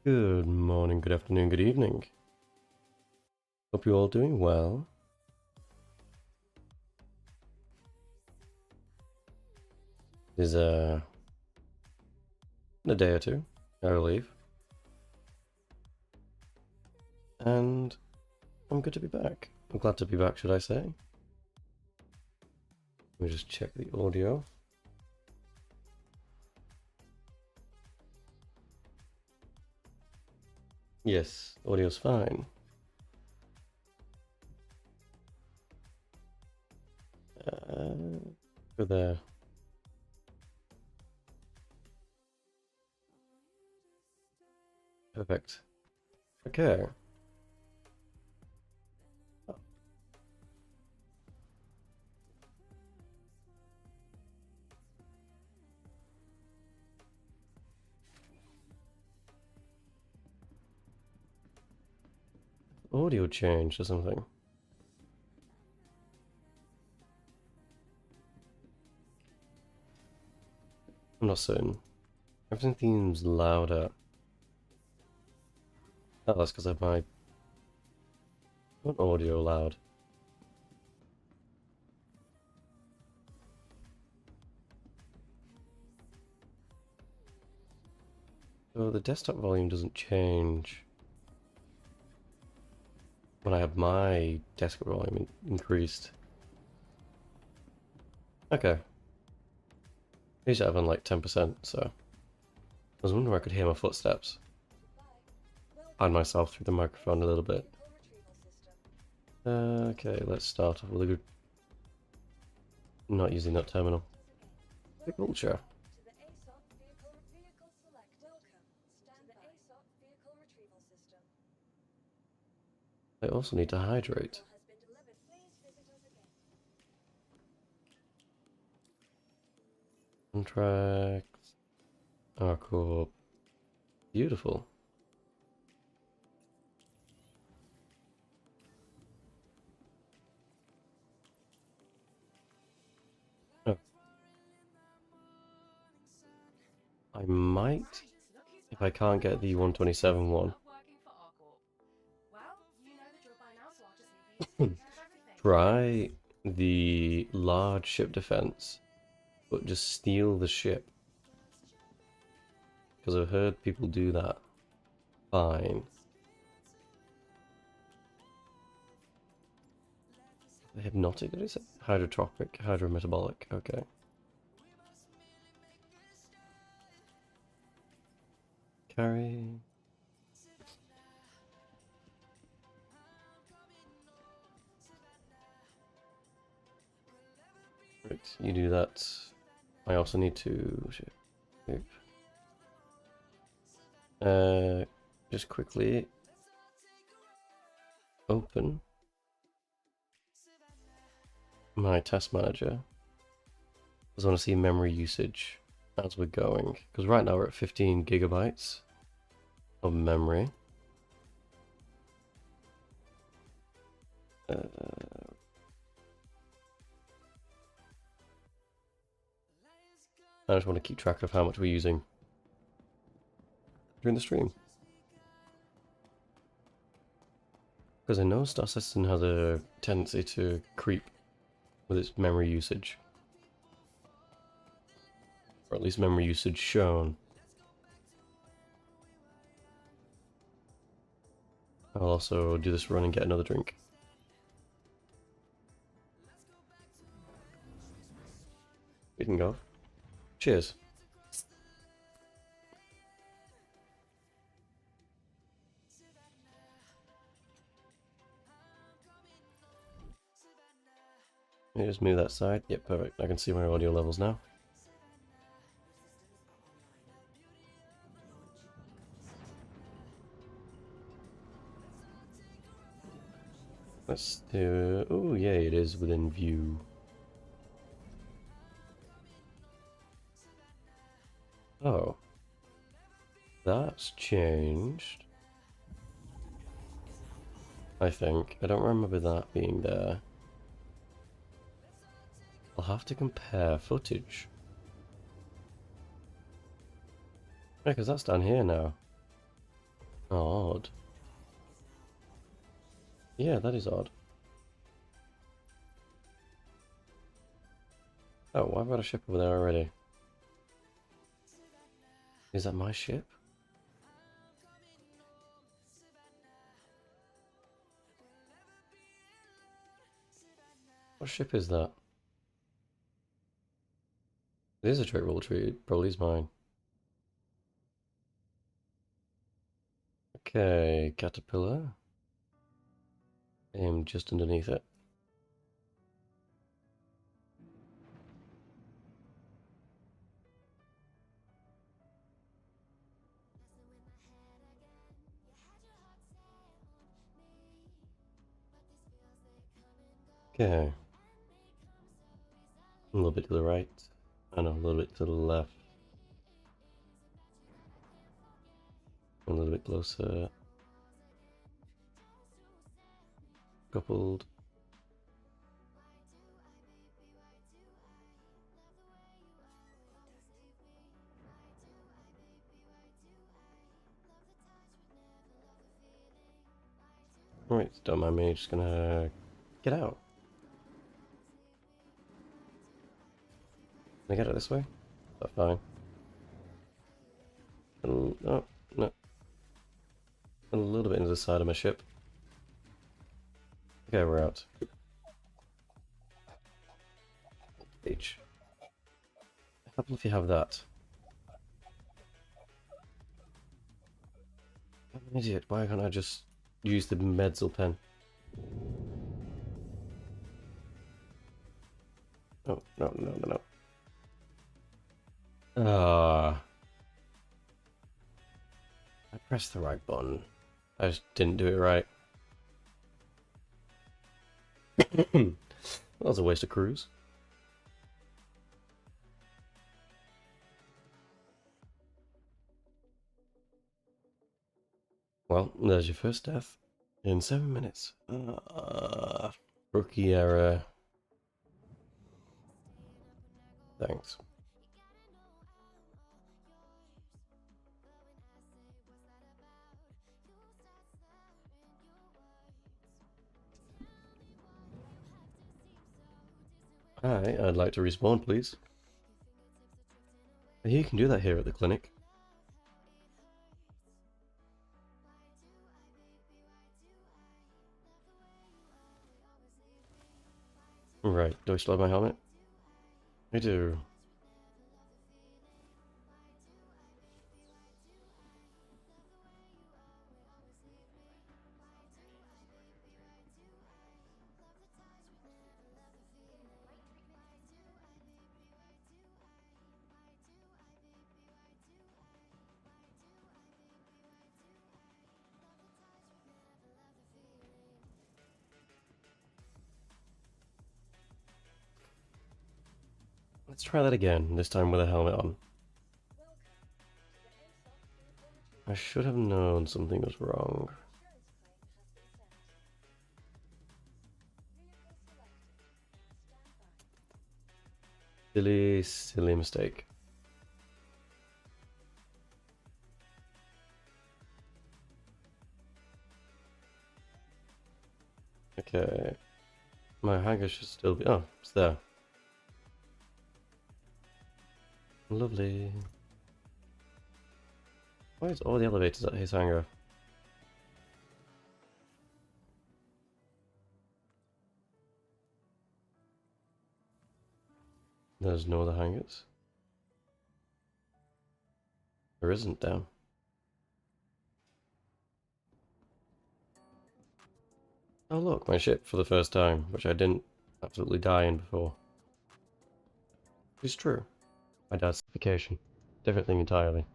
Good morning, good afternoon, good evening. Hope you're all doing well. It is in a day or two, I believe. And I'm good to be back. I'm glad to be back, should I say. Let me just check the audio. Yes, audio's fine. Go there. Perfect. Okay. Audio changed or something. I'm not certain. Everything seems louder. Oh, that's because I have my audio loud. So the desktop volume doesn't change when I have my desktop volume increased. Okay. I used to have on like 10%, so I was wondering if I could hear my footsteps. Hide myself through the microphone a little bit. Okay, let's start off with a good... Not using that terminal. Agriculture. I also need to hydrate. Contract. ArcCorp. Beautiful. Oh. I might, if I can't get the 127 one, try the large ship defense, but just steal the ship. Because I've heard people do that. Fine. The hypnotic, did I say? Hydrotropic, hydrometabolic, okay. Carry. Right, you do that. I also need to... just quickly open my task manager because I want to see memory usage as we're going, because right now we're at 15 gigabytes of memory. I just want to keep track of how much we're using during the stream, because I know Star Citizen has a tendency to creep with its memory usage, or at least memory usage shown. I'll also do this run and get another drink. We can go. Cheers. Let me just move that side. Yep, perfect. I can see my audio levels now. Let's do... Oh, yeah, it is within view. Oh. That's changed. I think. I don't remember that being there. I'll have to compare footage. Yeah, because that's down here now. Odd. Yeah, that is odd. Oh, why have I got a ship over there already? Is that my ship? What ship is that? It is a trade roll tree. It probably is mine. Okay, caterpillar. Aim just underneath it. Okay. A little bit to the right. And a little bit to the left. A little bit closer. Coupled. Right, don't mind me, just gonna get out. Can I get it this way? That's fine. Oh, no. A little bit into the side of my ship. Okay, we're out. H. How about if you have that? I'm an idiot. Why can't I just use the Medzel pen? Oh, no. Ah, I pressed the right button. I just didn't do it right. That was a waste of cruise. Well, there's your first death in 7 minutes. Rookie error. Thanks. Hi, I'd like to respawn, please. You can do that here at the clinic. Right, do I still have my helmet? I do. Let's try that again, this time with a helmet on. I should have known something was wrong. Silly mistake. Okay. My hangar should still be... Oh, it's there. Lovely. Why is all the elevators at his hangar? There's no other hangars. There isn't, damn. Oh look, my ship for the first time, which I didn't absolutely die in before. It's true. My dad's vacation. Different thing entirely.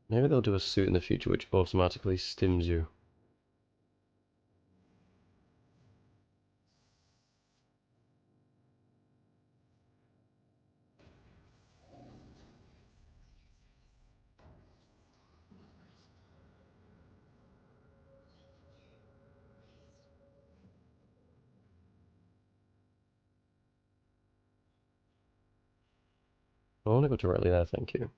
Maybe they'll do a suit in the future which automatically stims you. I want to go directly there, thank you.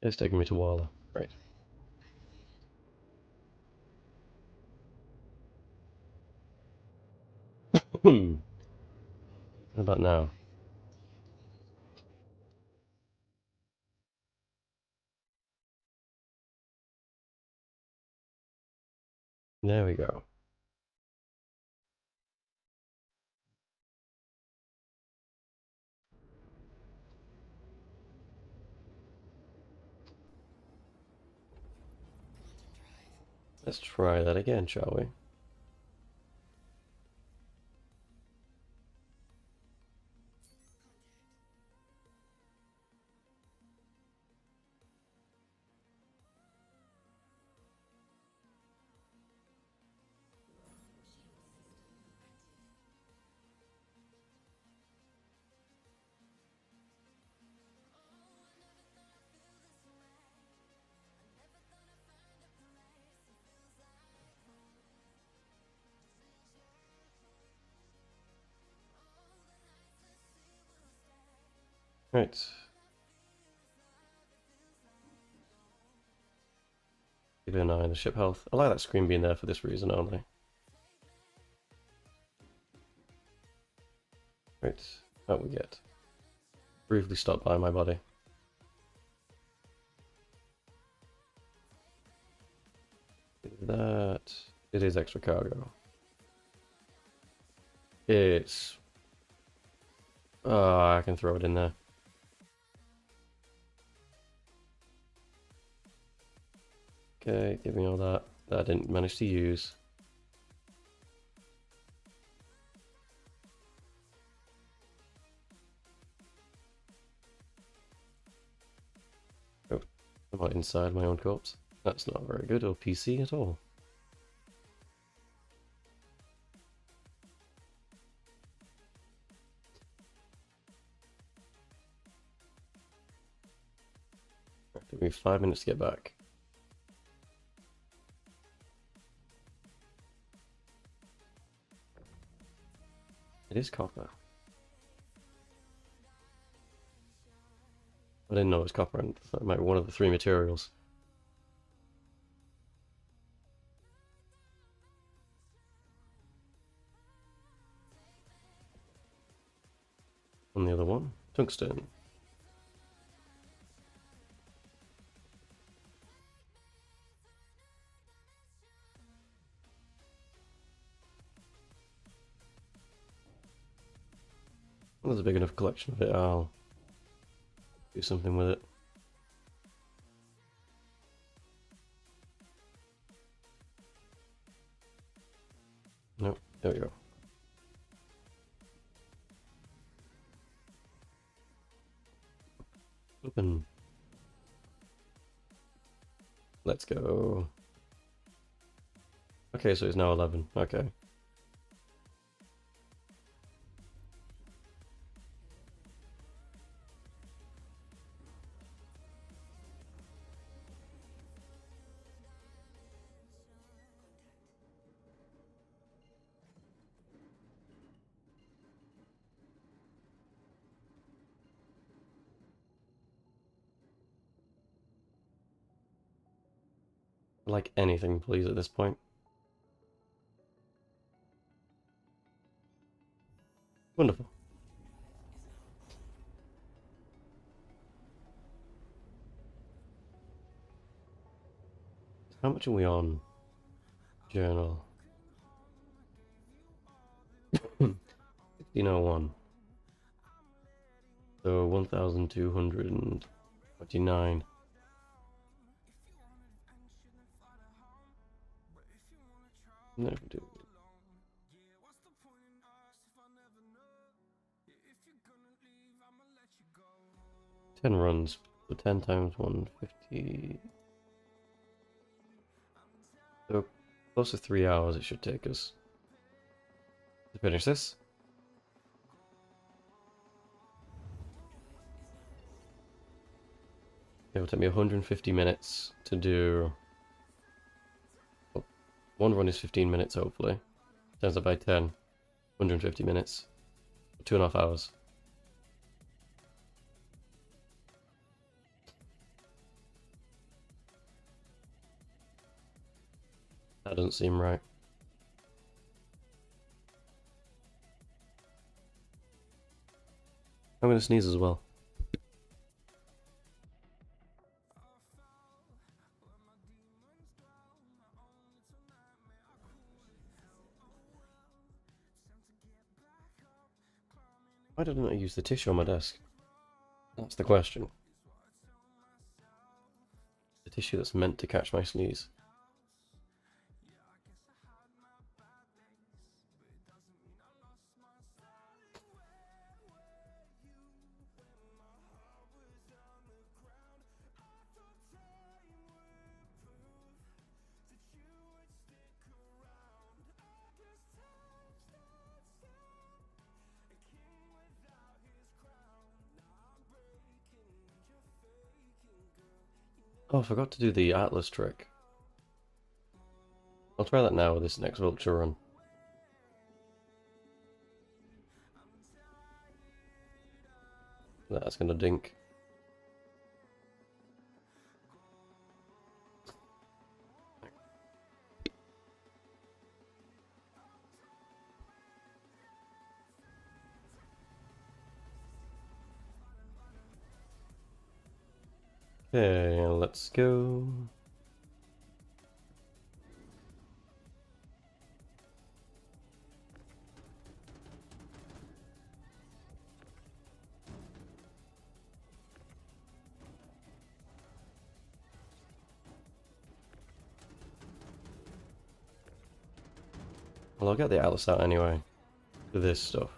It's taking me to Walla. Right. What about now? There we go. Let's try that again, shall we? Right. Keep an eye on the ship health. I like that screen being there for this reason only. Right. What we get? Briefly stop by my body. That it is extra cargo. It's I can throw it in there. Okay, give me all that. That I didn't manage to use. Oh, I'm not inside my own corpse. That's not very good, or PC at all. Give me 5 minutes to get back. It is copper. I didn't know it was copper, and that might be one of the 3 materials. And the other one, tungsten. Well, there's a big enough collection of it, I'll do something with it. Nope, there we go. Open. Let's go. Okay, so it's now 11. Okay. Like anything, please, at this point. Wonderful. How much are we on? Journal. 1601. So 1229. No, do 10 runs. So 10 times 150. So close to 3 hours it should take us to finish this. It will take me 150 minutes to do One run is 15 minutes, hopefully. Times that by 10. 150 minutes. 2.5 hours. That doesn't seem right. I'm gonna sneeze as well. Why didn't I use the tissue on my desk? That's the question. The tissue that's meant to catch my sneeze. Oh, I forgot to do the Atlas trick. I'll try that now with this next vulture run. That's gonna dink. Okay, let's go. Well, I'll get the Atlas out anyway. For this stuff.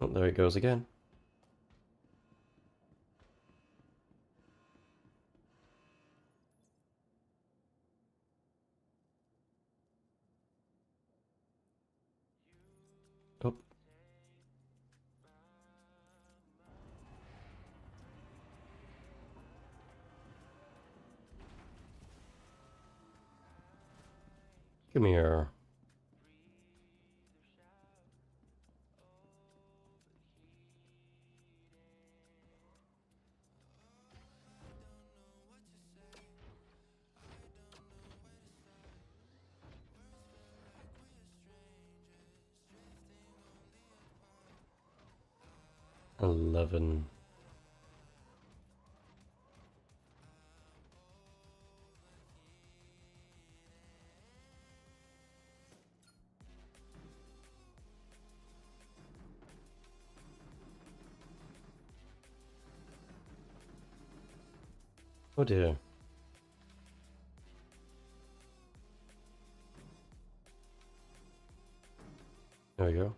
Oh, there it goes again. Oh. Come here. $11. Oh dear. There we go.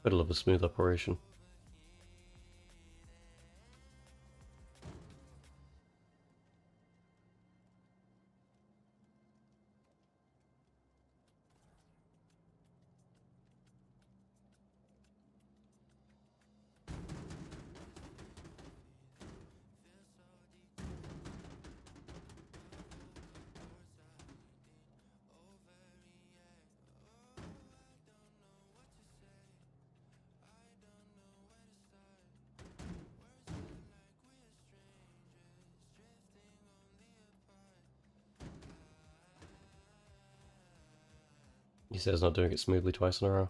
Middle of a smooth operation. He says not doing it smoothly twice in a row.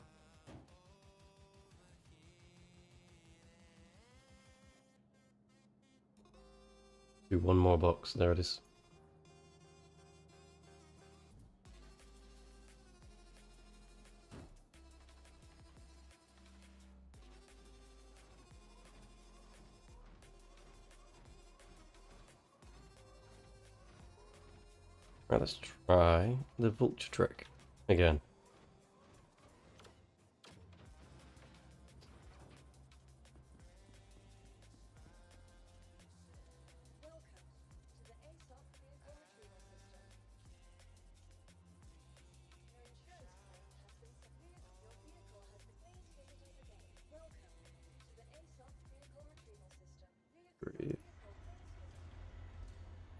one more box. There it is. Right, let's try the vulture trick again. Breathe.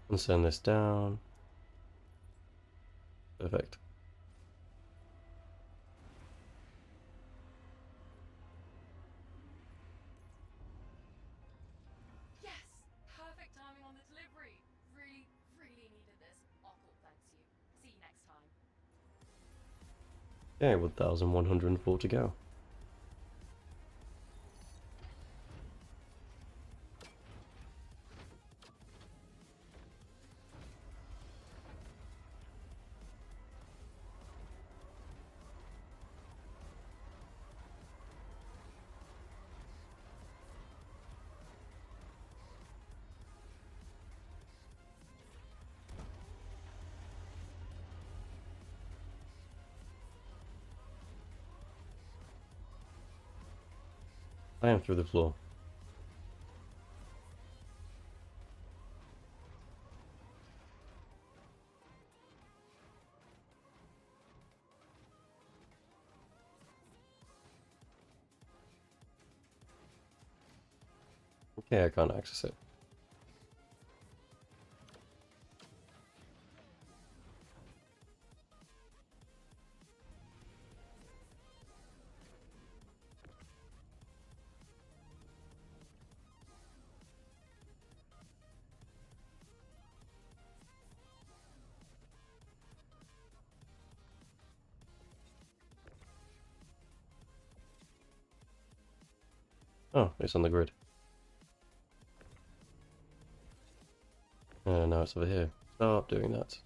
And send this down. Perfect. Yes! Perfect timing on the delivery. Really, really needed this. ArcCorp thanks you. See you next time. Okay, 1,104 to go. I am through the floor. Okay, I can't access it. Oh, it's on the grid. Now it's over here. Stop doing that.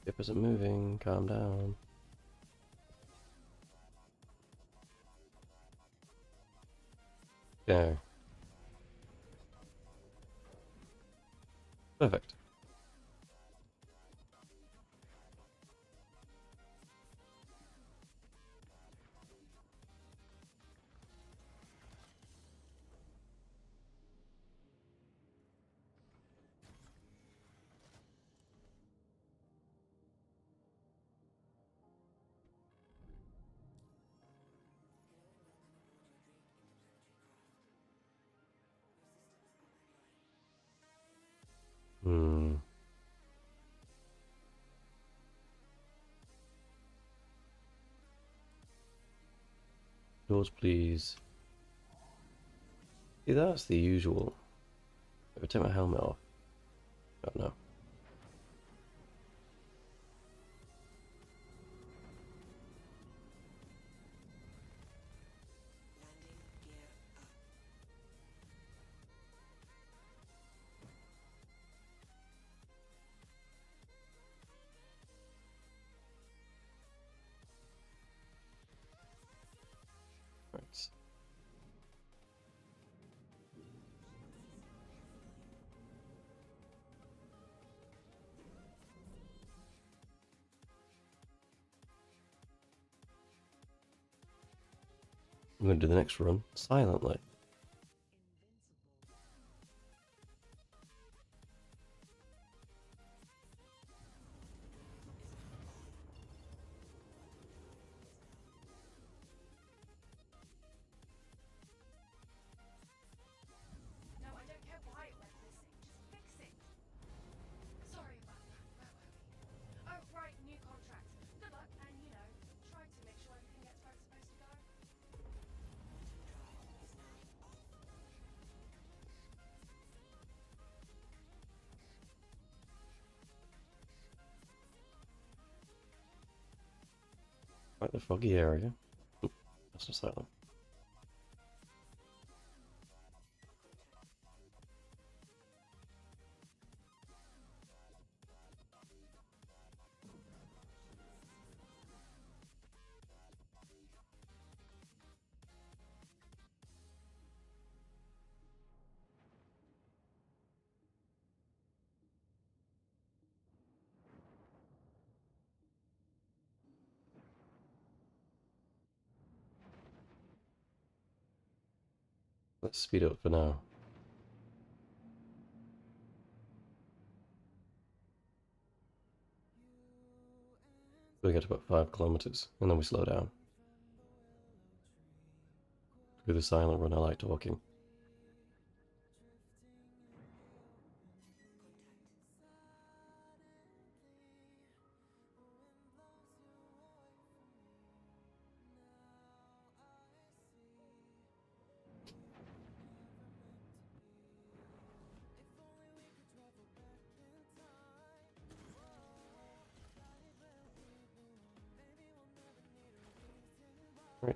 Ship isn't moving. Calm down. Okay. Perfect. Hmm. Doors, please. See, that's the usual. If I take my helmet off. Oh no. Right. I'm going to do the next run silently. No, I don't care why it went missing. Just fix it. Sorry about that. Where were we? Oh, right, new contract. Good luck, and try to make sure everything gets where it's supposed to go. Quite the foggy area. Oop, that's not silent. Let's speed up for now. We get about 5 kilometers, and then we slow down. Do the silent run, I like talking. Right.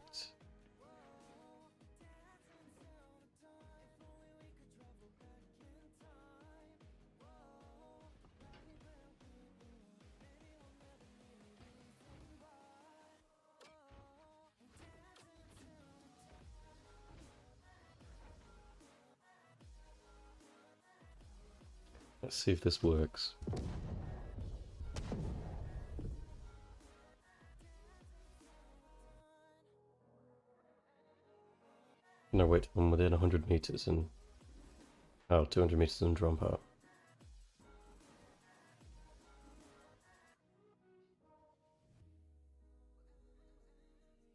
Let's see if this works. No, wait, I'm within 100 meters and... Oh, 200 meters and drop out.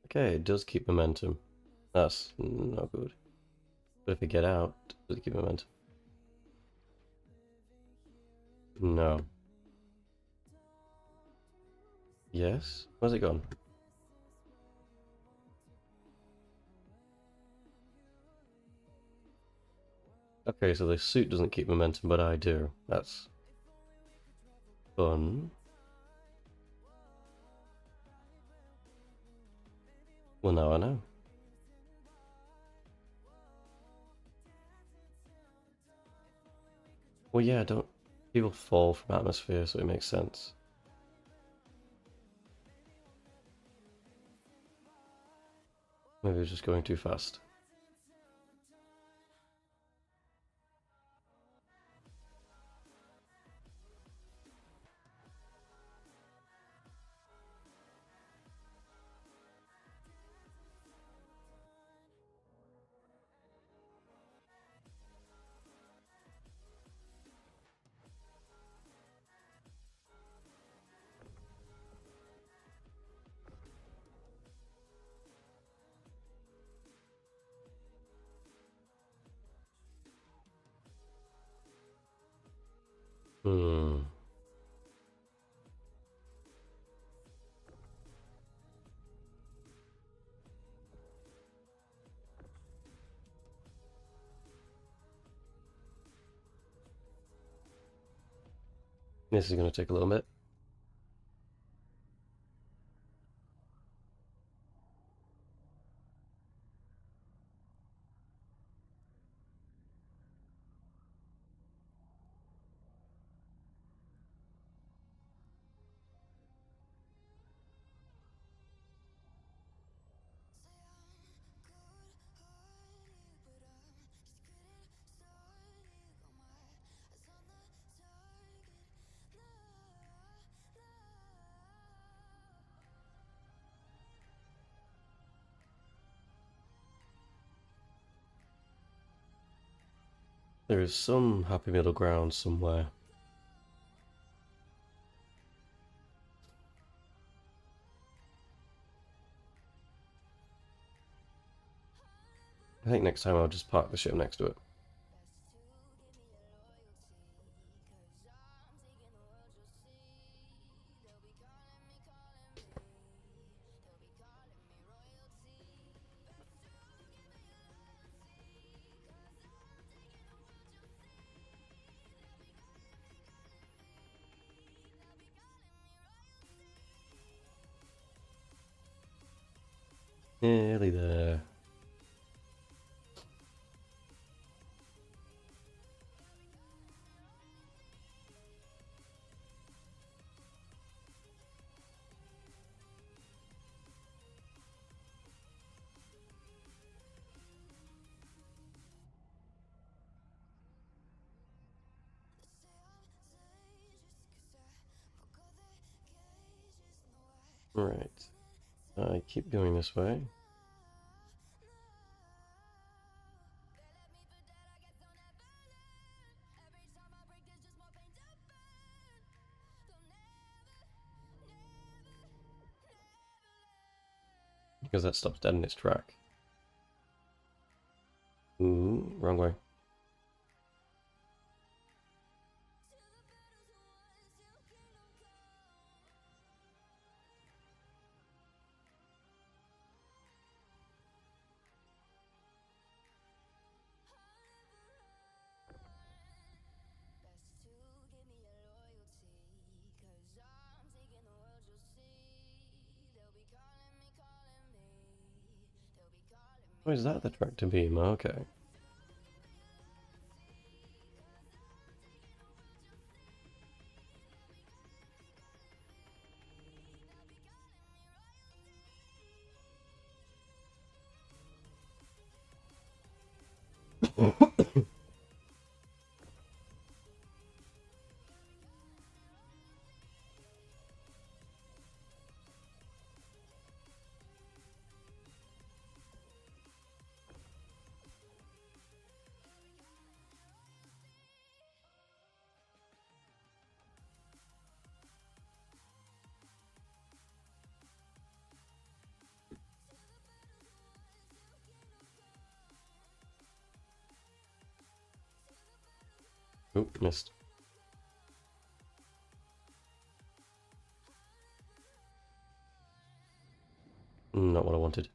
Okay, it does keep momentum. That's not good. But if we get out, does it keep momentum? No. Yes? Where's it gone? Okay, so the suit doesn't keep momentum, but I do. That's fun. Well, now I know. Well, yeah, don't... People fall from atmosphere, so it makes sense. Maybe it's just going too fast. Hmm. This is going to take a little bit. There is some happy middle ground somewhere. I think next time I'll just park the ship next to it. Nearly there. Right. I keep going this way. Because that stops dead in its track. Ooh, wrong way. Oh, is that the tractor beam? Okay. Oop, missed. Not what I wanted.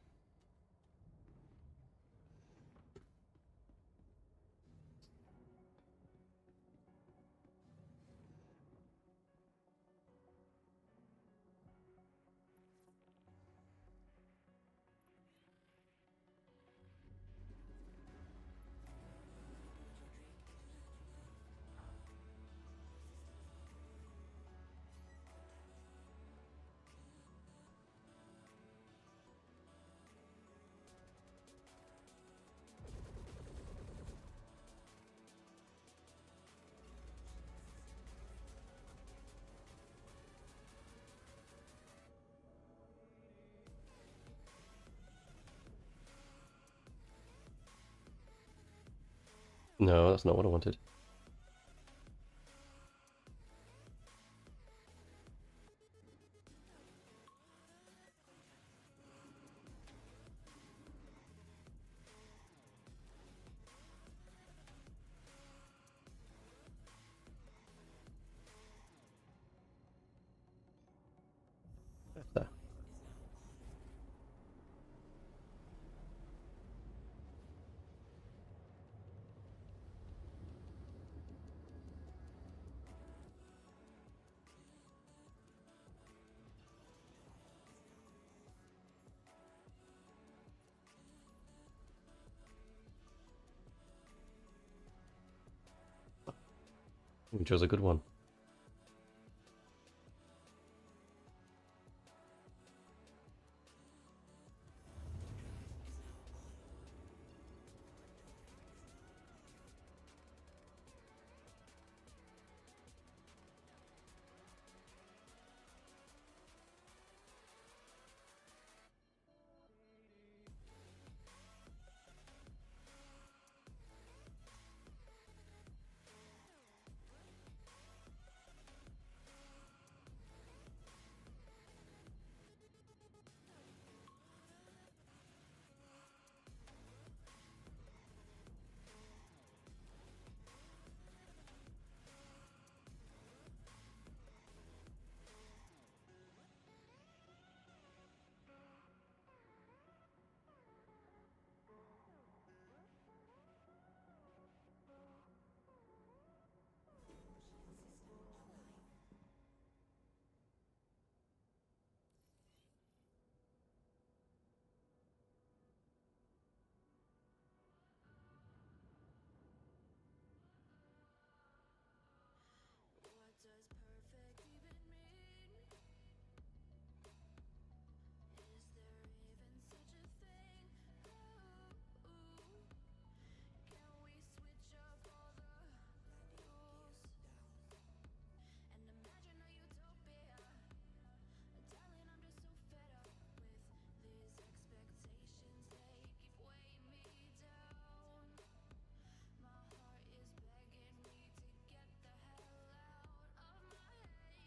No, that's not what I wanted. There. You chose a good one.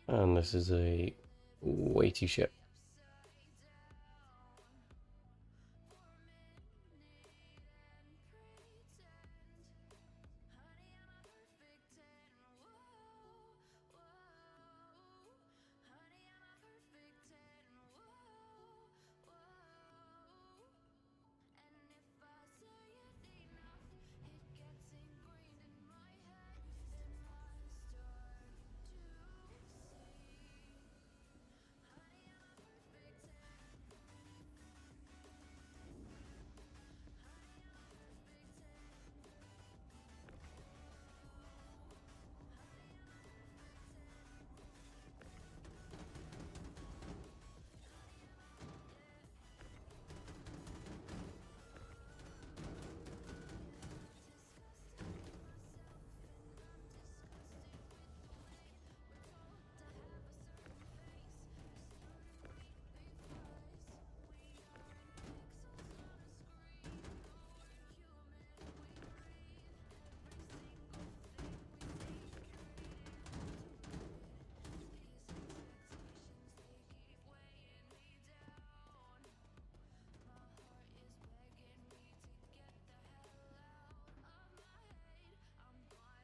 And this is a weighty ship.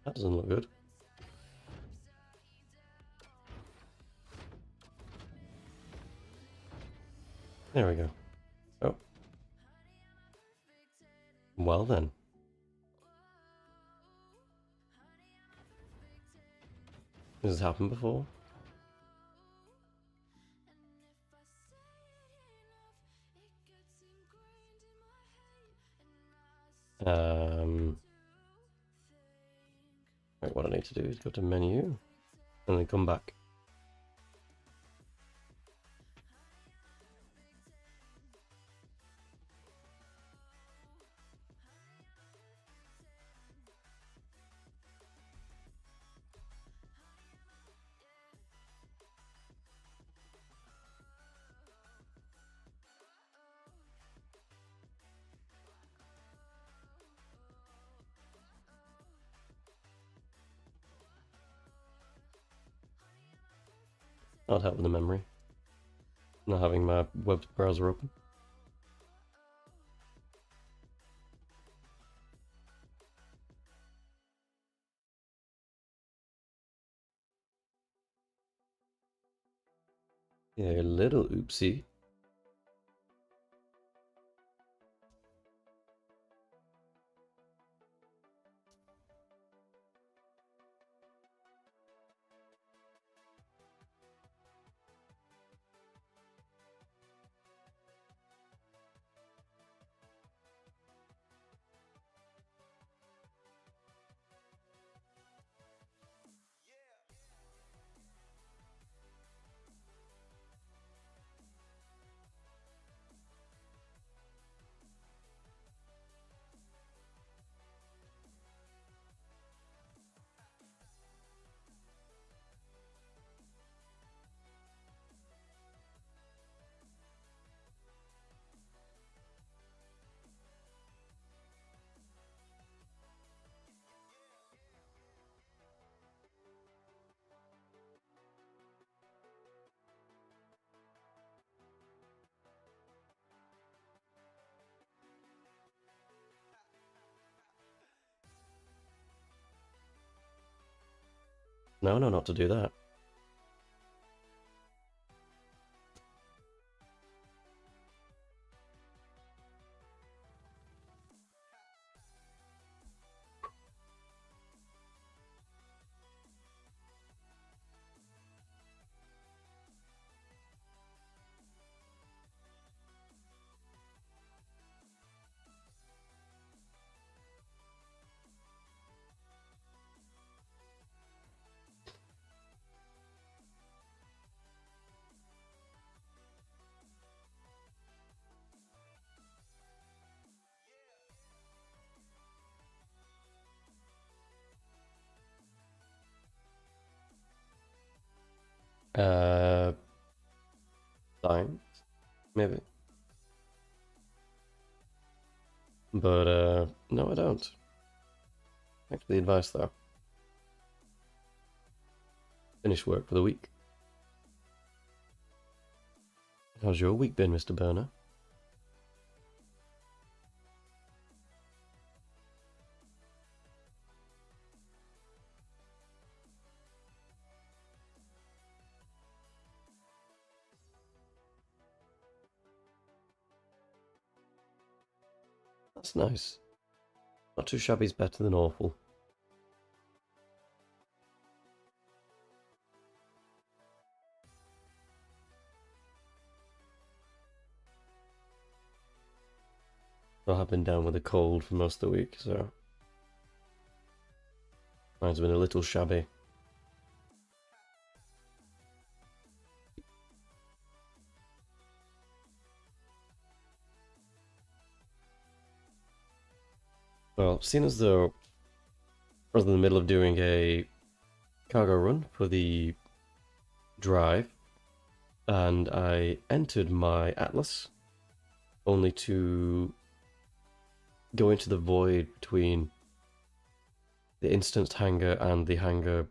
That doesn't look good. There we go. Oh. Well then. Has this happened before? Right, what I need to do is go to menu and then come back. That'll help with the memory. Not having my web browser open. Yeah, a little oopsie. No, not to do that. Science, maybe. But, no I don't. Thanks for the advice though. Finished work for the week. How's your week been, Mr. Burner? That's nice. Not too shabby is better than awful. I have been down with a cold for most of the week, so mine's been a little shabby. Well, seeing as though I was in the middle of doing a cargo run for the drive, and I entered my Atlas only to go into the void between the instanced hangar and the hangar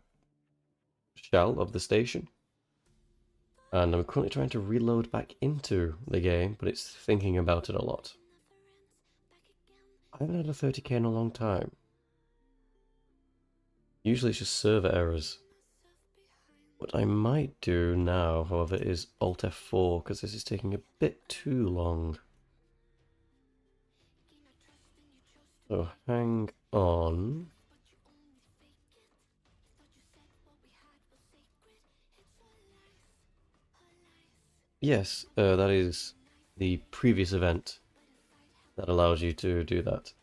shell of the station. And I'm currently trying to reload back into the game, but it's thinking about it a lot. I haven't had a 30k in a long time. Usually it's just server errors. What I might do now, however, is Alt F4 because this is taking a bit too long. So hang on. Yes, that is the previous event that allows you to do that.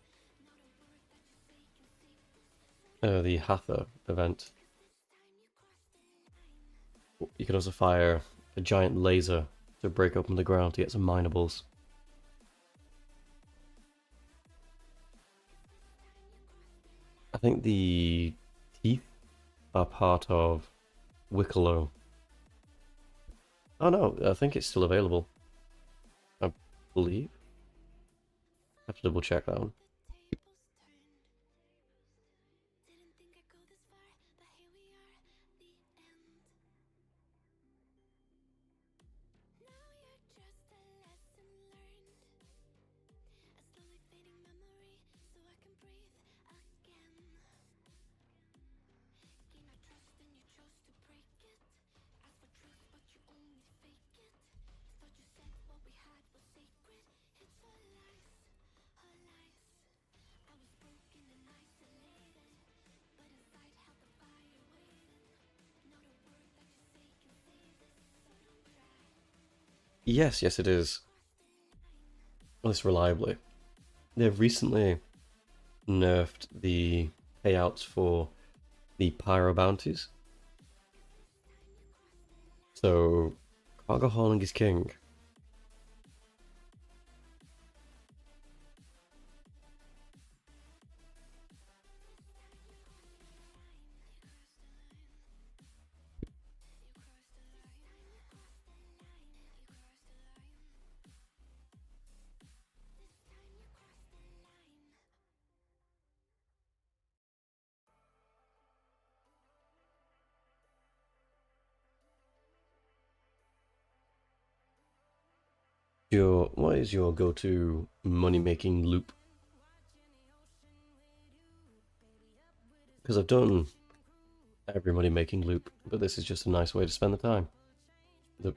The Hatha event. You can also fire a giant laser to break open the ground to get some minables. I think the teeth are part of Wicklow. Oh no, I think it's still available. I believe. I have to double check that one. Yes, yes it is. Well, it's reliably. They've recently nerfed the payouts for the pyro bounties. So, cargo hauling is king. What is your go-to money-making loop? Because I've done every money-making loop, but this is just a nice way to spend the time.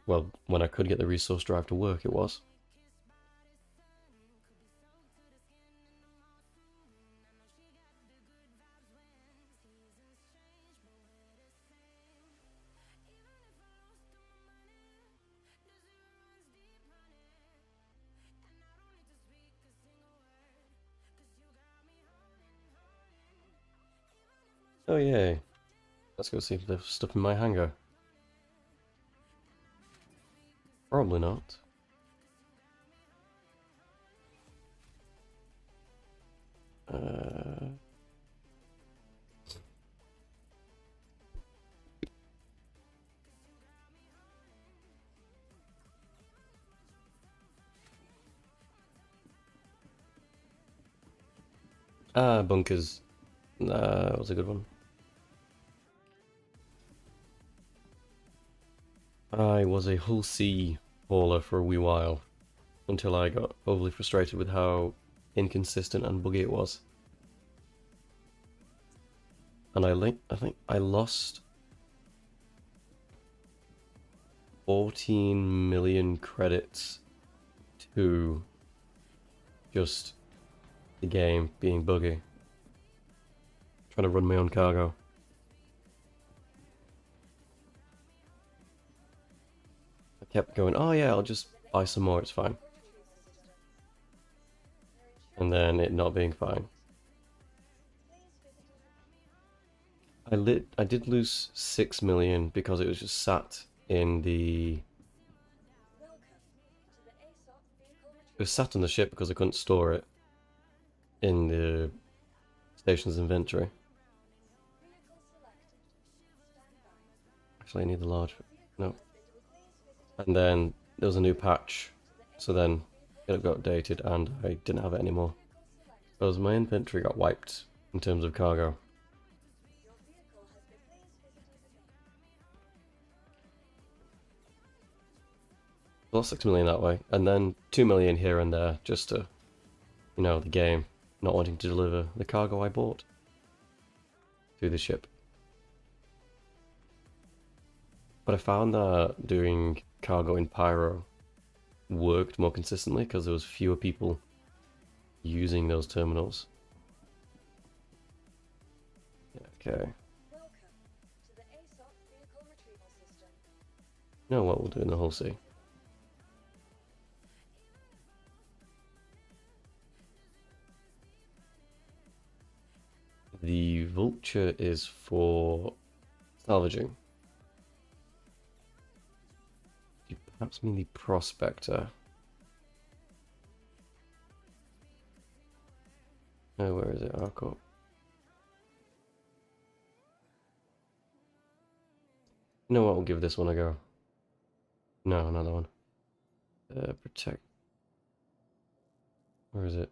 Well, when I could get the resource drive to work, it was. Oh yay. Let's go see if there's stuff in my hangar. Probably not. Uh... Ah, bunkers. That was a good one. I was a Hull C hauler for a wee while, until I got overly frustrated with how inconsistent and buggy it was. And I think I lost 14 million credits to just the game being buggy. Trying to run my own cargo. I kept going, oh yeah, I'll just buy some more, it's fine. And then it not being fine. I did lose 6 million because it was just sat in the... It was sat on the ship because I couldn't store it in the station's inventory. Actually, I need the large... No. And then there was a new patch, so then it got updated and I didn't have it anymore. Because my inventory got wiped in terms of cargo. Lost 6 million that way, and then 2 million here and there just to, you know, the game not wanting to deliver the cargo I bought. to the ship. But I found that doing cargo in Pyro worked more consistently because there was fewer people using those terminals. Okay. Welcome to the ASOP vehicle retrieval system. You know what we'll do in the Hull C? The Vulture is for salvaging. You perhaps mean the Prospector. Oh, where is it? ArcCorp. You know what? We'll give this one a go. No, another one. Protect. Where is it?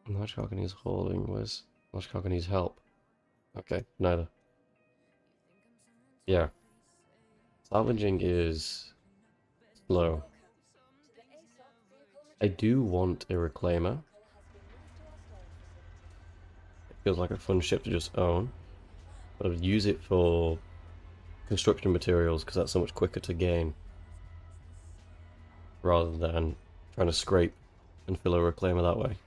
Large cargo needs hauling. Where's large cargo needs help? Okay, neither. Yeah. Salvaging is slow. I do want a reclaimer. It feels like a fun ship to just own. But I'd use it for construction materials because that's so much quicker to gain. Rather than trying to scrape and fill a reclaimer that way.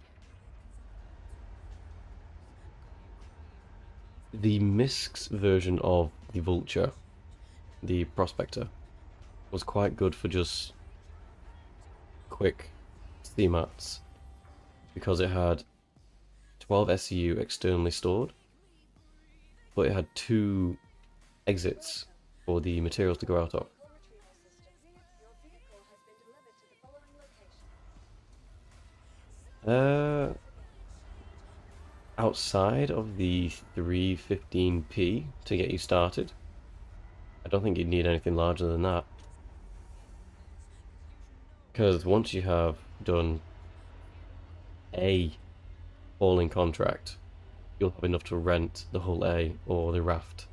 The Misk's version of the Vulture, the Prospector, was quite good for just quick themats because it had 12 SCU externally stored, but it had 2 exits for the materials to go out of. Outside of the 315p to get you started, I don't think you'd need anything larger than that. Because once you have done a hauling contract, you'll have enough to rent the hull A or the raft.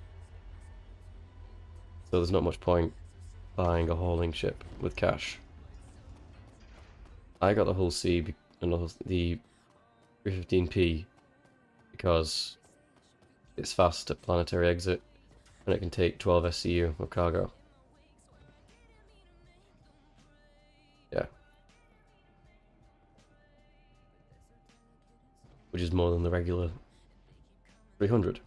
So there's not much point buying a hauling ship with cash. I got the hull C and the 315p because it's fast at planetary exit and it can take 12 SCU of cargo. Yeah. Which is more than the regular 300.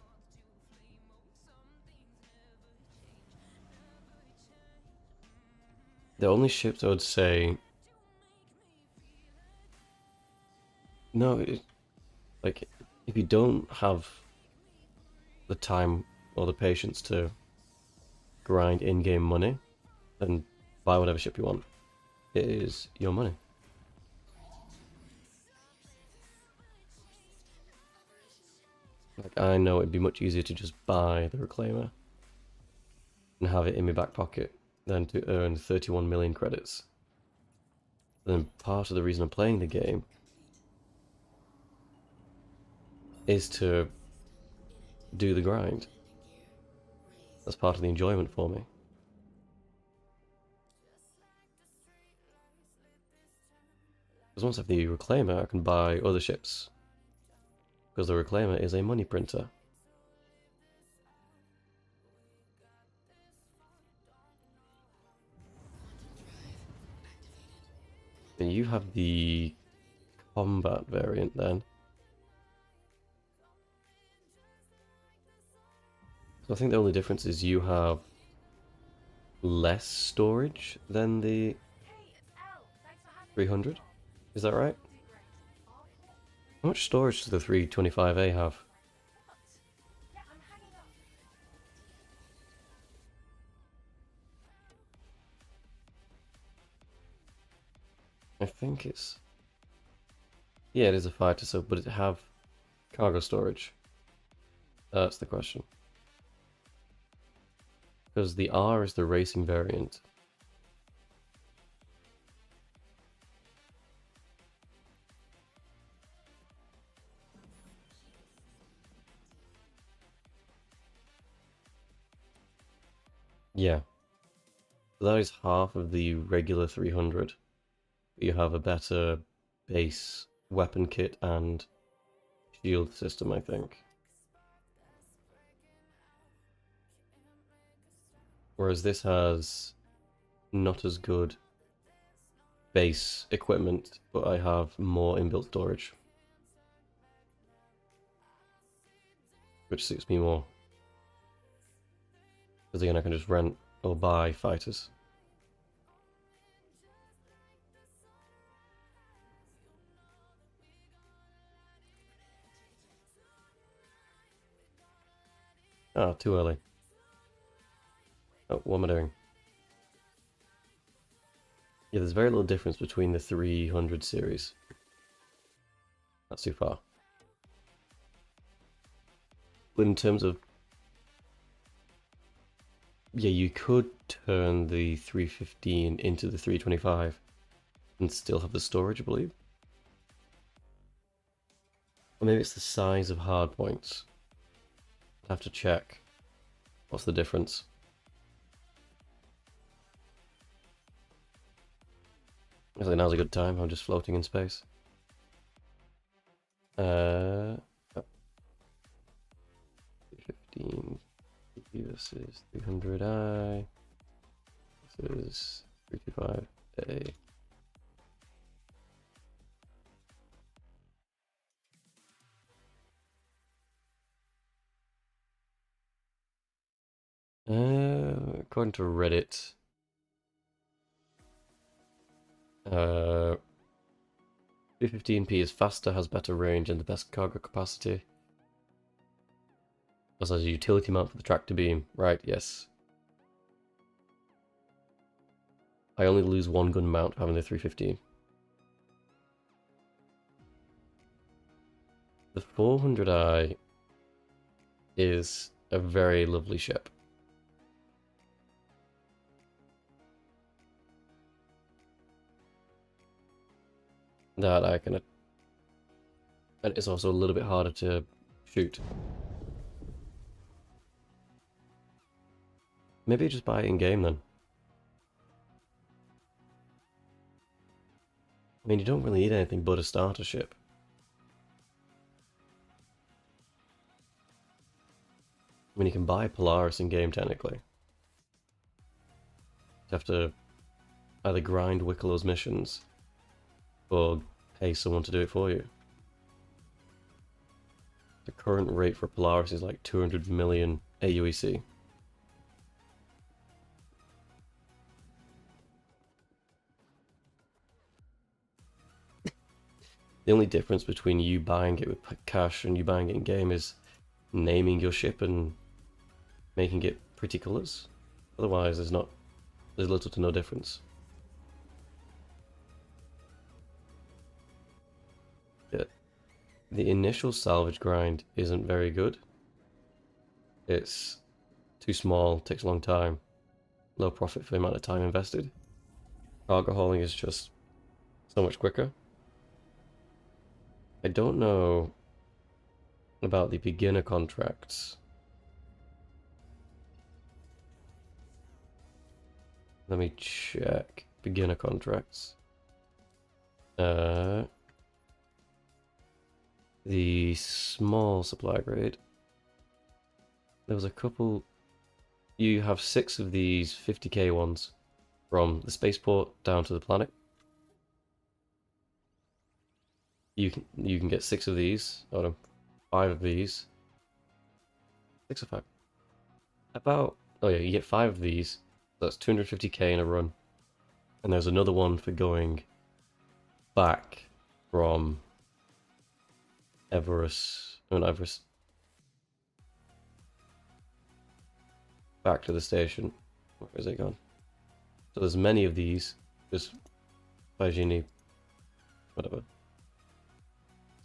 The only ships I would say... No, like, if you don't have the time or the patience to grind in-game money, then buy whatever ship you want. It is your money. Like, I know it'd be much easier to just buy the Reclaimer and have it in my back pocket than to earn 31 million credits. Then part of the reason I'm playing the game is to do the grind. That's part of the enjoyment for me. Because once I have the Reclaimer, I can buy other ships. Because the Reclaimer is a money printer. And you have the combat variant then. So I think the only difference is you have less storage than the 300. Is that right? How much storage does the 325A have? I think it's... Yeah, it is a fighter, so but it have cargo storage? That's the question. Because the R is the racing variant. Yeah. So that is half of the regular 300. You have a better base weapon kit and shield system, I think. Whereas this has not as good base equipment, but I have more inbuilt storage, which suits me more. Because again, I can just rent or buy fighters. Ah, too early. Oh, what am I doing? Yeah, there's very little difference between the 300 series. That's too far. But in terms of... Yeah, you could turn the 315 into the 325 and still have the storage, I believe. Or maybe it's the size of hardpoints. I'd have to check. What's the difference? Actually, now's a good time. I'm just floating in space. Oh, 15. This is 300i. This is 325a. According to Reddit, 315p is faster, has better range, and the best cargo capacity. Also has a utility mount for the tractor beam. Right, yes. I only lose one gun mount having the 315. The 400i is a very lovely ship. That I can... And it's also a little bit harder to shoot. Maybe just buy it in-game then. I mean, you don't really need anything but a starter ship. I mean, you can buy Polaris in-game, technically. You have to either grind Wicklow's missions or pay someone to do it for you. The current rate for Polaris is like 200 million AUEC. The only difference between you buying it with cash and you buying it in game is naming your ship and making it pretty colours. Otherwise, there's little to no difference. Yeah. The initial salvage grind isn't very good. It's too small, takes a long time, low profit for the amount of time invested. Cargo hauling is just so much quicker. I don't know about the beginner contracts. Let me check beginner contracts. The small supply grade. There was a couple. You have 6 of these 50k ones from the spaceport down to the planet. You can get 6 of these. Hold on, 5 of these. 6 or 5. Oh yeah, you get 5 of these. That's 250k in a run. And there's another one for going back from Everest. No, not Everest. Back to the station. Where is it gone? So there's many of these. Just Fajini. Whatever.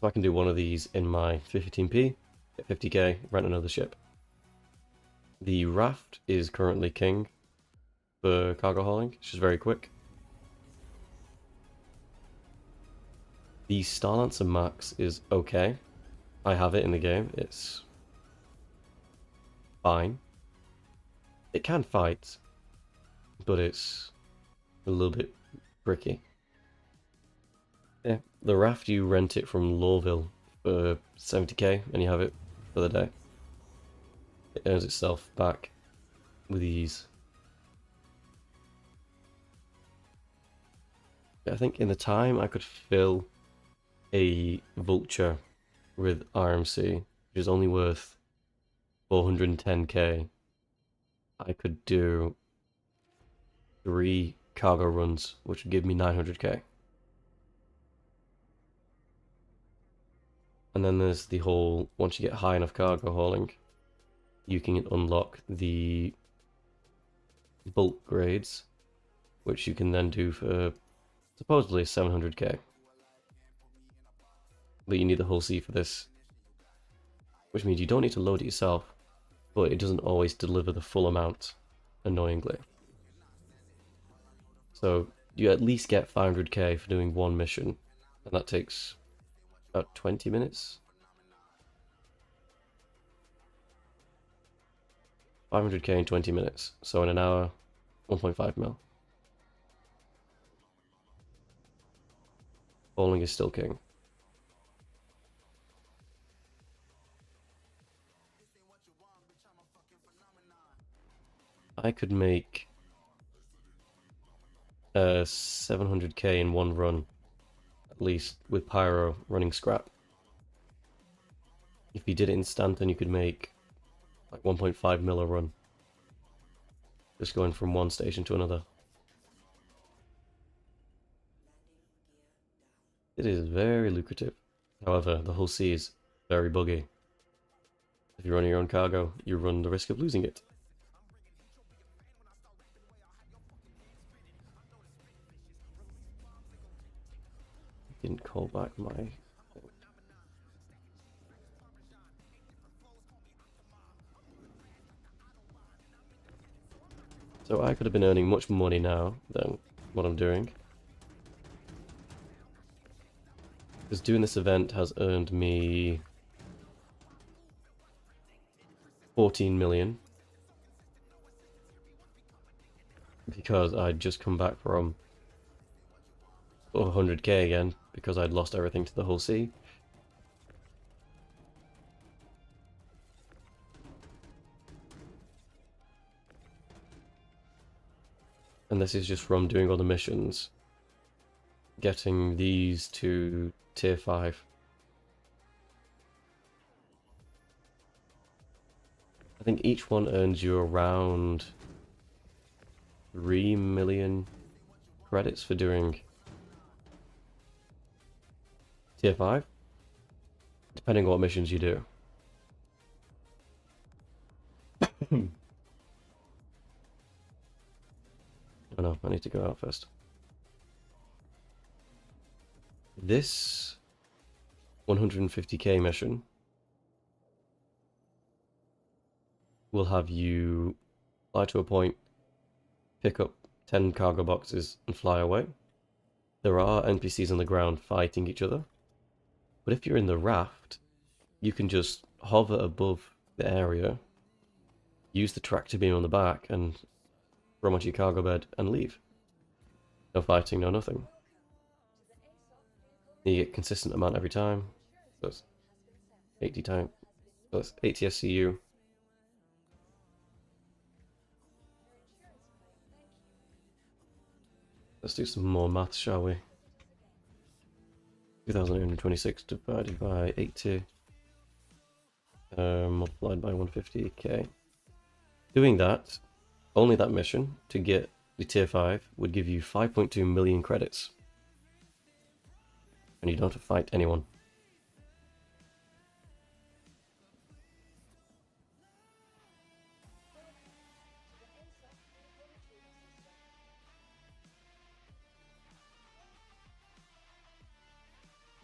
So I can do one of these in my 15p, get 50k, rent another ship. The Raft is currently king for cargo hauling. It's just very quick. The Starlancer Max is okay. I have it in the game. It's fine. It can fight, but it's a little bit bricky. Yeah, the raft, you rent it from Lawville for 70k and you have it for the day. It earns itself back with ease. I think in the time I could fill a Vulture with RMC, which is only worth 410k. I could do 3 cargo runs, which would give me 900k. And then there's the whole, once you get high enough cargo hauling, you can unlock the bulk grades, which you can then do for supposedly 700k. But you need the whole sea for this, which means you don't need to load it yourself, but it doesn't always deliver the full amount, annoyingly. So you at least get 500k for doing one mission, and that takes about 20 minutes. 500k in 20 minutes, so in an hour, 1.5 mil. Bowling is still king. I could make 700k in one run, at least, with Pyro running scrap. If you did it instant, then you could make like 1.5 mil a run, just going from one station to another. It is very lucrative. However, the whole sea is very buggy. If you run your own cargo, you run the risk of losing it. Didn't call back my thing. So I could have been earning much more money now than what I'm doing. Because doing this event has earned me 14 million. Because I'd just come back from 100k again, because I'd lost everything to the whole sea. And this is just from doing all the missions, getting these to tier 5. I think each one earns you around 3 million credits for doing tier 5, depending on what missions you do. Oh no, I need to go out first. This 150k mission will have you fly to a point, pick up 10 cargo boxes and fly away. There are NPCs on the ground fighting each other, but if you're in the raft, you can just hover above the area, use the tractor beam on the back and throw onto your cargo bed and leave. No fighting, no nothing. You get consistent amount every time. So it's 80 times. So it's 80 SCU. Let's do some more maths, shall we? 2,826 divided by 80. Multiplied by 150k. Doing that, only that mission, to get the tier 5, would give you 5.2 million credits. And you don't have to fight anyone.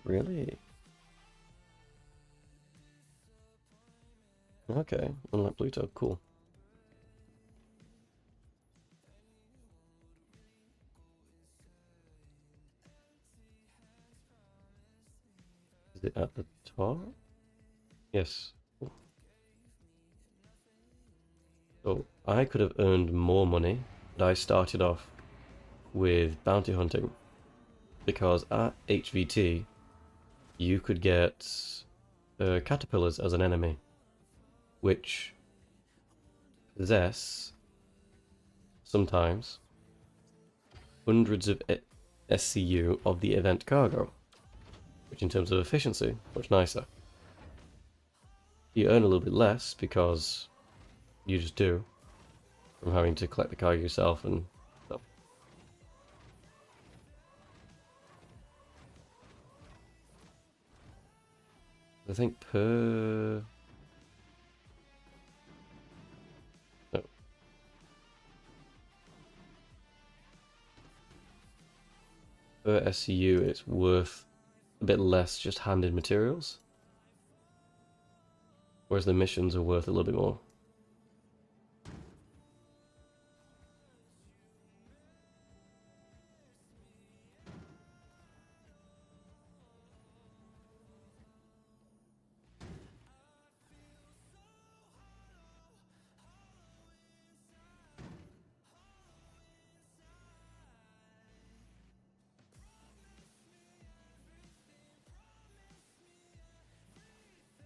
Really? Okay, unlike Pluto, cool. Is it at the top? Yes. Cool. So I could have earned more money, but I started off with bounty hunting. because at HVT you could get caterpillars as an enemy, which possess sometimes hundreds of SCU of the event cargo, which in terms of efficiency, much nicer. You earn a little bit less because you just do, from having to collect the cargo yourself and stuff. I think per... no. Per SCU it's worth a bit less just handed materials, whereas the missions are worth a little bit more.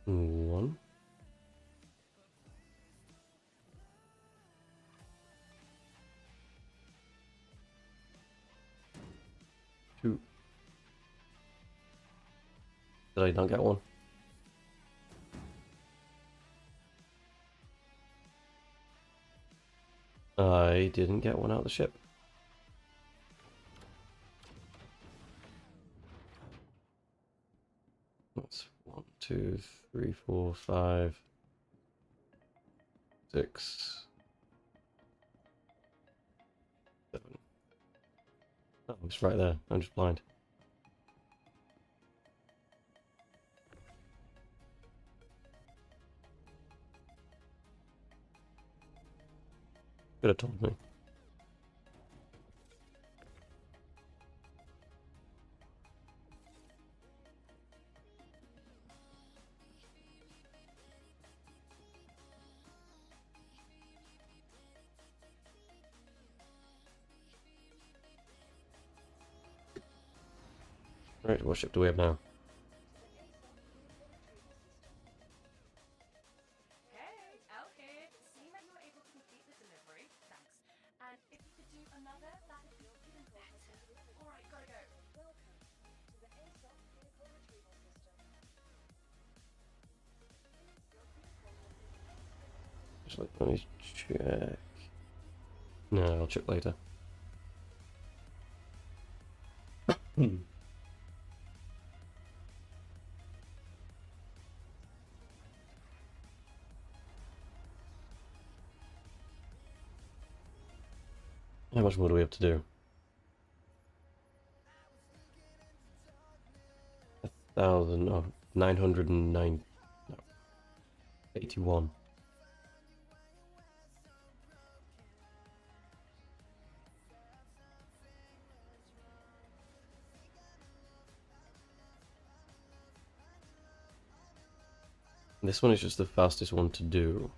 One. Two. Did I not get one? I didn't get one out of the ship. That's 1, 2, 3, 4, 5, 6, 7. Oh, it's right there. I'm just blind. Could have told me. Right, what ship do we have now? Hey, out here. Seeing that you were able to complete the delivery, thanks. And if you could do another, that'd be even better. Alright, gotta go. Just let me check. No, I'll check later. How much more do we have to do? 1,000, oh, 909, no, 81. This one is just the fastest one to do.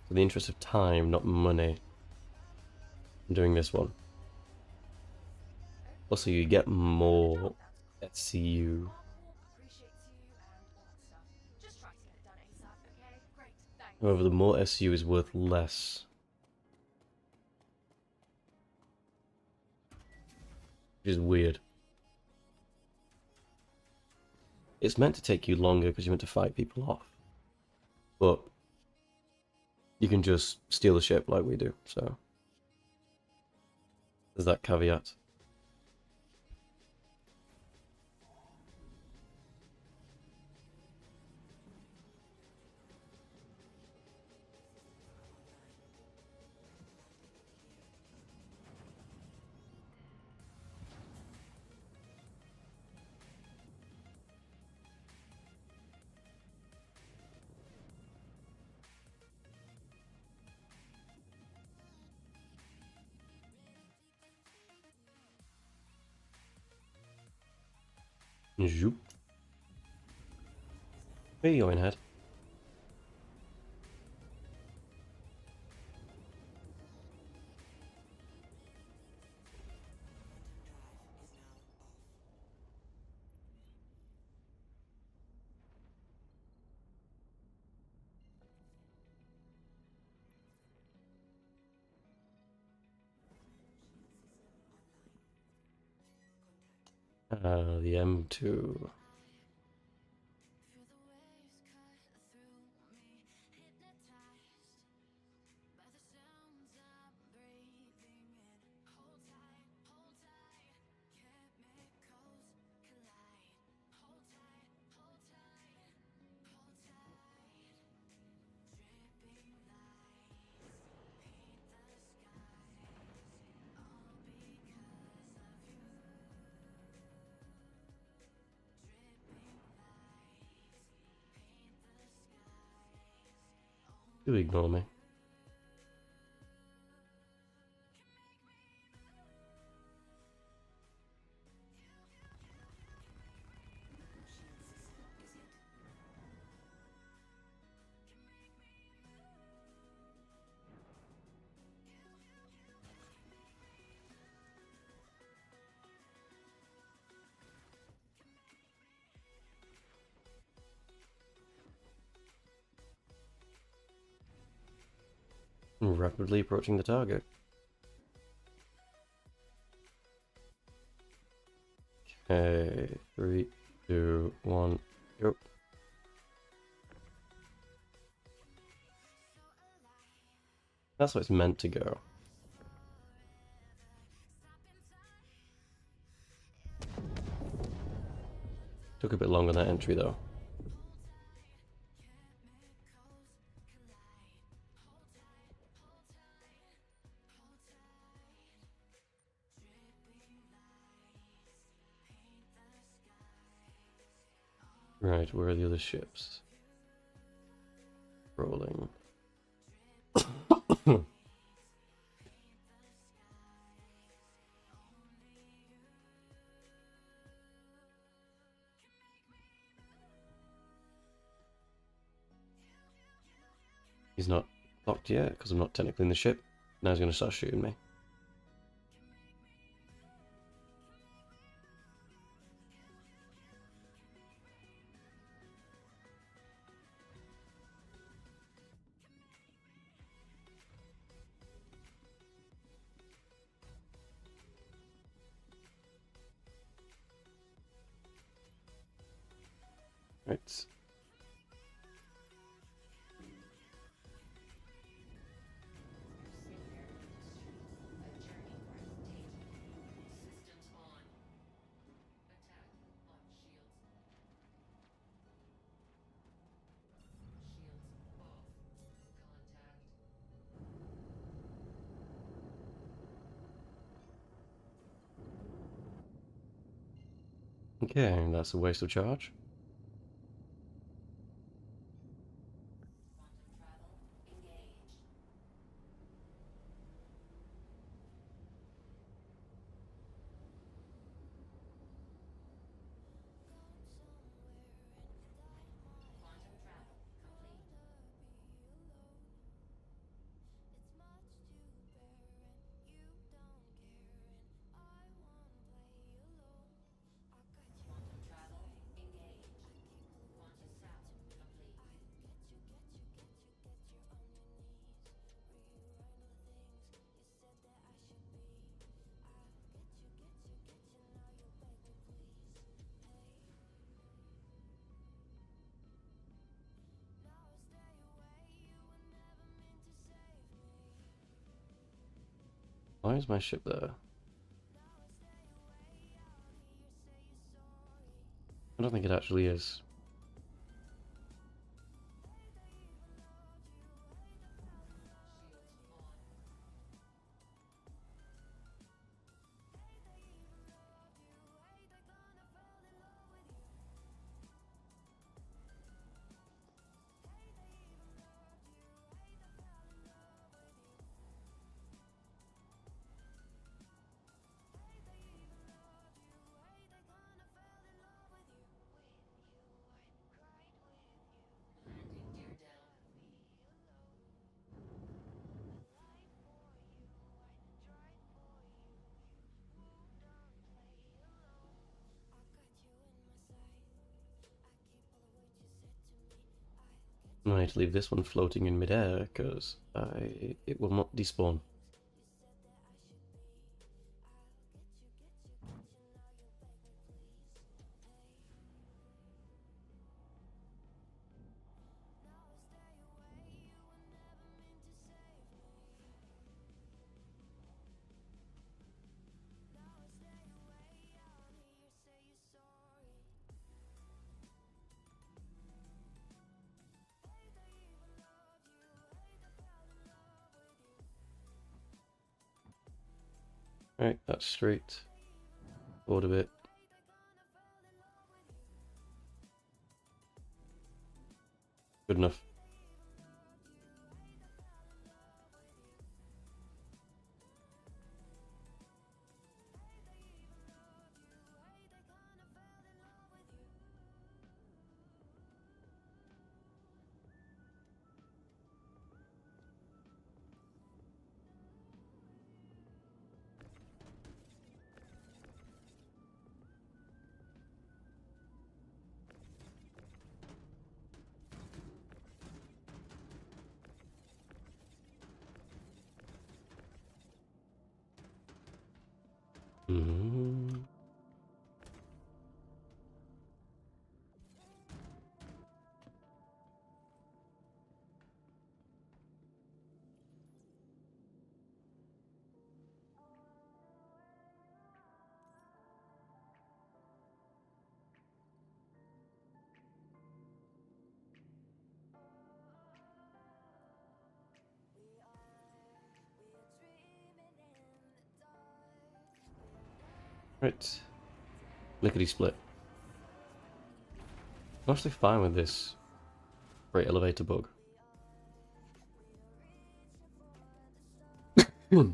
For the interest of time, not money, I'm doing this one. Also, you get more SCU. However, the more SCU is worth less. Which is weird. It's meant to take you longer because you're meant to fight people off. But you can just steal the ship like we do, so there's that caveat. Zoop. Where are you going, head? The M2. Do ignore me. Rapidly approaching the target. Okay, 3, 2, 1, go. That's what it's meant to go. Took a bit longer on that entry though. Right, where are the other ships? Rolling. He's not locked yet because I'm not technically in the ship. Now he's going to start shooting me. Right. Okay, that's a waste of charge. Why is my ship there? I don't think it actually is. I need to leave this one floating in midair because it will not despawn. Right, that's straight. Forward a bit. Good enough. Mm-hmm. Right. Lickety split. I'm actually fine with this freight elevator bug. Me.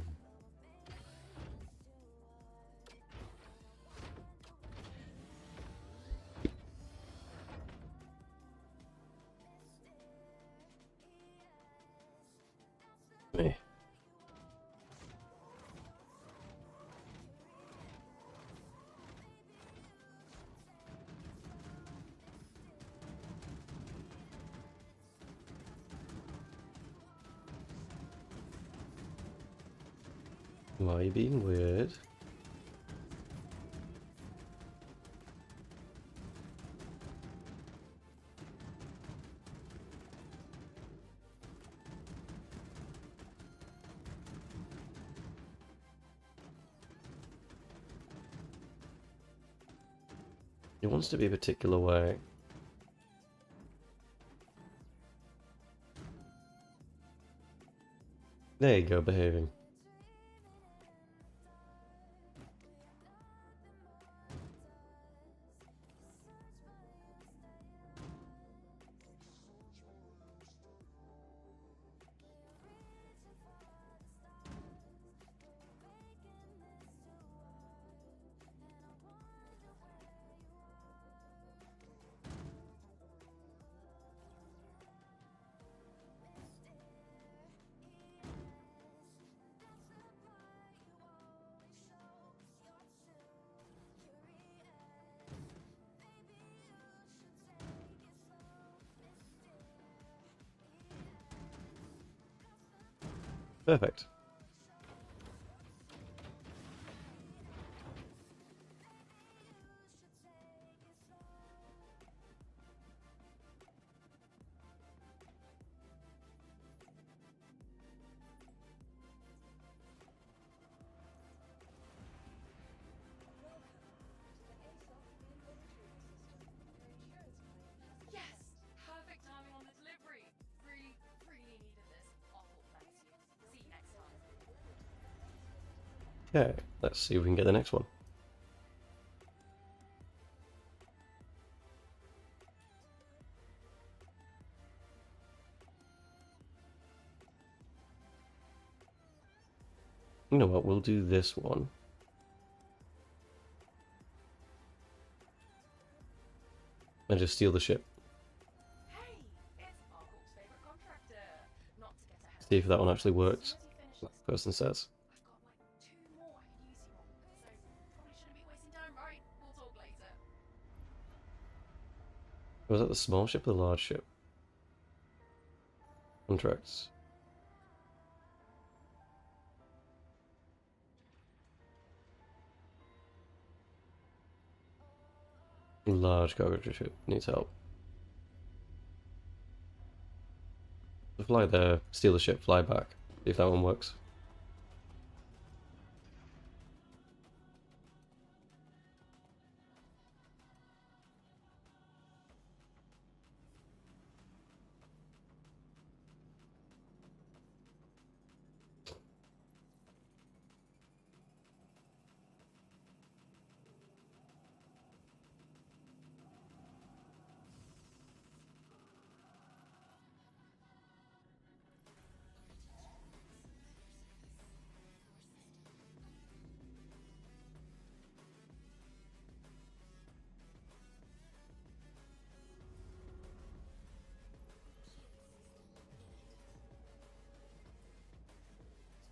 Why are you being weird? It wants to be a particular way. There you go, behaving. Perfect. Yes! Perfect timing on the delivery! Really, really needed this. Awful, thanks you. See you next time. Okay, let's see if we can get the next one. You know what, we'll do this one. And just steal the ship. Hey! It's ArcCorp's favourite contractor! Not to get ahead of See if that one myself, actually but as works. soon as he finishes Like this the person says. I've got like 2 more I could use you on. So, probably shouldn't be wasting time, right? We'll talk later. Was that the small ship or the large ship? Contracts. Large cargo ship needs help. So fly there, steal the ship, fly back. See if that one works.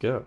go.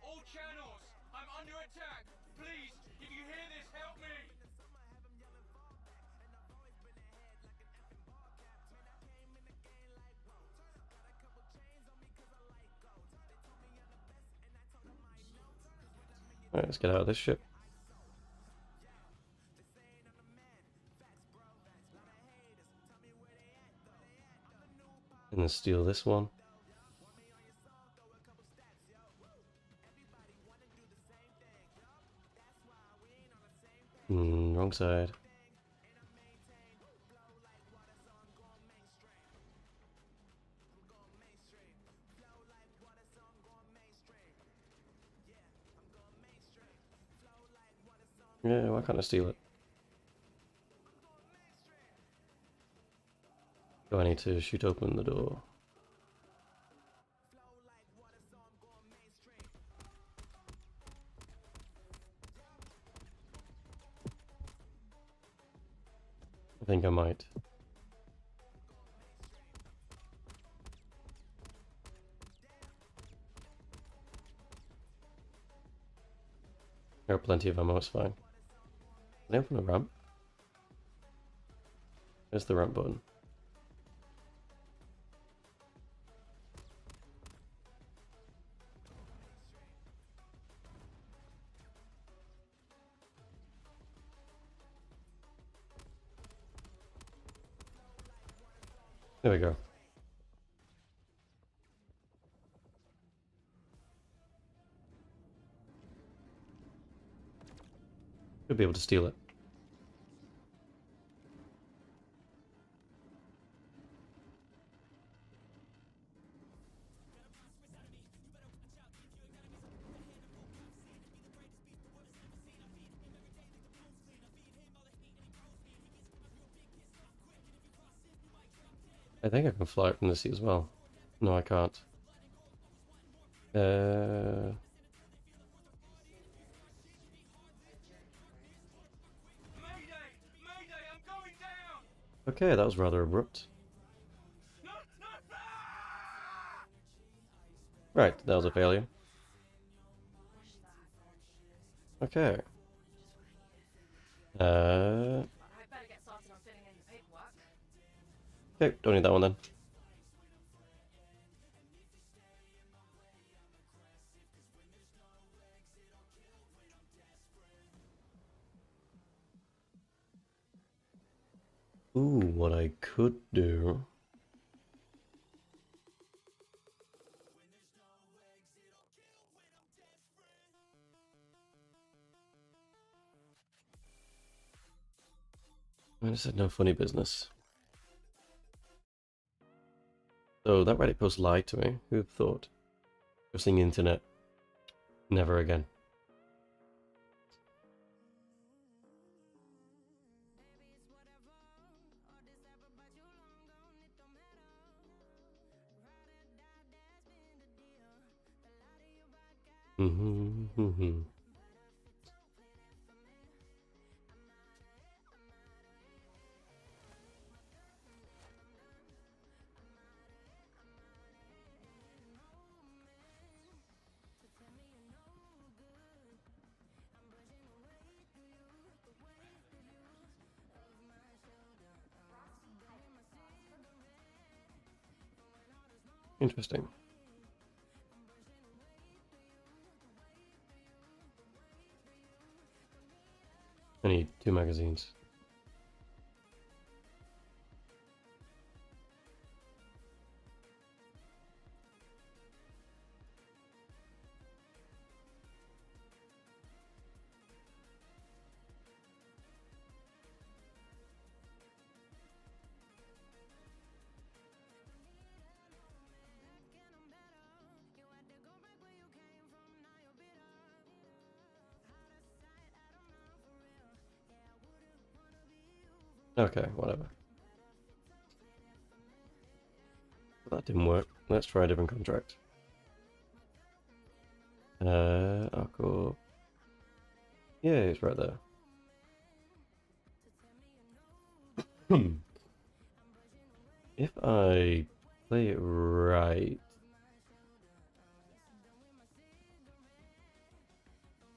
All channels, I'm under attack. Please, if you hear this, help me. Alright, let's get out of this ship. And then steal this one. Wrong side. Yeah, why can't I steal it? Do I need to shoot open the door? I think I might. There are plenty of ammo, it's fine. Can I open the ramp? There's the ramp button. There we go. Should be able to steal it. I think I can fly it from the sea as well. No, I can't. Mayday, Mayday, I'm going down. Okay, that was rather abrupt. No, no, ah! Right, that was a failure. Okay. I better get started on filling in the paperwork. Okay, don't need that one then. Ooh, what I could do. I just said no funny business. So that Reddit post lied to me. Who'd have thought? Posting internet. Never again. Interesting. I need 2 magazines. Okay, whatever. That didn't work. Let's try a different contract. ArcCorp. Yeah, it's right there. If I play it right.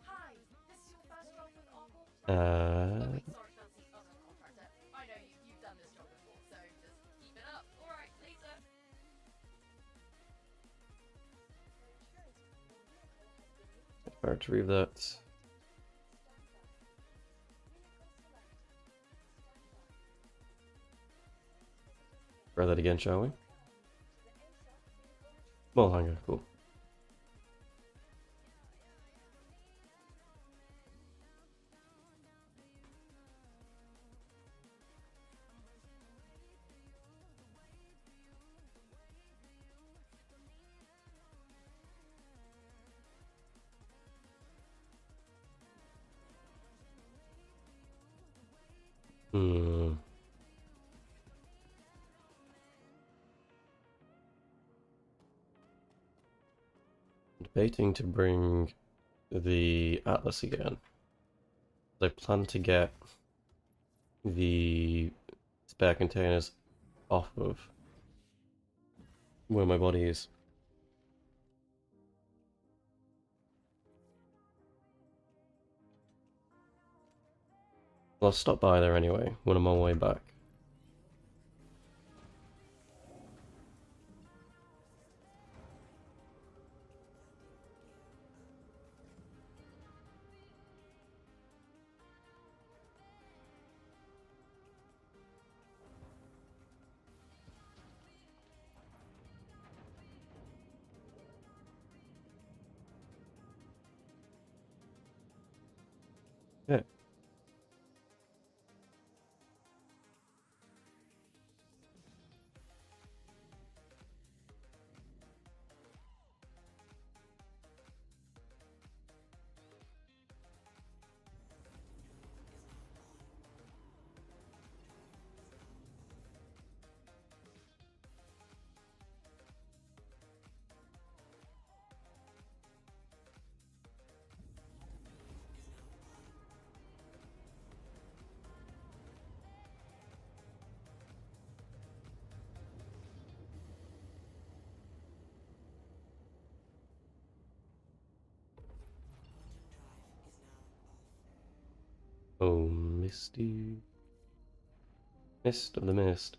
Hi, this is your first job with ArcCorp? Uh, Okay, sorry, fancy other contractor. I know you've done this job before, so just keep it up. Alright, later. if I retrieve that. Try that again, shall we? Wall hanger, cool. Hmm. Debating to bring the Atlas again. I plan to get the spare containers off of where my body is. I'll stop by there anyway when I'm on my way back. Yeah. Oh, Misty. Mist of the mist.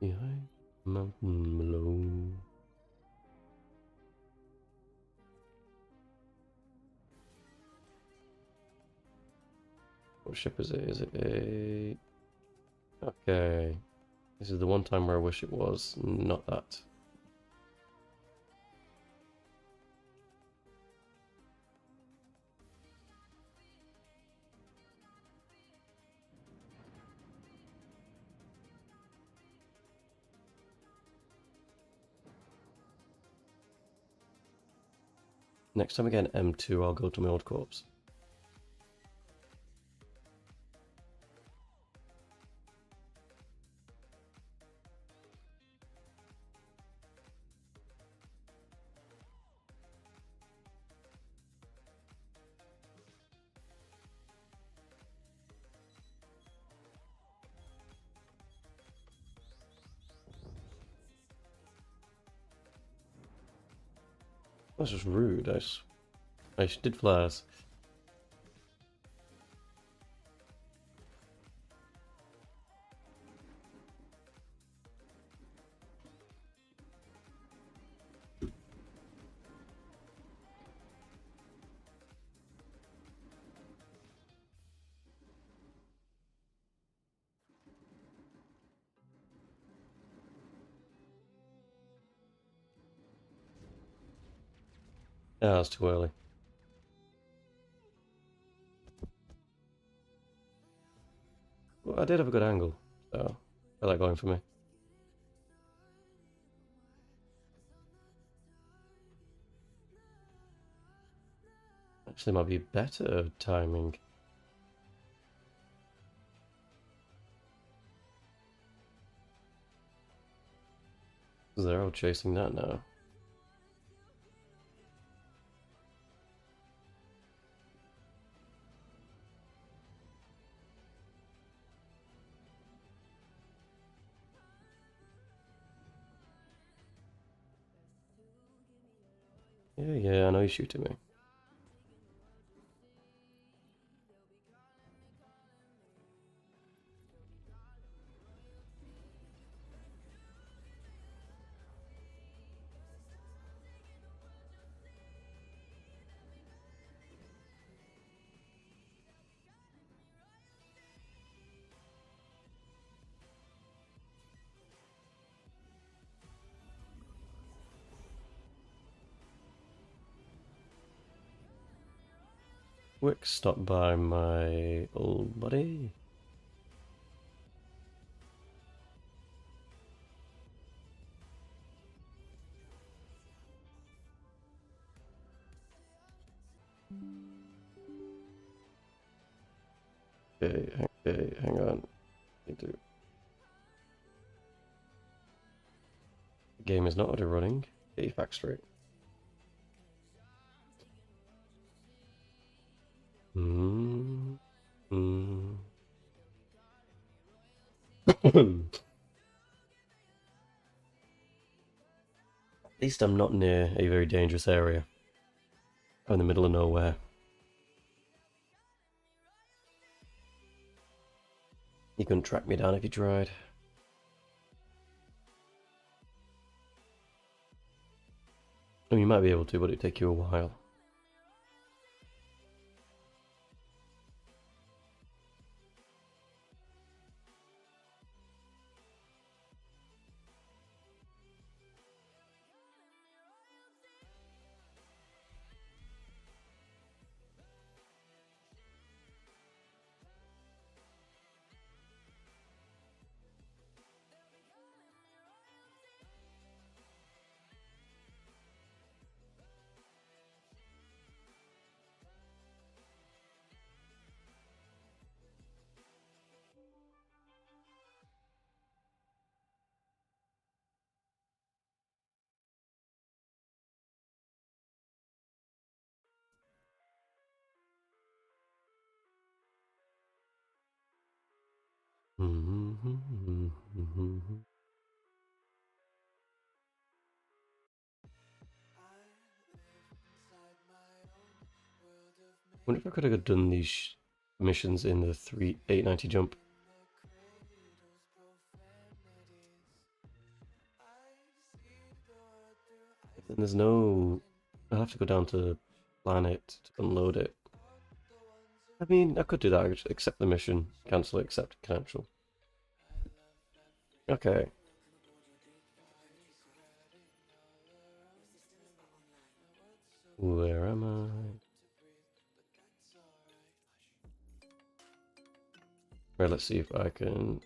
Behind mountain below. What ship is it? Is it a... Okay. This is the one time where I wish it was not that. Next time I get an M2, I'll go to my old corpse. That's just rude. I did flares. Yeah, that's too early. Well, I did have a good angle, so I like going for me. Actually, might be better timing. They're all chasing that now. Yeah, I know you're shooting me. Quick stop by my old buddy. Okay, hang on. Need to... The game is not auto running. Get your facts straight. Hmm. Hmm. At least I'm not near a very dangerous area. I'm in the middle of nowhere. You couldn't track me down if you tried. I mean, you might be able to, but it'd take you a while. Wonder if I could have done these missions in the 890 jump. Then there's no... I'll have to go down to planet to unload it. I mean, I could do that, accept the mission, cancel it, accept, cancel. Okay. Where am I? Right, let's see if I can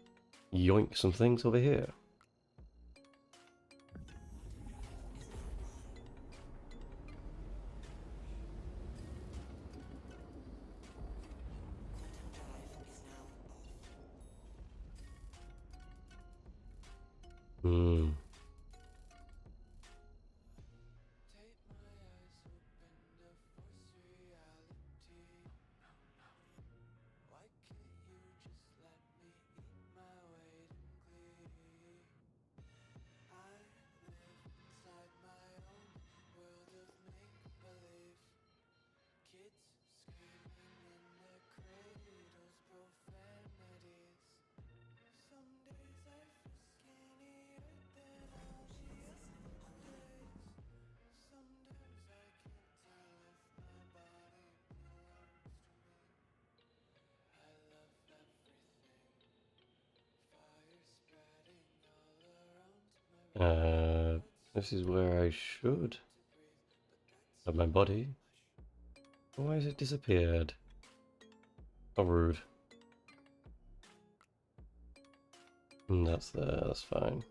yoink some things over here. Hmm. This is where I should have my body. Why has it disappeared? How rude. That's there, that's fine.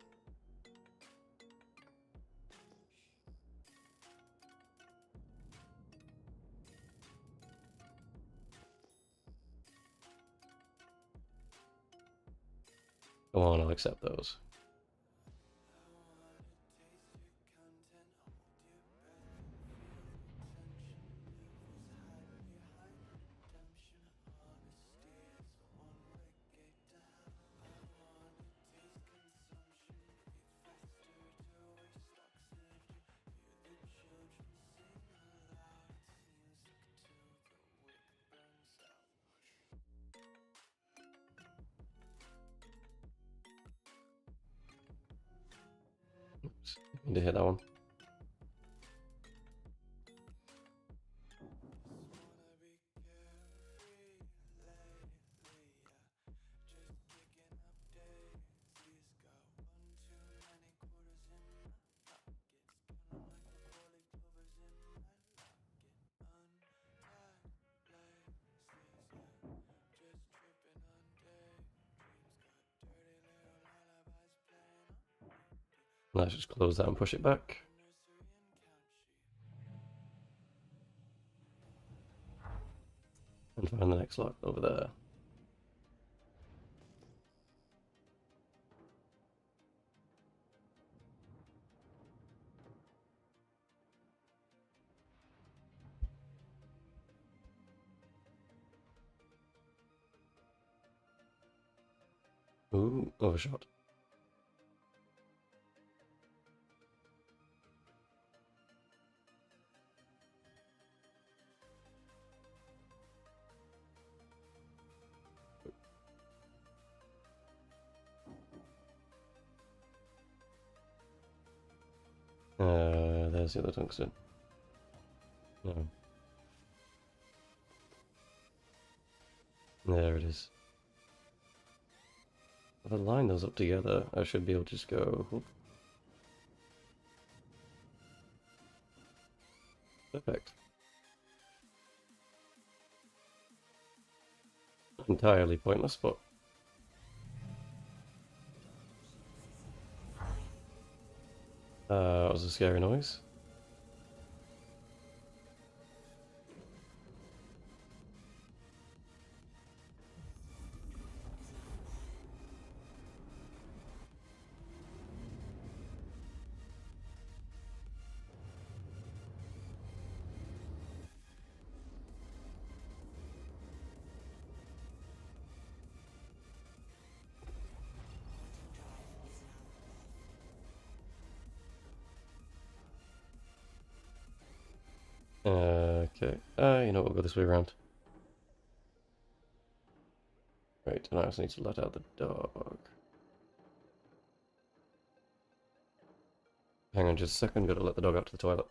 Come on, I'll accept those. Need to hit that one. Let's just close that and push it back. And find the next lock over there. Ooh, overshot. There's the other tungsten. No. There it is. If I line those up together, I should be able to just go. Whoop. Perfect. Entirely pointless, but that was a scary noise. Okay. You know what, we'll go this way around. Right, and I also need to let out the dog. Hang on just a second, gotta let the dog out to the toilet.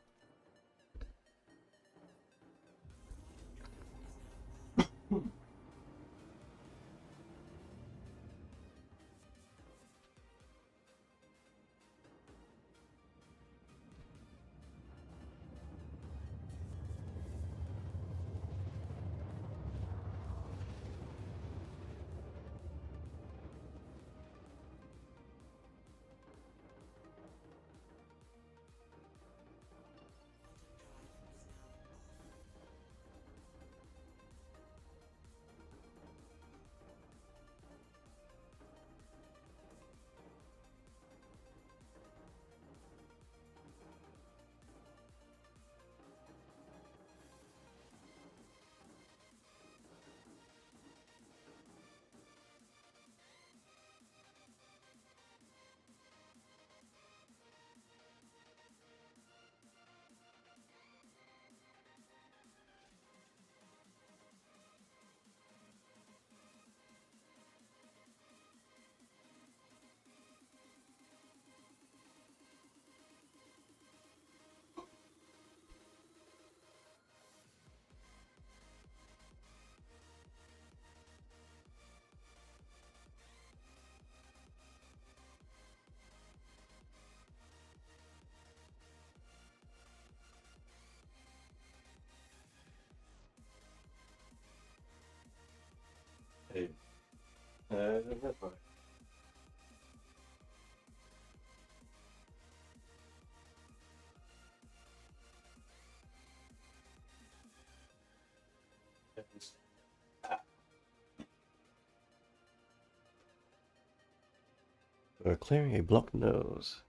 Hey. That's fine. We're clearing a blocked nose.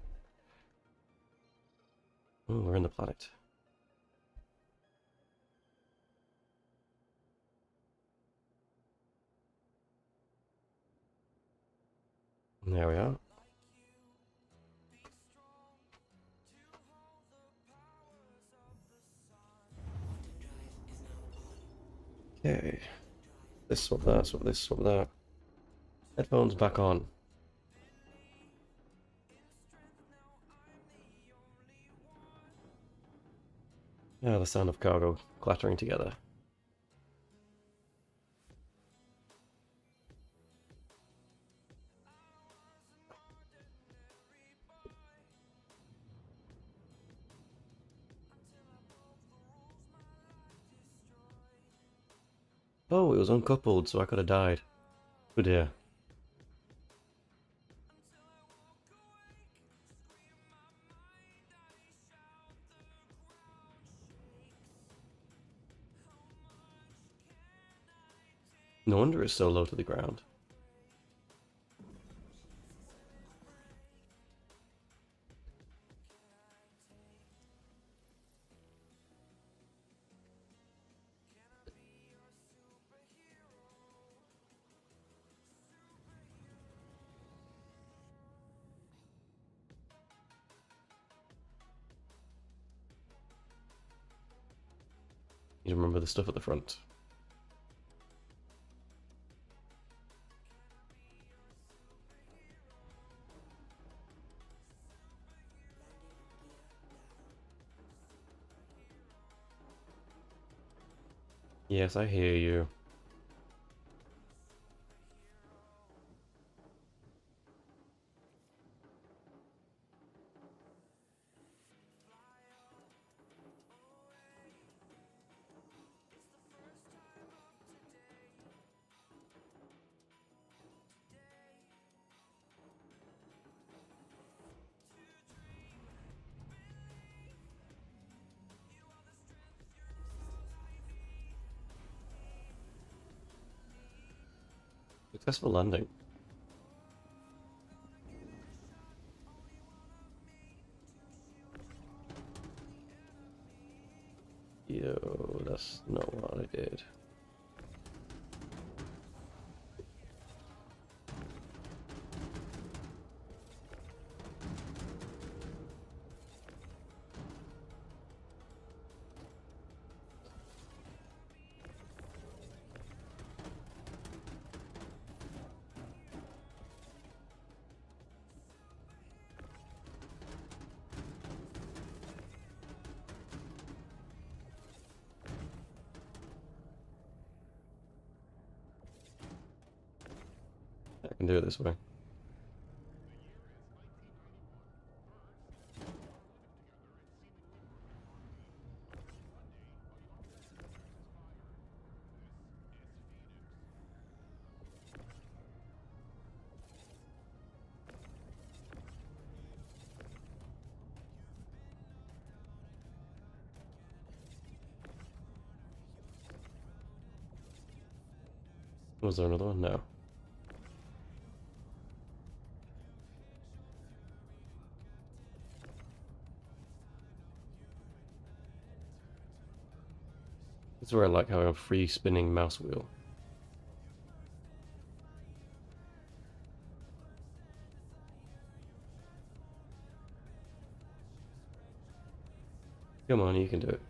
Oh, we're in the planet. There we are. Okay. This swap that, swap this, swap that. Headphones back on. Ah, the sound of cargo clattering together. Oh, it was uncoupled, so I could have died. Oh dear. No wonder it's so low to the ground. You remember the stuff at the front. Yes, I hear you. Successful landing. Yo, that's not what I did. I can do it this way. Was there another one? No. This is where I like having a free spinning mouse wheel. Come on, you can do it.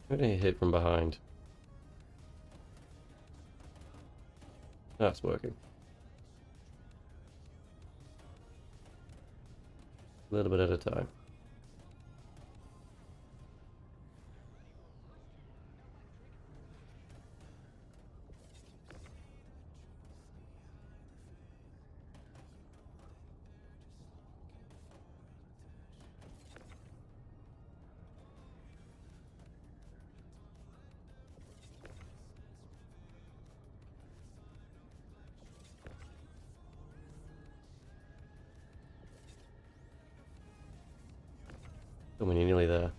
I'm gonna hit from behind. That's working. A little bit at a time. Come on, you're nearly there.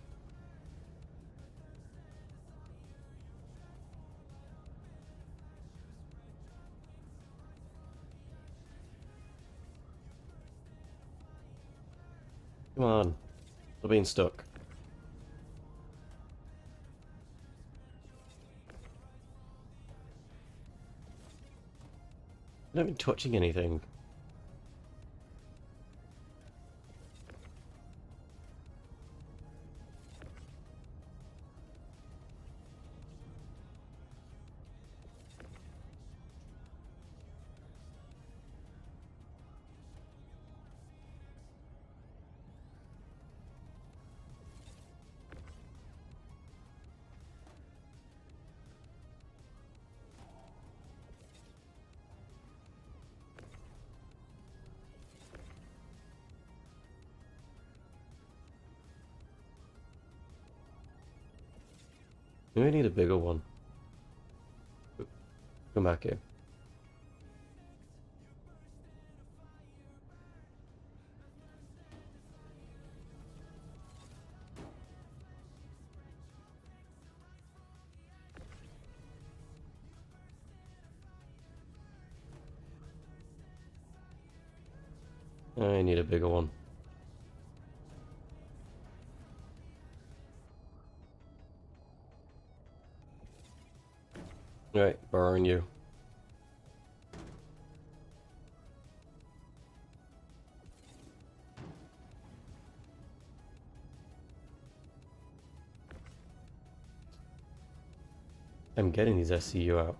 Come on. Stop being stuck. I'm not even touching anything. We need a bigger one. Come back here. I need a bigger one. Right, borrowing you. I'm getting these SCU out.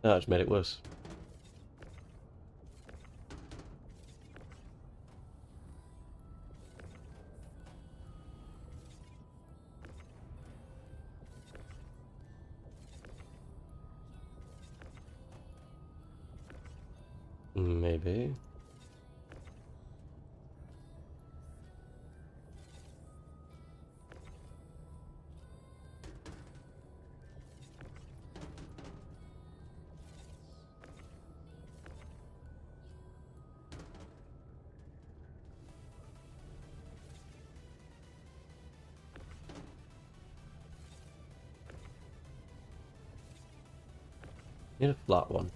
That just made it worse. Maybe. Need a flat one.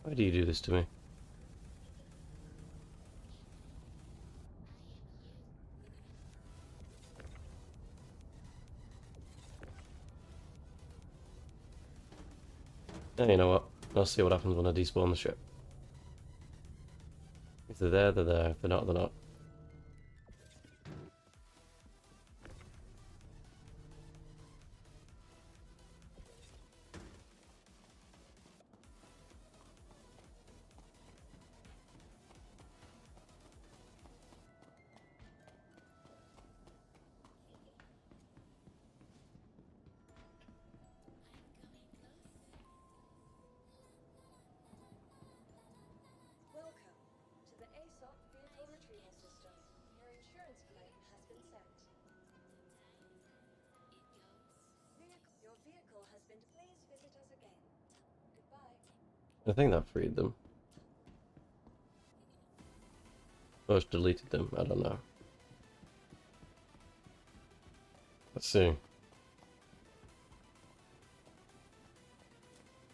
Why do you do this to me? You know what? I'll see what happens when I despawn the ship. If they're there, they're there. If they're not, they're not. Welcome to the ASOP vehicle retrieval system. Your insurance claim has been sent. Your vehicle has been. Please visit us again. Goodbye. I think that freed them. Or just deleted them. I don't know. Let's see.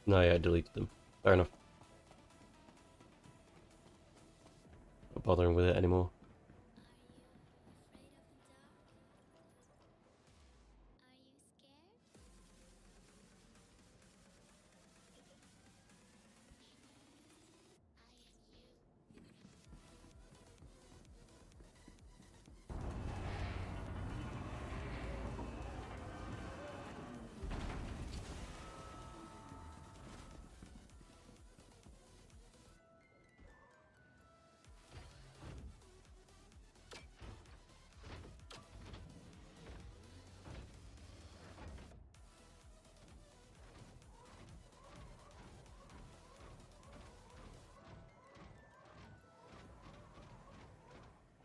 No, yeah, I deleted them. Fair enough. Not bothering with it anymore.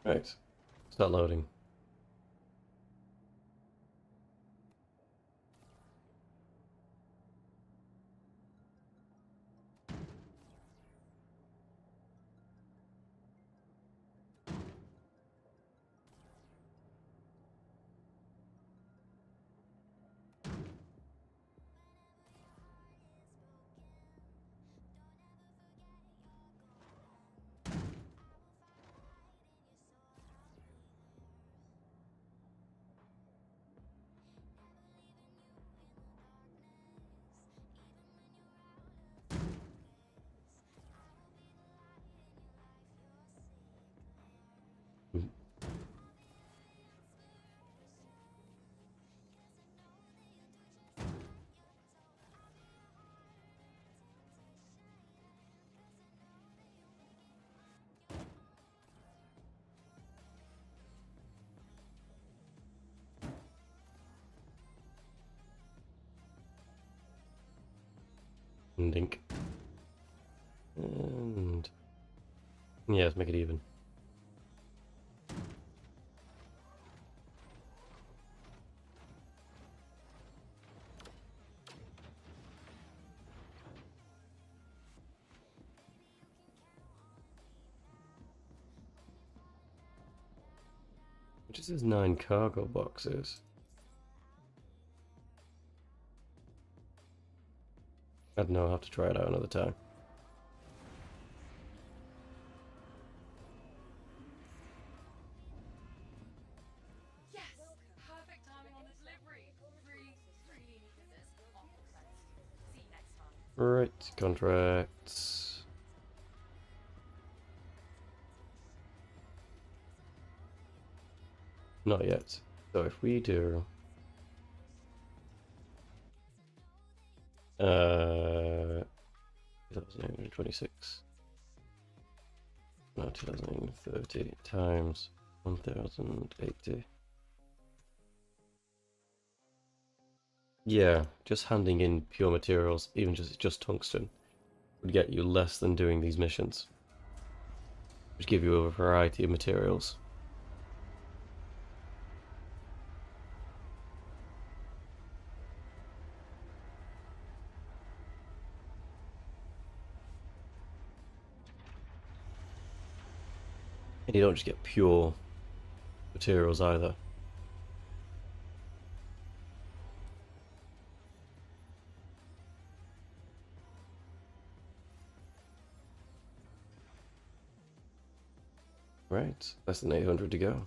Right. Start loading. Dink. And yeah, let's make it even. Which is 9 cargo boxes. I don't know, I'll have to try it out another time. Yes! Perfect timing on the delivery. Really needed this. Oh, thanks. See you next time. Right, contracts. Not yet. So if we do 2026. No, 2030 times 1080. Yeah, just handing in pure materials, even just tungsten, would get you less than doing these missions, which give you a variety of materials. And you don't just get pure materials either. Right, less than 800 to go.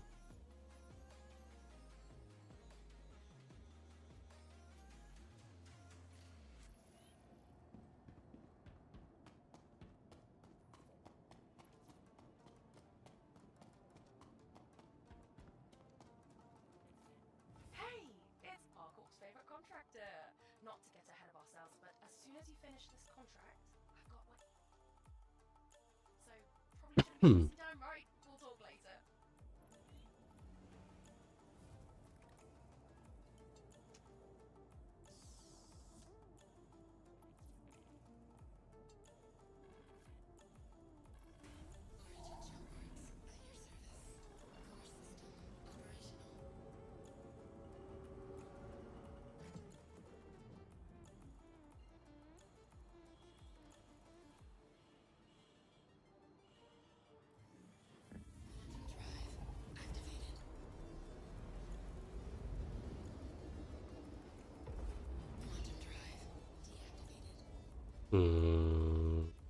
Hey! It's ArcCorp's favourite contractor. Not to get ahead of ourselves, but as soon as you finish this contract, I've got what. So, probably shouldn't be sitting down, right? We'll talk later.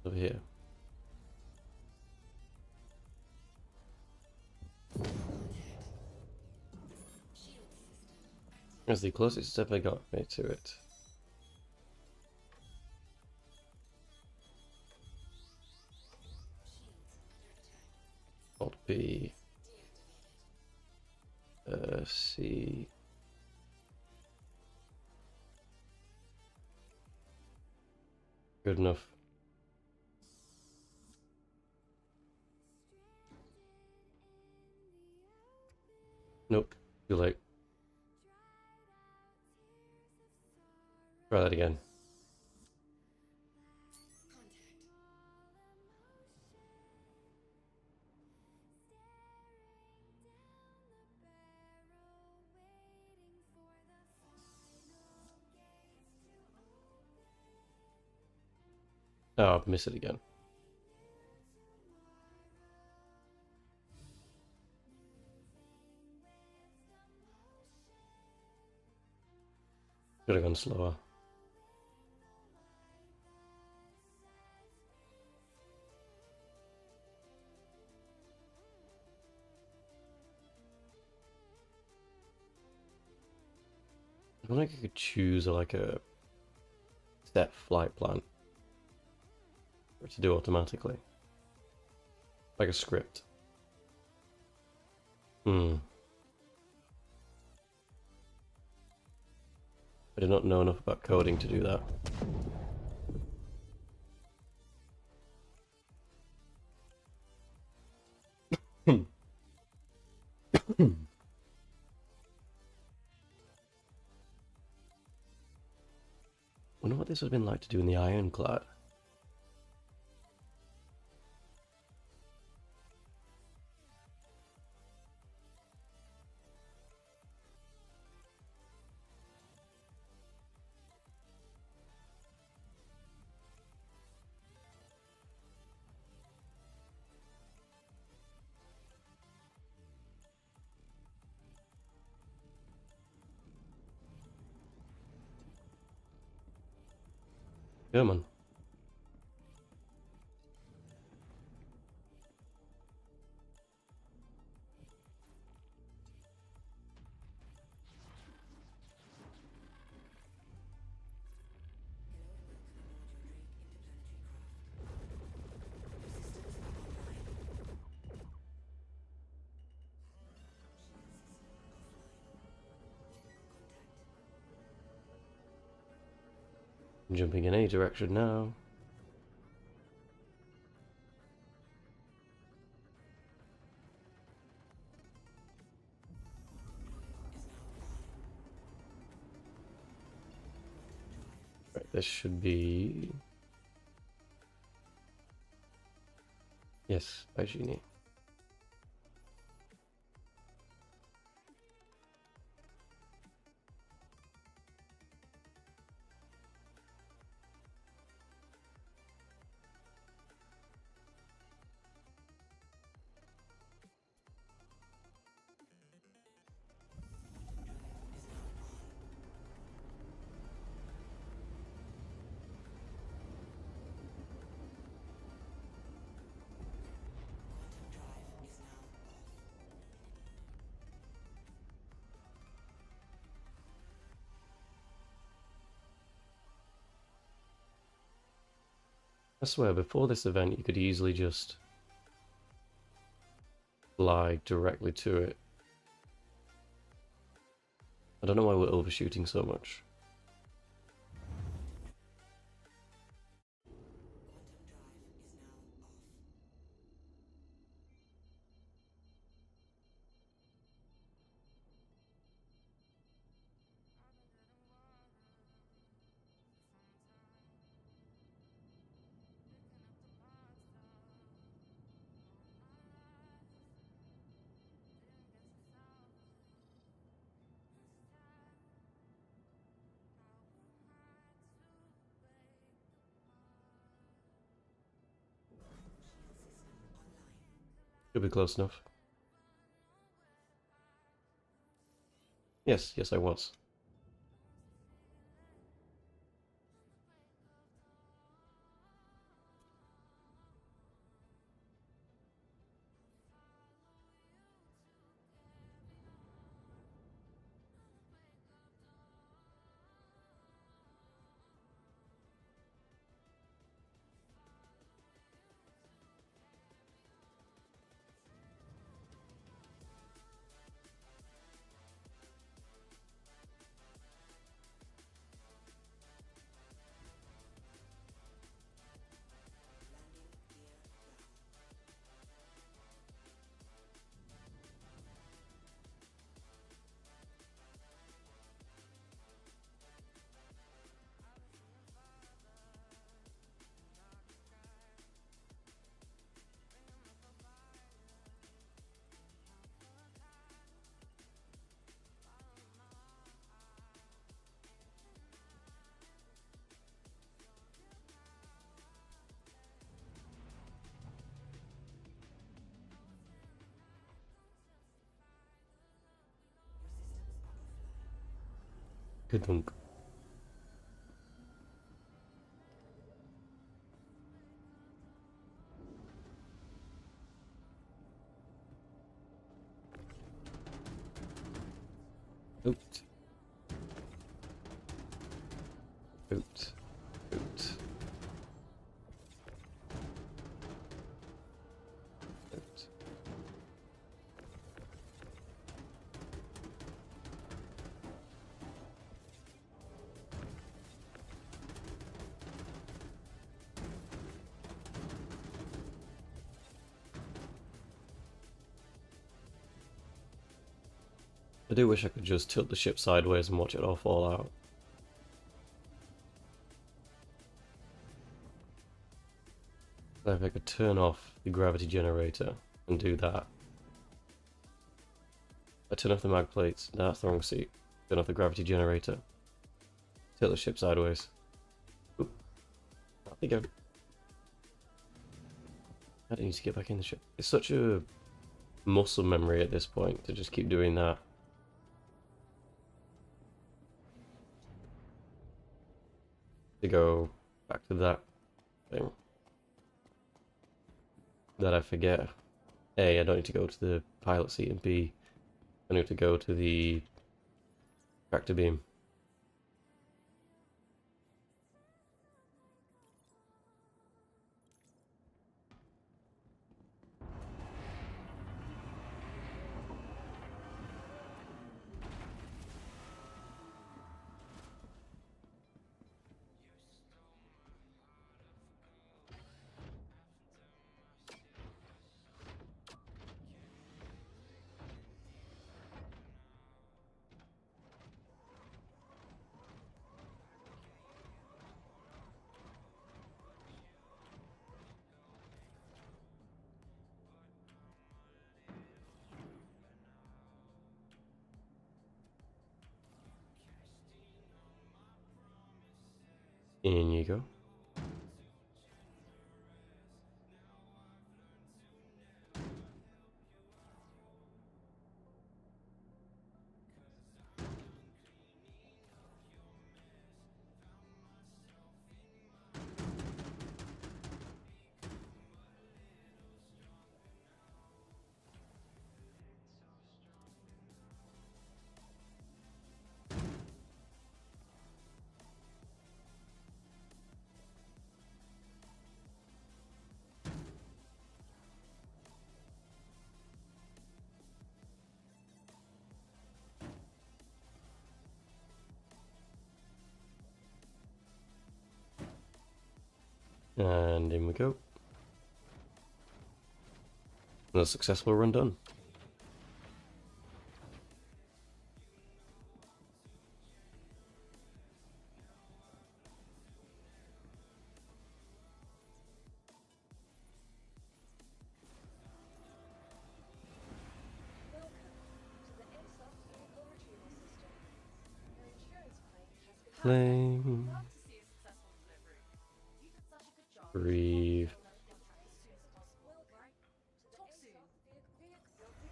Over here. That's the closest step I got me to it. Alt B. C. Good enough. Nope. Too late. Try that again. Oh, I'll miss it again. Could have gone slower. I wonder if I could choose like a set flight plan for it to do automatically. Like a script. I do not know enough about coding to do that. wonder what this would have been like to do in the Ironclad. Come on. Jumping in any direction now. Right, this should be... Yes, by Genie. I swear, before this event, you could easily just fly directly to it. I don't know why we're overshooting so much. Should be close enough. Yes, yes I was. Good dunk. Oot. Oot. Oot. Oot. I do wish I could just tilt the ship sideways and watch it all fall out. So if I could turn off the gravity generator and do that. I turn off the mag plates, that's the wrong seat. Turn off the gravity generator. Tilt the ship sideways. Oop. There we go. I don't need to get back in the ship. It's such a muscle memory at this point to just keep doing that. To go back to that thing. That I forget. A, I don't need to go to the pilot seat, and B, I need to go to the tractor beam. In you go. And in we go. Another successful run done. Welcome to the Exoff vehicle retrieval system. Your insurance claim has been Flame. Love to see a successful delivery. You did such a good job. Breathe. Another contract as soon as possible, right? Talk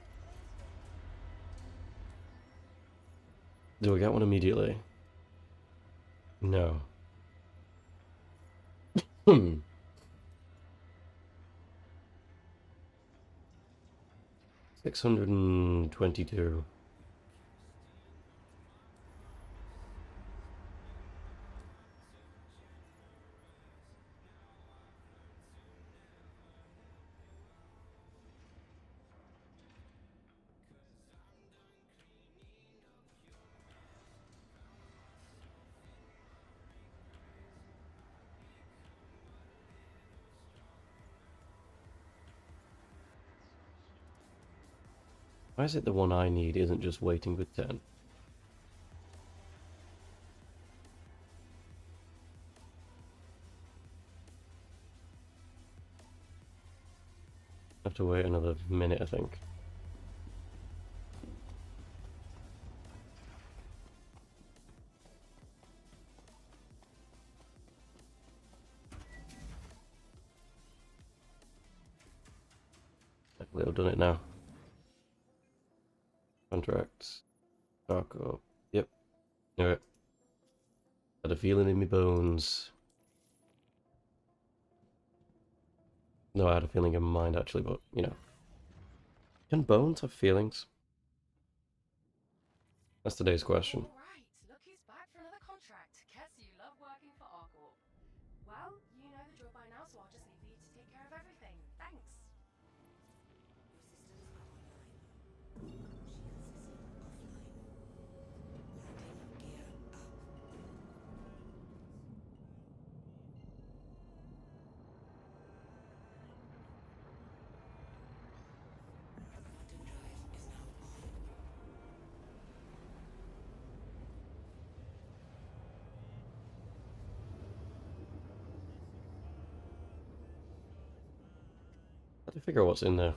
soon. Do I get one immediately? No. 622. Why is it the one I need isn't just waiting with 10? I have to wait another minute, I think. I've done it now. Contracts. ArcCorp. Yep. Knew it. Had a feeling in my bones. No, I had a feeling in my mind actually, but you know. Can bones have feelings? That's today's question. All right, look who's back for another contract. Guess you love working for ArcCorp. Well, you know the drill by now, so I'll just leave you to take care of everything. Thanks. to figure out what's in there.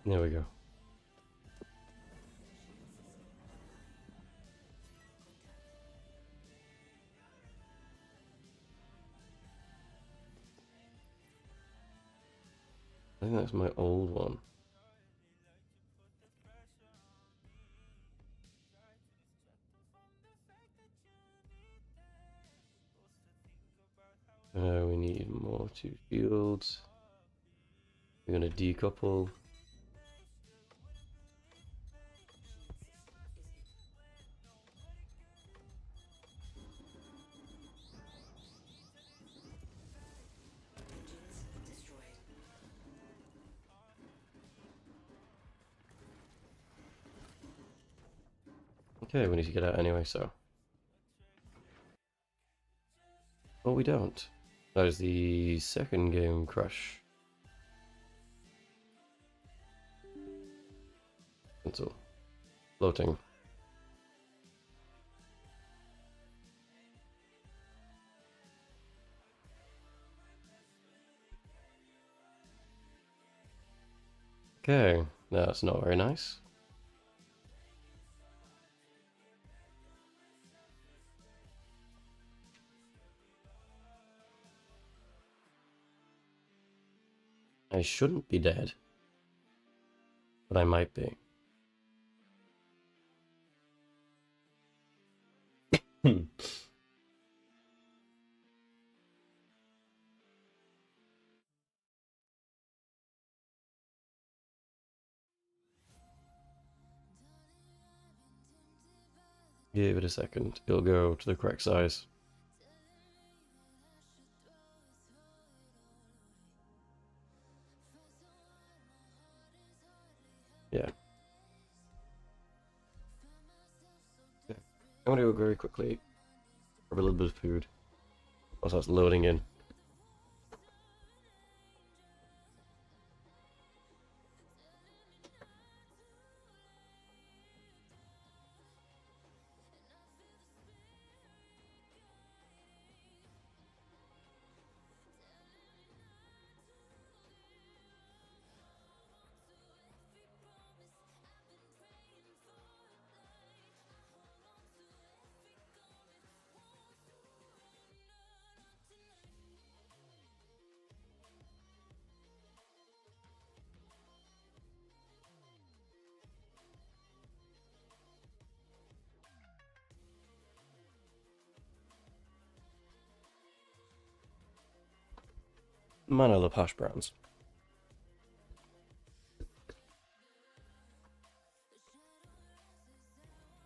There we go. I think that's my old one. We need more 2 fields. We're going to decouple. Okay, we need to get out anyway, so. Oh, we don't. That is the second game crash. Cancel. Floating. Okay, that's not very nice. I shouldn't be dead, but I might be. Give it a second, it'll go to the correct size. Yeah. I'm gonna go very quickly, grab a little bit of food, whilst that's loading in. Man, I love hash browns.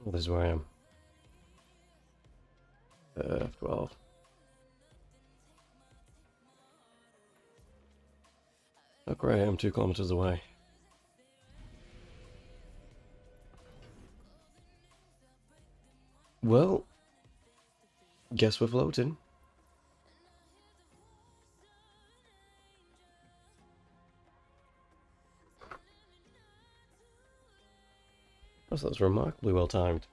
Oh, this is where I am. 12. Look where I am, 2 kilometers away. Well, guess we're floating. Oh, so that's remarkably well timed.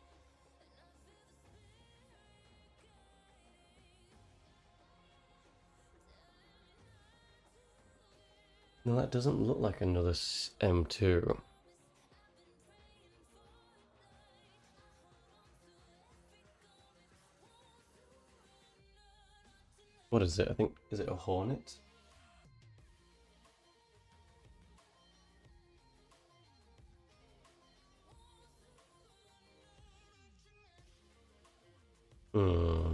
No, that doesn't look like another M2. What is it? I think, is it a Hornet? Hmm.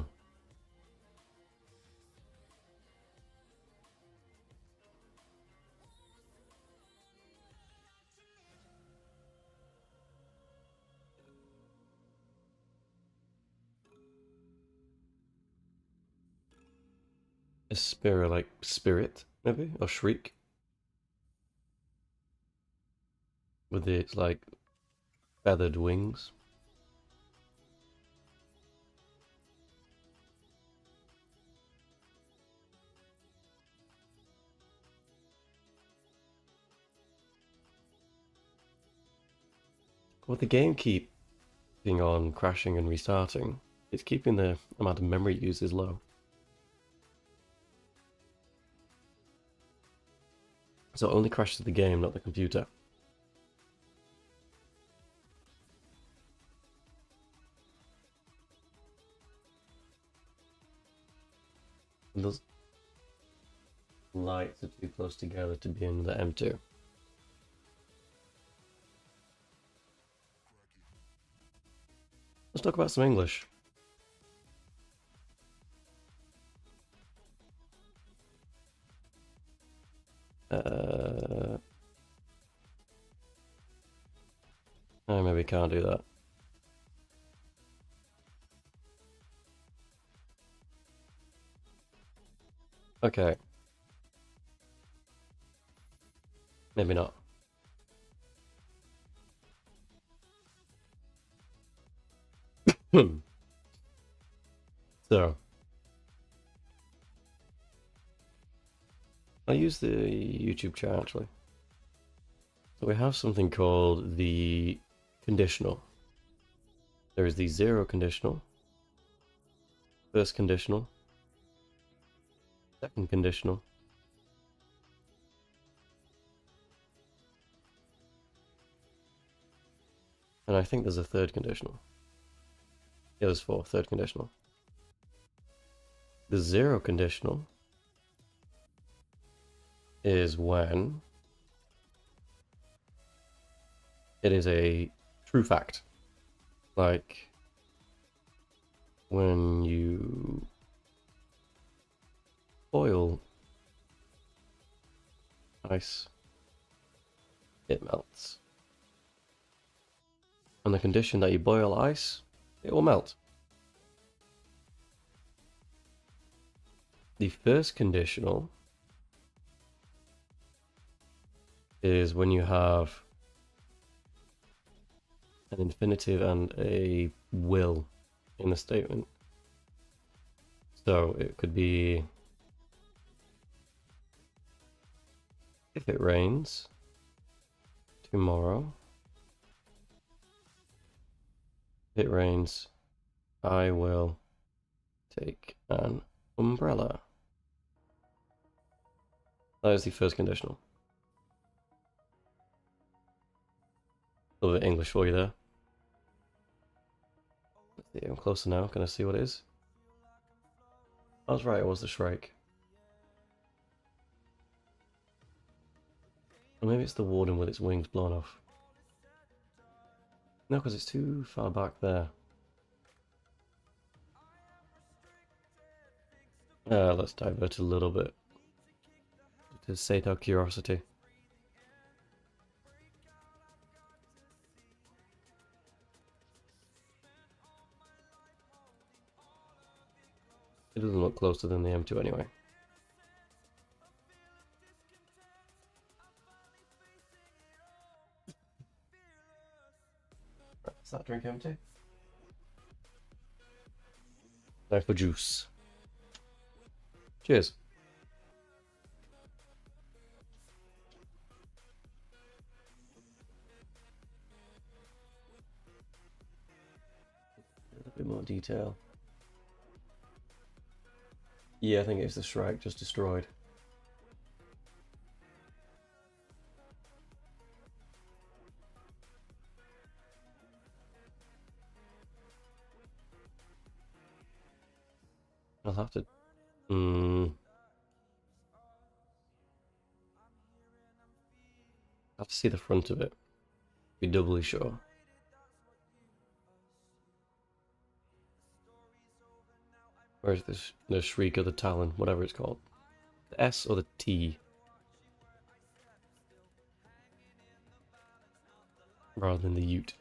A spirit, like spirit, maybe? Or shriek? With its, like, feathered wings. Would the game keep working on crashing and restarting, it's keeping the amount of memory used is low. So it only crashes the game, not the computer. And those lights are too close together to be in the M2. Let's talk about some English. Oh, maybe can't do that. Okay. Maybe not. So, I'll use the YouTube chat actually. So we have something called the conditional. There is the zero conditional, first conditional, second conditional, and I think there's a third conditional. Yeah, there's four, third conditional. The zero conditional is when it is a true fact. Like when you boil ice, it melts. On the condition that you boil ice, it will melt. The first conditional is when you have an infinitive and a will in the statement. So it could be, if it rains tomorrow, if it rains, I will take an umbrella. That is the first conditional. A little bit English for you there. Let's see, I'm closer now. Can I see what it is? I was right, it was the Shrike. Or maybe it's the Warden with its wings blown off. No, because it's too far back there. Let's divert a little bit to sate our curiosity. It doesn't look closer than the M2 anyway. Right, is that drink empty? Time for juice. Cheers. A little bit more detail. Yeah, I think it's the Shrike just destroyed. I'll have to... I'll have to see the front of it. Be doubly sure. Where is this? The Shriek or the Talon, whatever it's called. The S or the T? Rather than the Ute.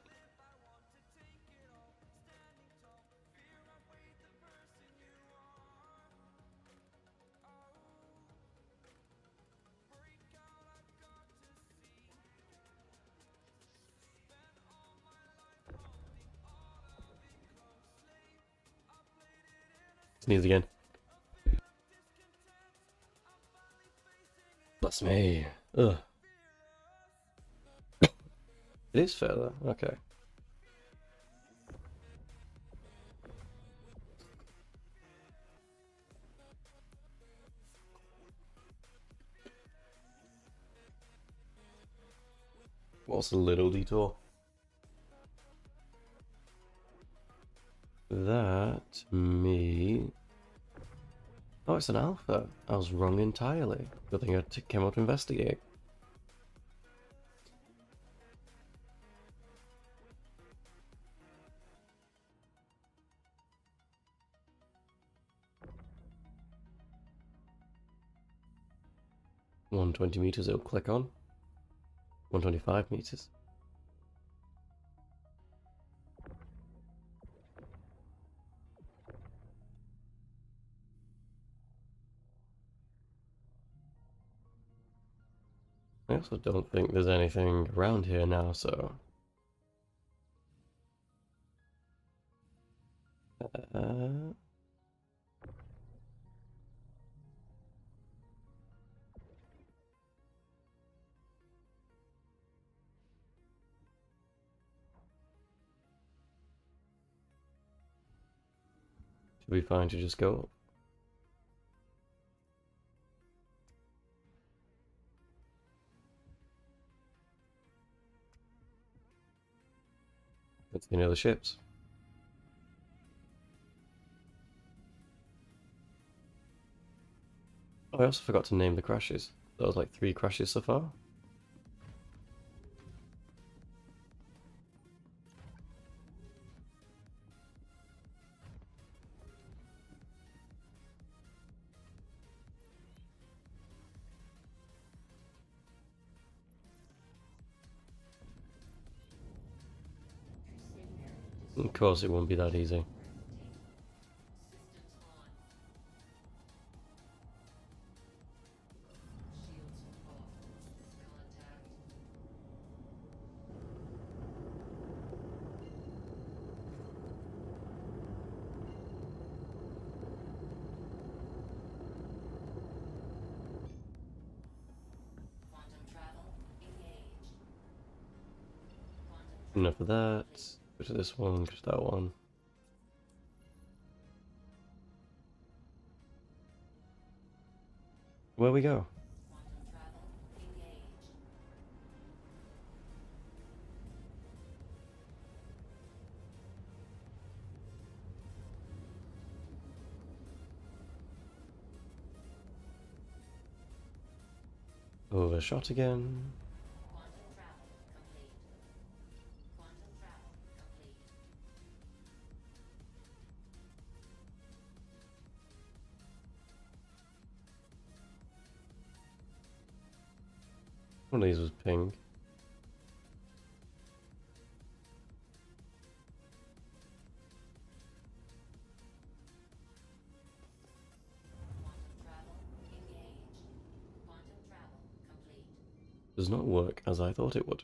Sneeze again. Bless me. Ugh. It is further. Okay. What's a little detour? That me. Oh, it's an alpha. I was wrong entirely. Good thing I came out to investigate. $120 it'll click on. 125 meters. I also don't think there's anything around here now, so... Uh... Should be fine to just go up. Let's see any other ships. Oh, I also forgot to name the crashes. There was like 3 crashes so far. Of course it won't be that easy. Enough of that. Go to this one, go to that one. Where we go? Overshot again. One of these was ping. Does not work as I thought it would.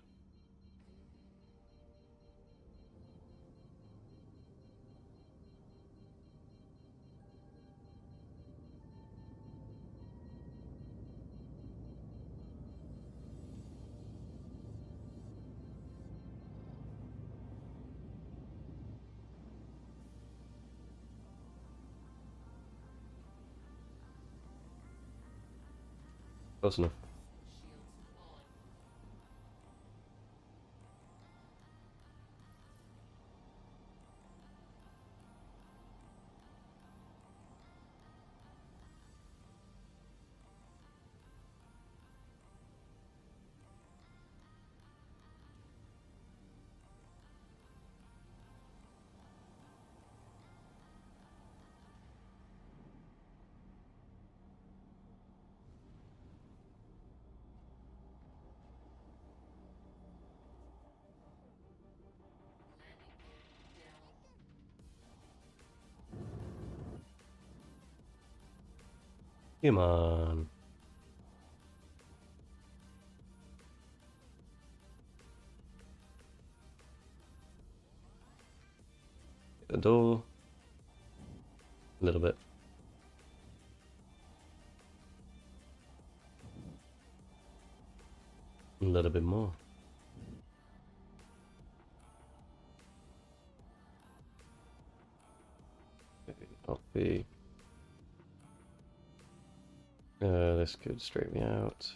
Close enough. Come on. Get the door. A little bit. A little bit more. Okay, copy. This could straighten me out.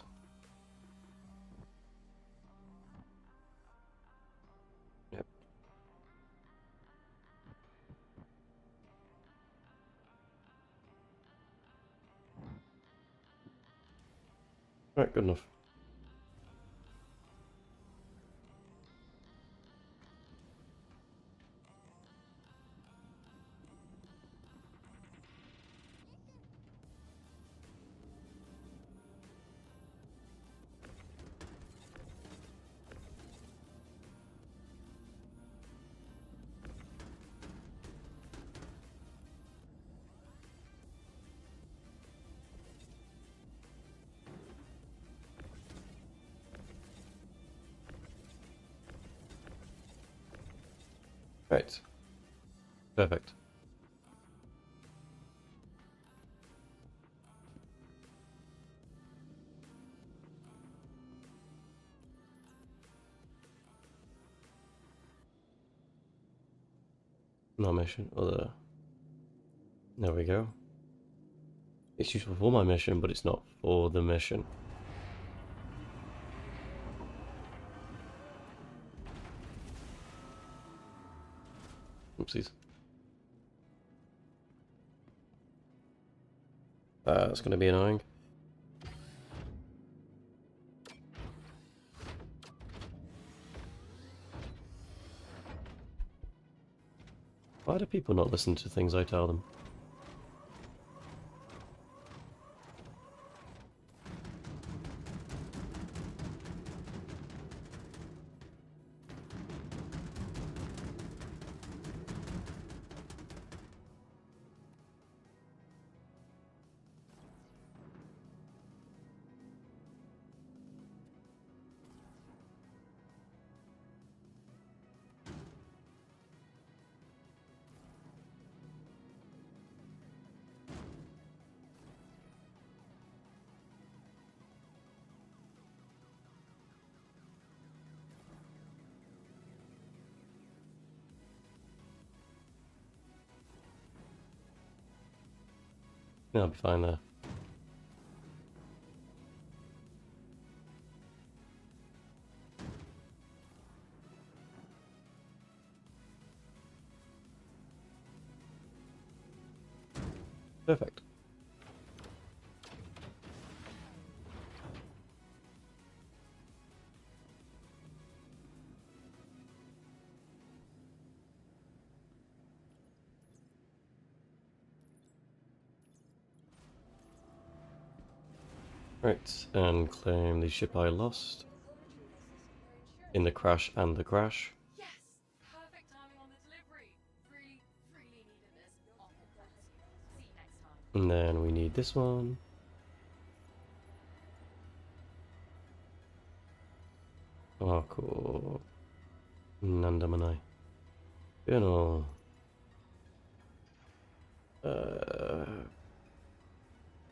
Right, good enough. Right. Perfect. No mission. Other. There we go. It's useful for my mission, but it's not for the mission. Oopsies. That's going to be annoying. Why do people not listen to things I tell them? Yeah, I'll be fine there. Perfect. Right, and claim the ship I lost in the crash and the crash. Yes! Perfect timing on the delivery. Really, really needed this. Awful thanks. See you next time. And then we need this one. ArcCorp. Nandamanai. Journal.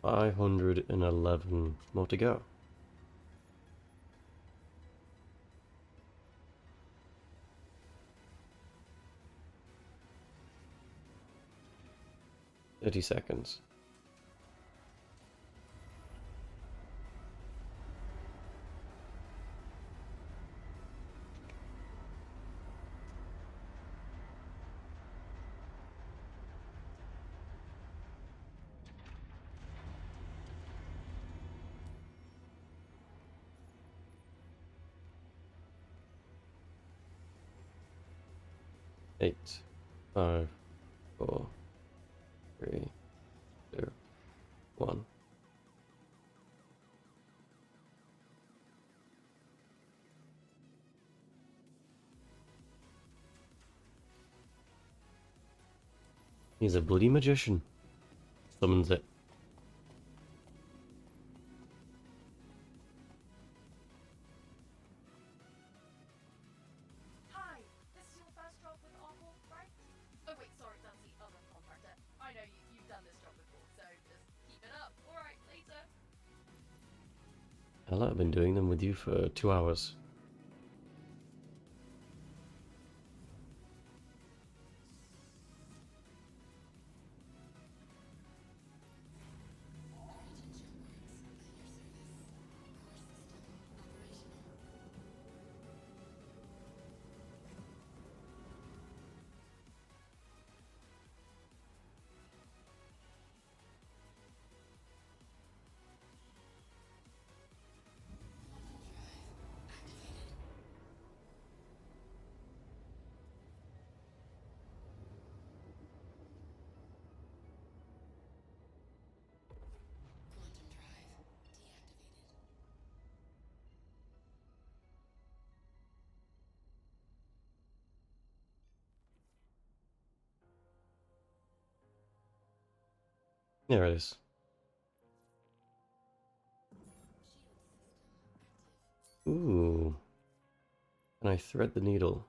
511 more to go. $30. Eight, 5, 4, 3, 2, 1. He's a bloody magician. Summons it. Hi, this is your first job with ArcCorp, right? Oh wait, sorry, that's the other contractor. I know you've done this job before, so just keep it up. Alright, later. Hell, I've been doing them with you for 2 hours. There it is. Ooh. Can I thread the needle?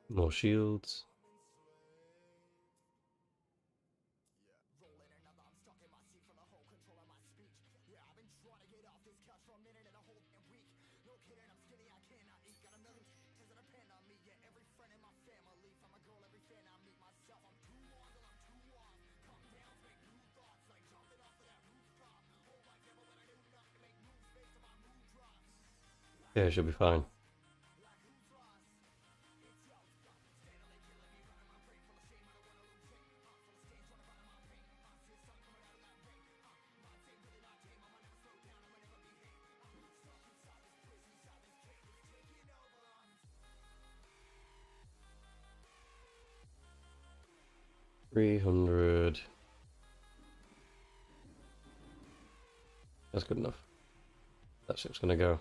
More shields. Yeah, it should be fine. $300. That's good enough. That ship's gonna go.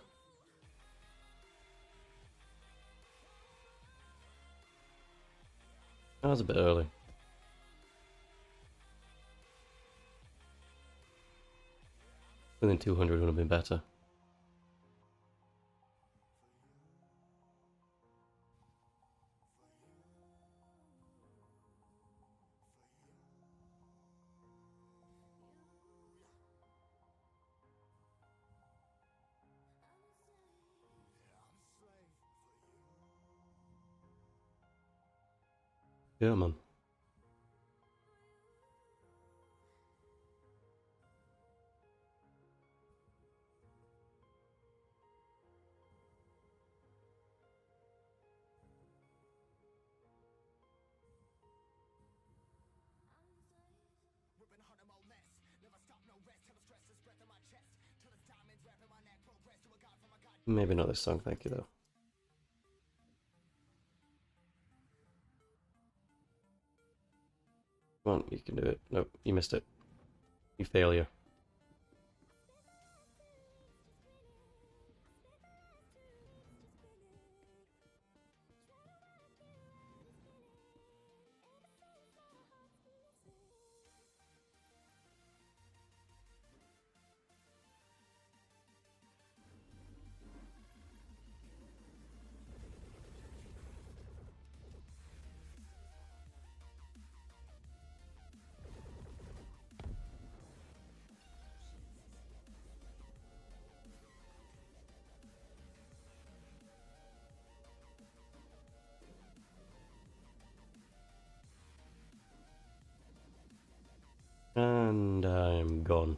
That was a bit early. Within 200 would have been better. Yeah, man. Maybe not this song, thank you though. Come on, you can do it. Nope, you missed it. You failure. And I'm gone.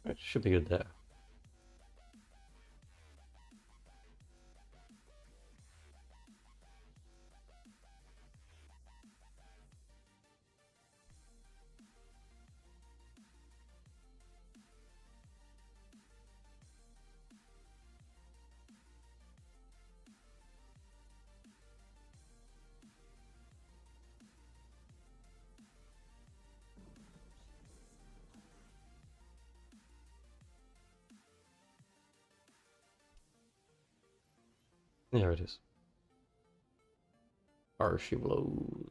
It should be good there. There it is. She blows.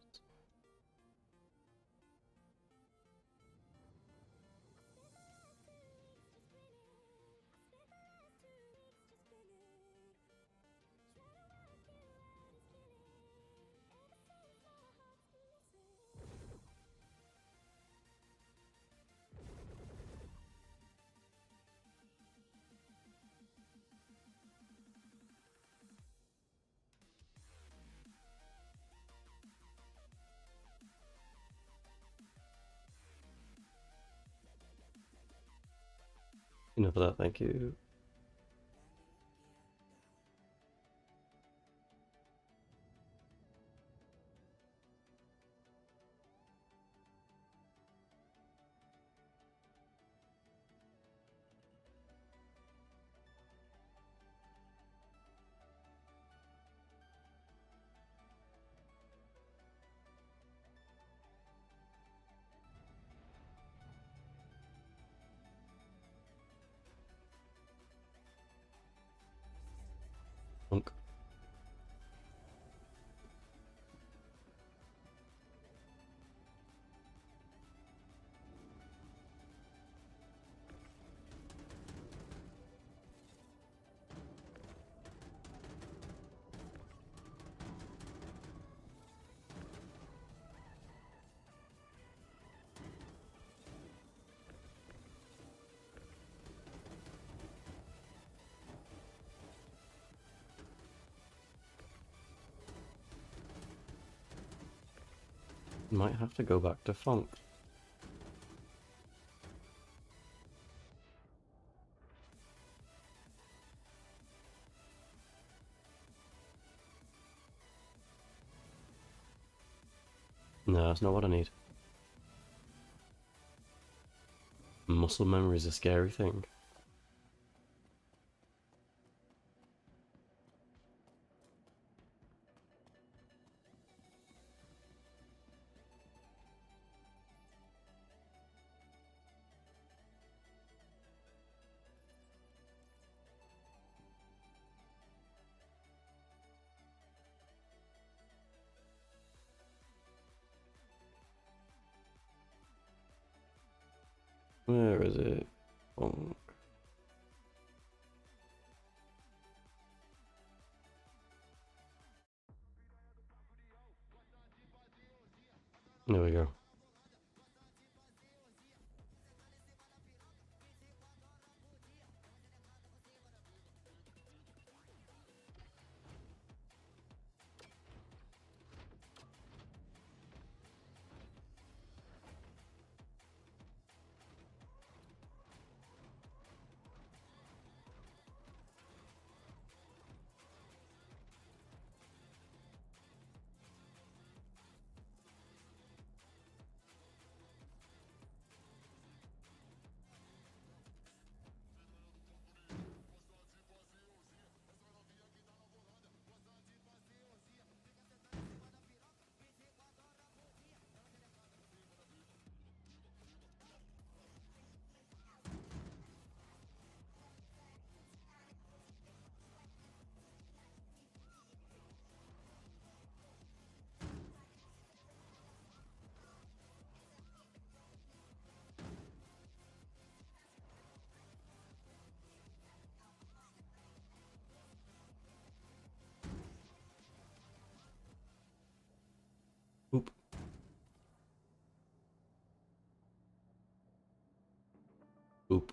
Enough of that, thank you. Funk. Might have to go back to funk. No, that's not what I need. Muscle memory is a scary thing. Where is it? Funk. There we go. Oop. Oop.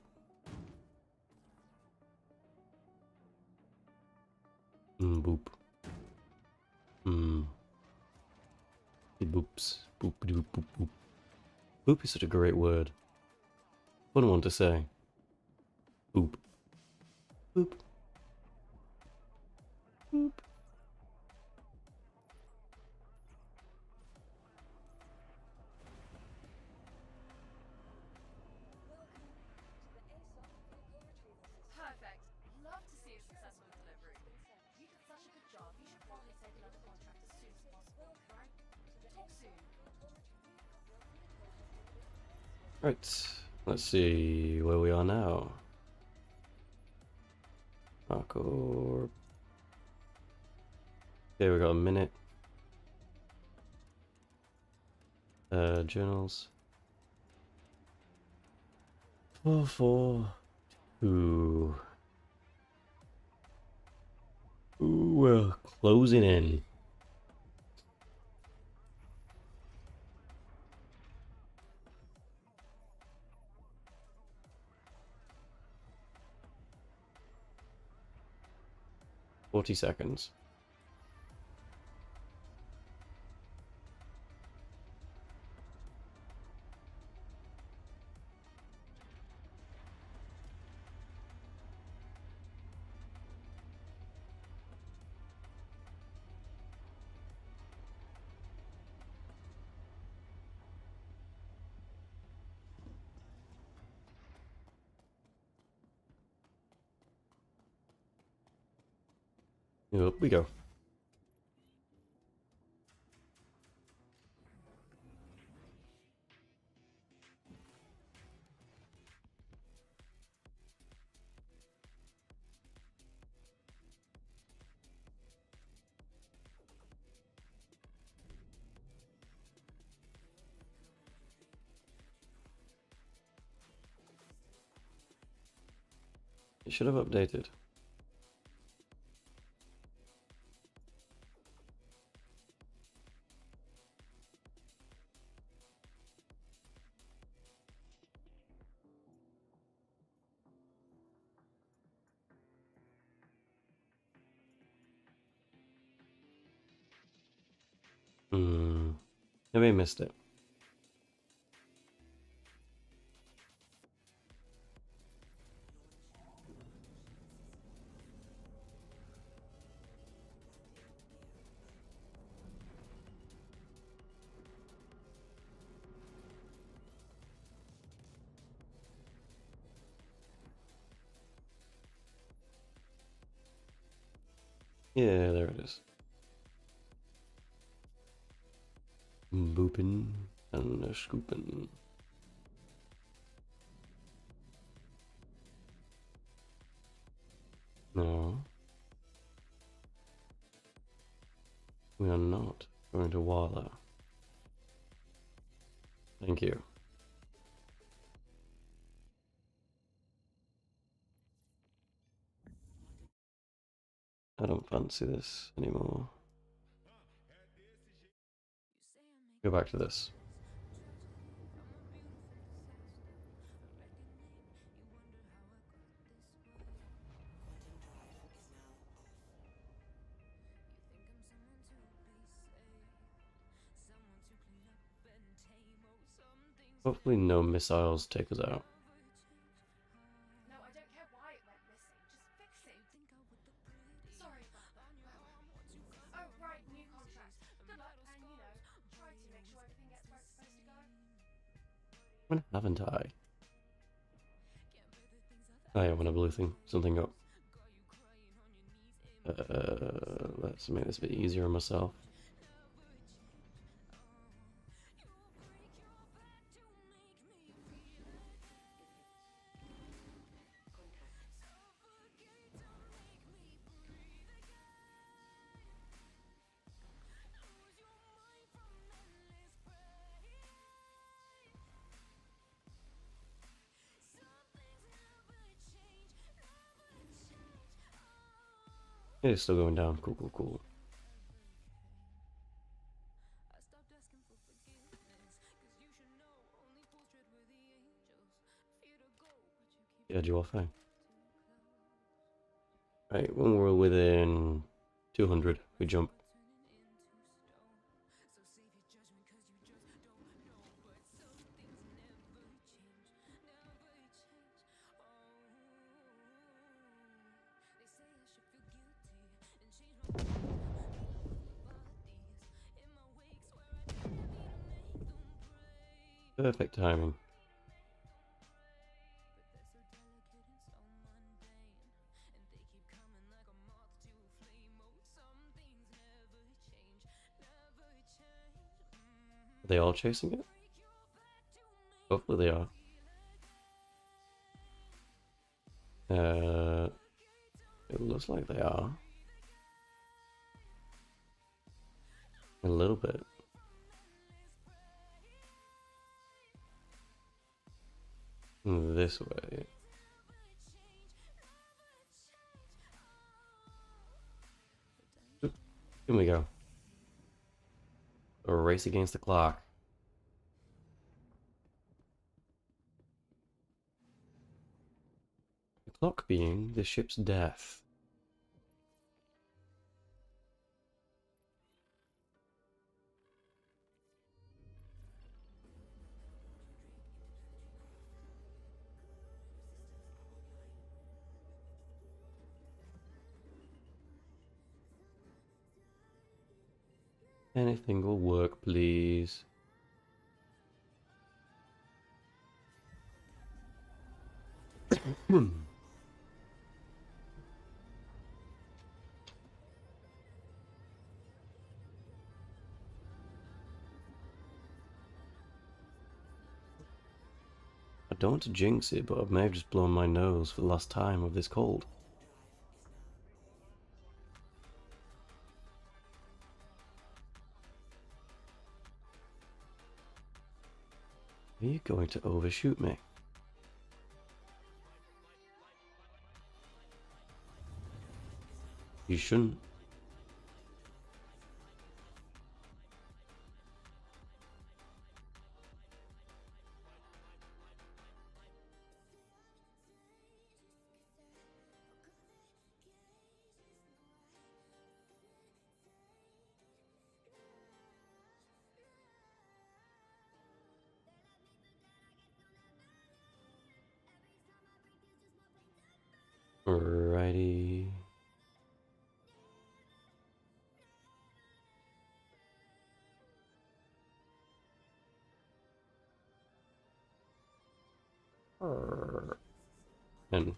Boop. Boops. Boop. Boop. Boop. Boop. Boop is such a great word. Fun one to say. Boop. Boop. Boop. Perfect. Love to see a successful delivery. You did such a good job. You should probably take another contract as soon as possible, right? Talk soon. Right. Let's see where we are now. ArcCorp. Okay, we got a minute. Journals. 442. Ooh, we're closing in. $40. Up we go. It should have updated. Maybe I missed it. Yeah, there it is. Booping and scooping. No. We are not going to Walla. Thank you. I don't fancy this anymore. Go back to this. Hopefully no missiles take us out. No, I don't care why it went missing. Just fix it. Sorry about that. Oh, right, new contract. Good luck, and try to make sure everything gets where it's supposed to go. When haven't I? Oh yeah, when I blew something up. Let's make this a bit easier on myself. It's still going down. Cool, cool, cool. Yeah, dual thing. Right, when we're within 200, we jump. Perfect timing. Are they all chasing it? Hopefully they are. It looks like they are. A little bit. This way. Oop, in we go. A race against the clock. The clock being the ship's death. Anything will work, please. don't want to jinx it, but I may have just blown my nose for the last time with this cold. Are you going to overshoot me? You shouldn't. Alrighty. And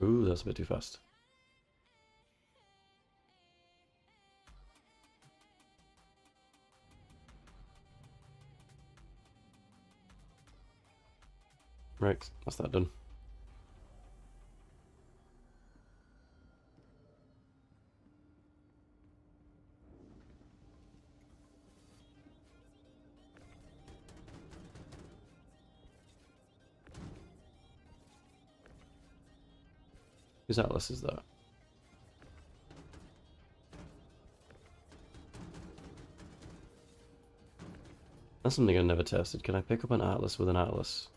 ooh, that's a bit too fast. Right, that's that done. Whose Atlas is that? That's something I've never tested. Can I pick up an Atlas with an Atlas?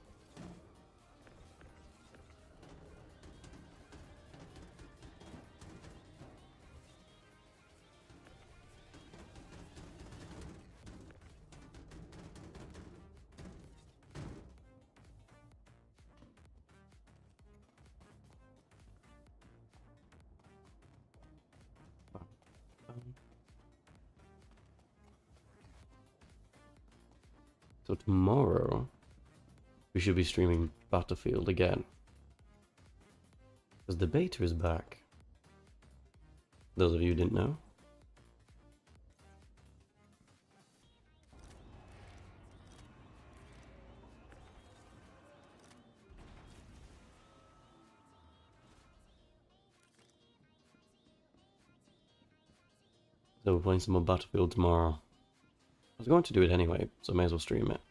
So tomorrow, we should be streaming Battlefield again. Because the beta is back. Those of you who didn't know. So we're playing some more Battlefield tomorrow. I was going to do it anyway, so I may as well stream it.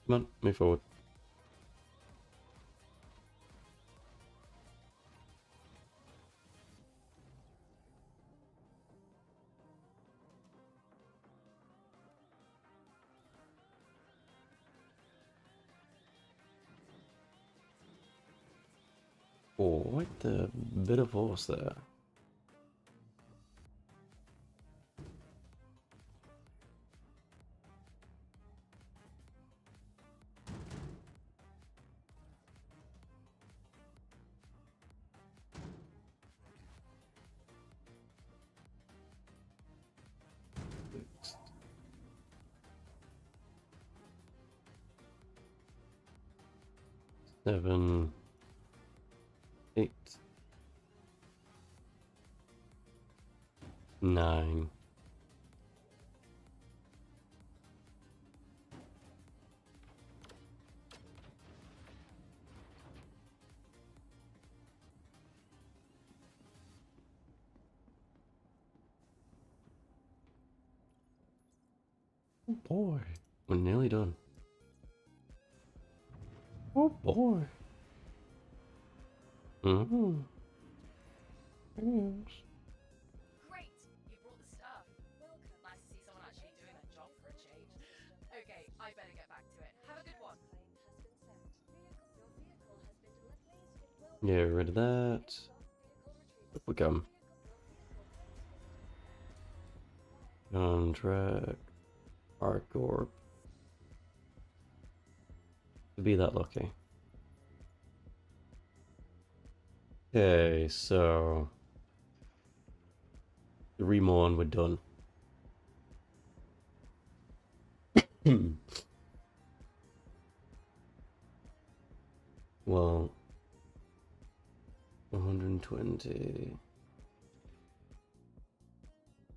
Come on, move forward. Oh, what the bit of horse there. Seven, 8, 9. Oh boy, we're nearly done. Oh boy. Mm-hmm. Yes. Great, you brought the stuff. Welcome. Nice to see someone actually doing their job for a change. Okay, I better get back to it. Have a good one. Yeah, rid of that. Up we come. Contract. ArcCorp. To be that lucky. Okay, so 3 more and we're done. Well, 120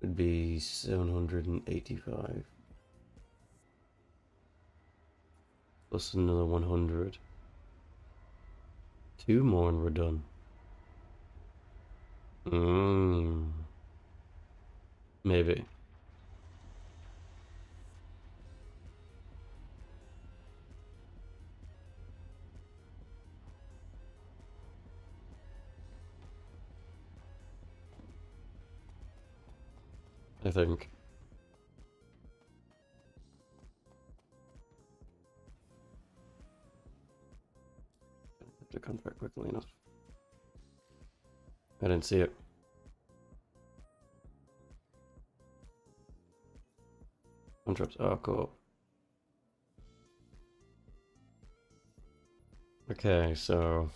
would be 785 plus another 100. 2 more and we're done. Maybe. I think. The contract quickly enough. I didn't see it. Contracts. Oh, cool. Okay, so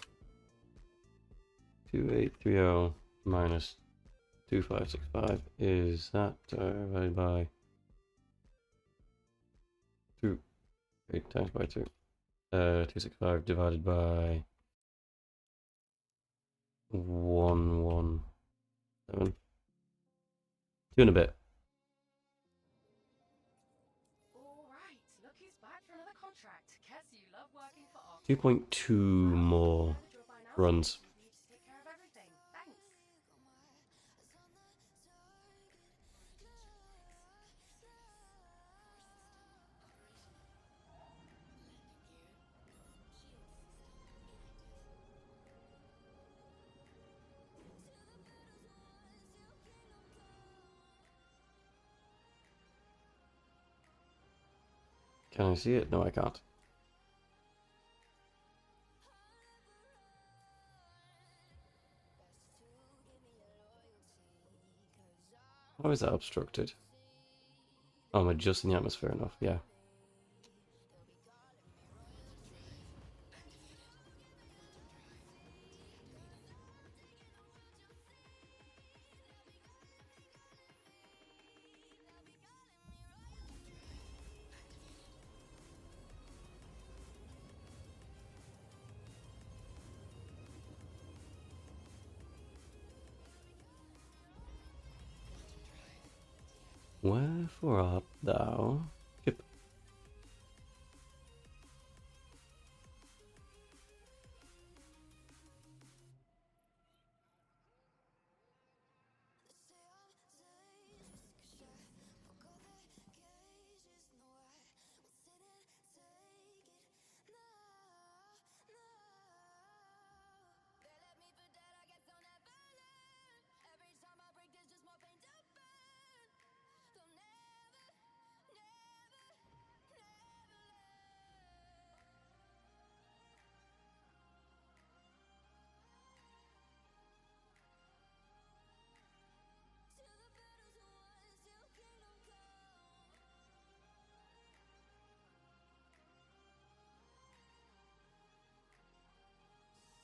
2830 minus 2565 is that divided by 2. 8 times by 2. 265 divided by 117. 2 and a bit. Alright, look who's back for another contract. Guess you love working for ArcCorp. 2.2 more runs. You just take care of everything. Thanks. Can I see it? No, I can't. How is that obstructed? Oh, I'm adjusting the atmosphere enough, yeah. Wherefore art thou? Skip.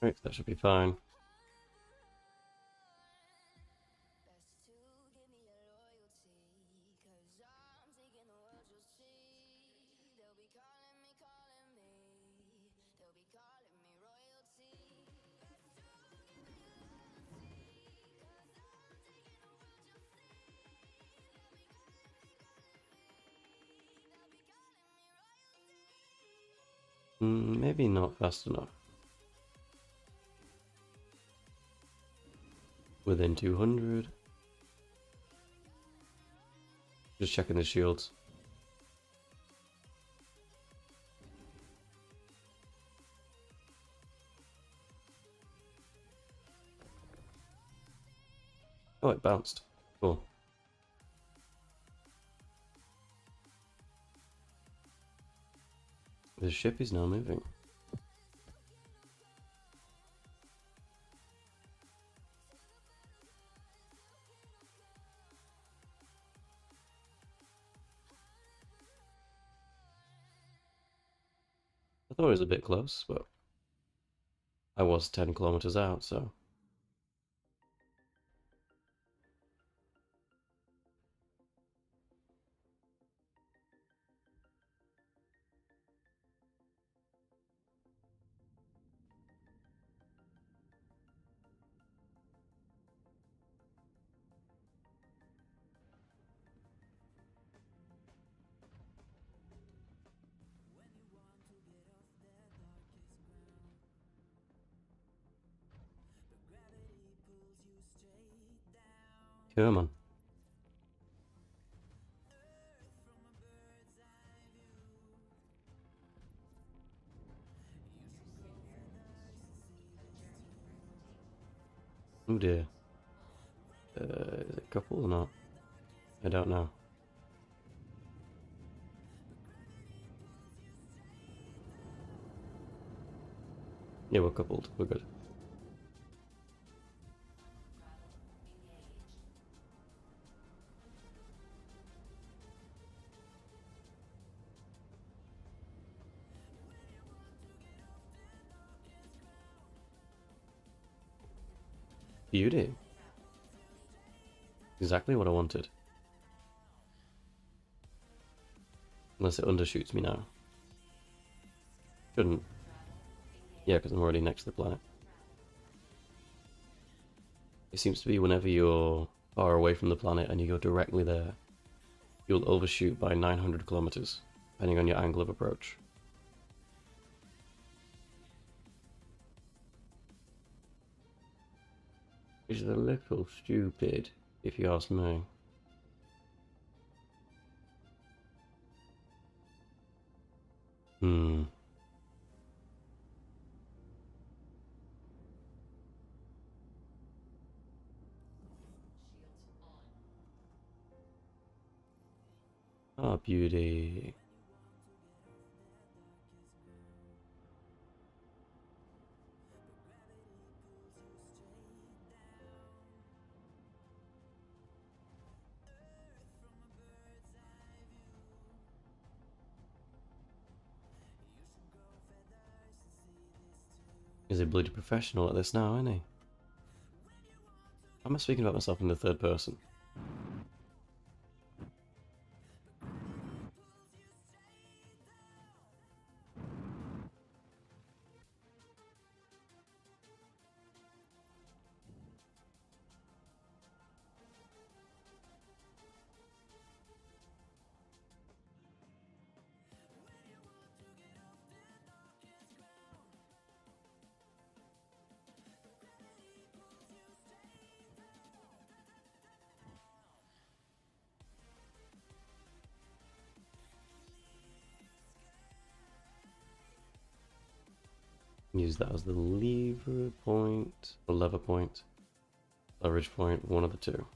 Right, that should be fine. Maybe not fast enough. Within 200. Just checking the shields. Oh, it bounced. Cool. The ship is now moving. I thought it was a bit close, but I was 10 kilometers out, so. Come on. Oh dear. Is it a couple or not? I don't know. Yeah, we're coupled. We're good. Beauty. Exactly what I wanted. Unless it undershoots me now. Shouldn't. Yeah, because I'm already next to the planet. It seems to be whenever you're far away from the planet and you go directly there, you'll overshoot by 900 kilometers, depending on your angle of approach. Which is a little stupid, if you ask me. Hmm. Ah, beauty. He's a bloody professional at this now, isn't he? Am I speaking about myself in the third person? Use that as the lever point, or lever point, leverage point, one of the two.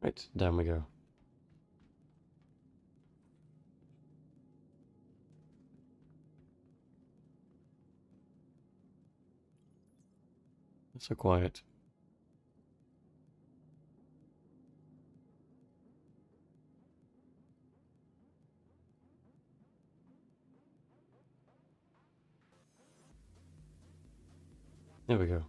Right, down we go. It's so quiet. There we go.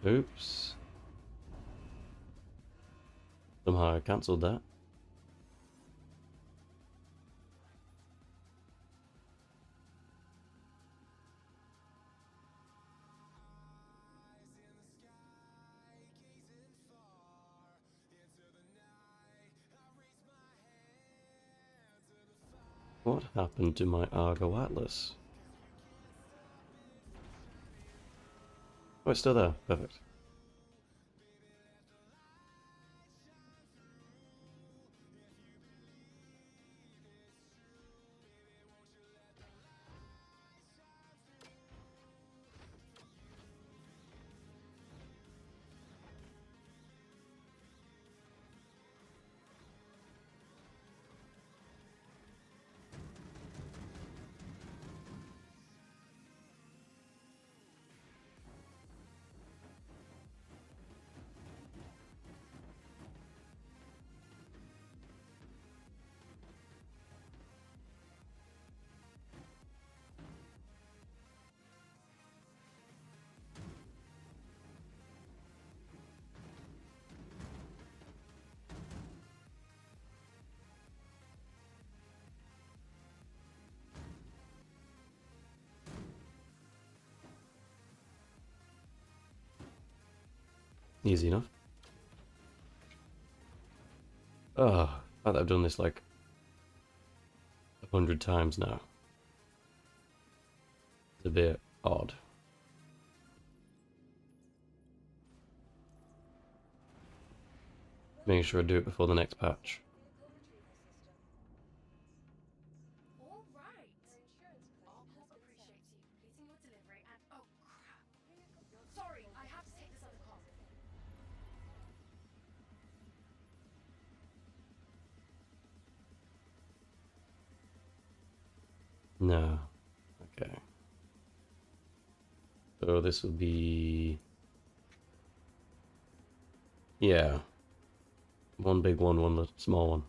Oops. Somehow I cancelled that. What happened to my Argo Atlas? Oh, it's still there. Perfect. Easy enough. Oh, I've done this like 100 times now. It's a bit odd. Making sure I do it before the next patch. All right. ArcCorp appreciates you completing your delivery and oh crap. Sorry, I have to take this other call. No. Okay. So this will be... Yeah. One big one, one small one.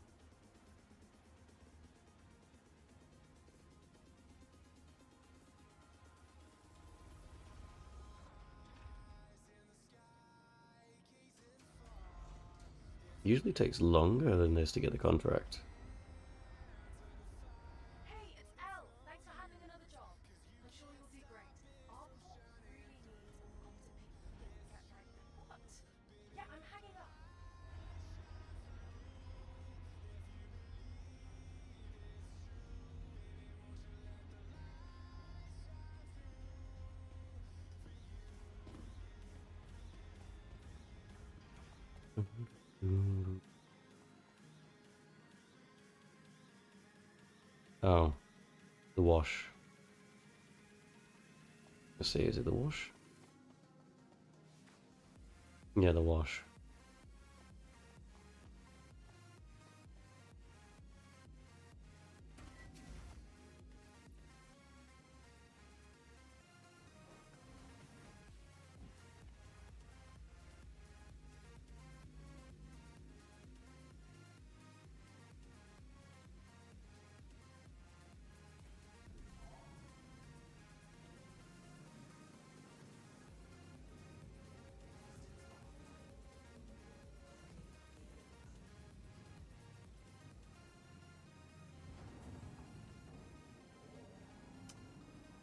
Usually takes longer than this to get the contract. Hey, it's Elle. Thanks for handling another job. I'm sure you'll do great. ArcCorp really needs competent people who get like what? Yeah, I'm hanging up. Oh, the wash. Let's see, is it the wash? Yeah, the wash.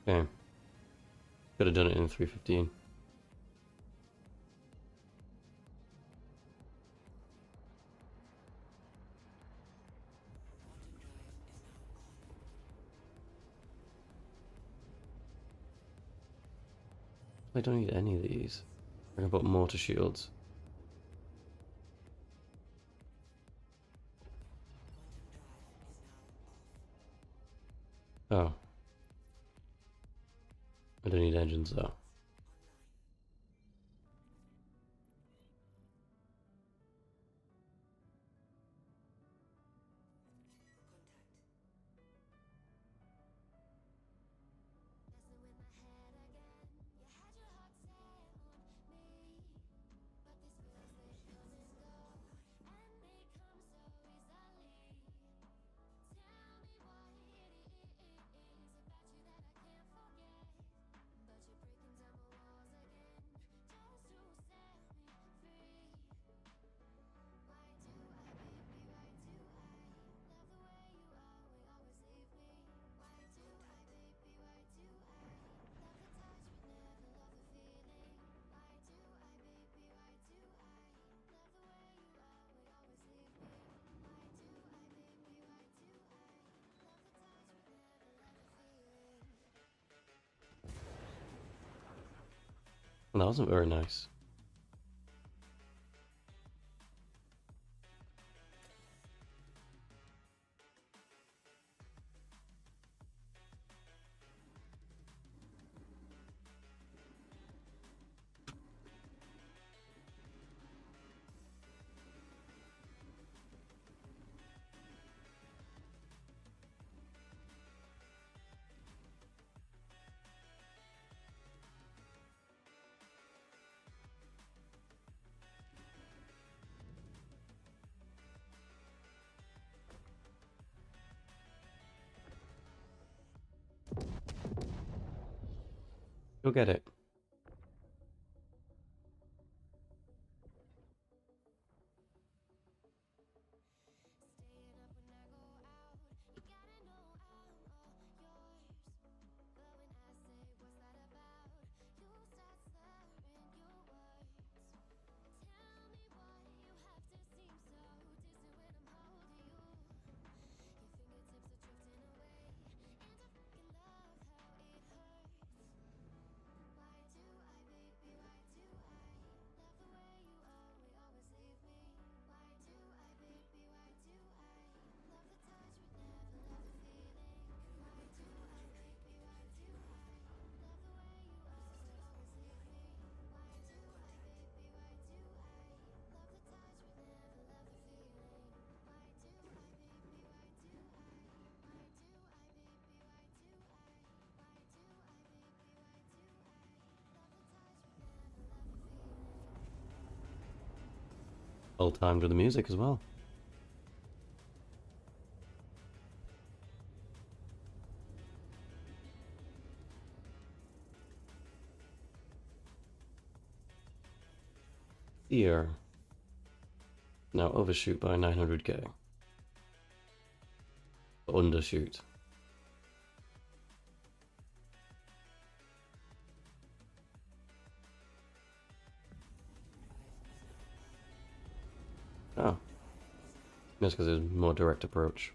Okay. Could have done it in 3:15. I don't need any of these. I can put mortar shields. Oh. I don't need engines though. And that wasn't very nice. Go get it. Well timed with the music as well. Here. Now overshoot by 900k. Undershoot. Oh. That's because there's more direct approach.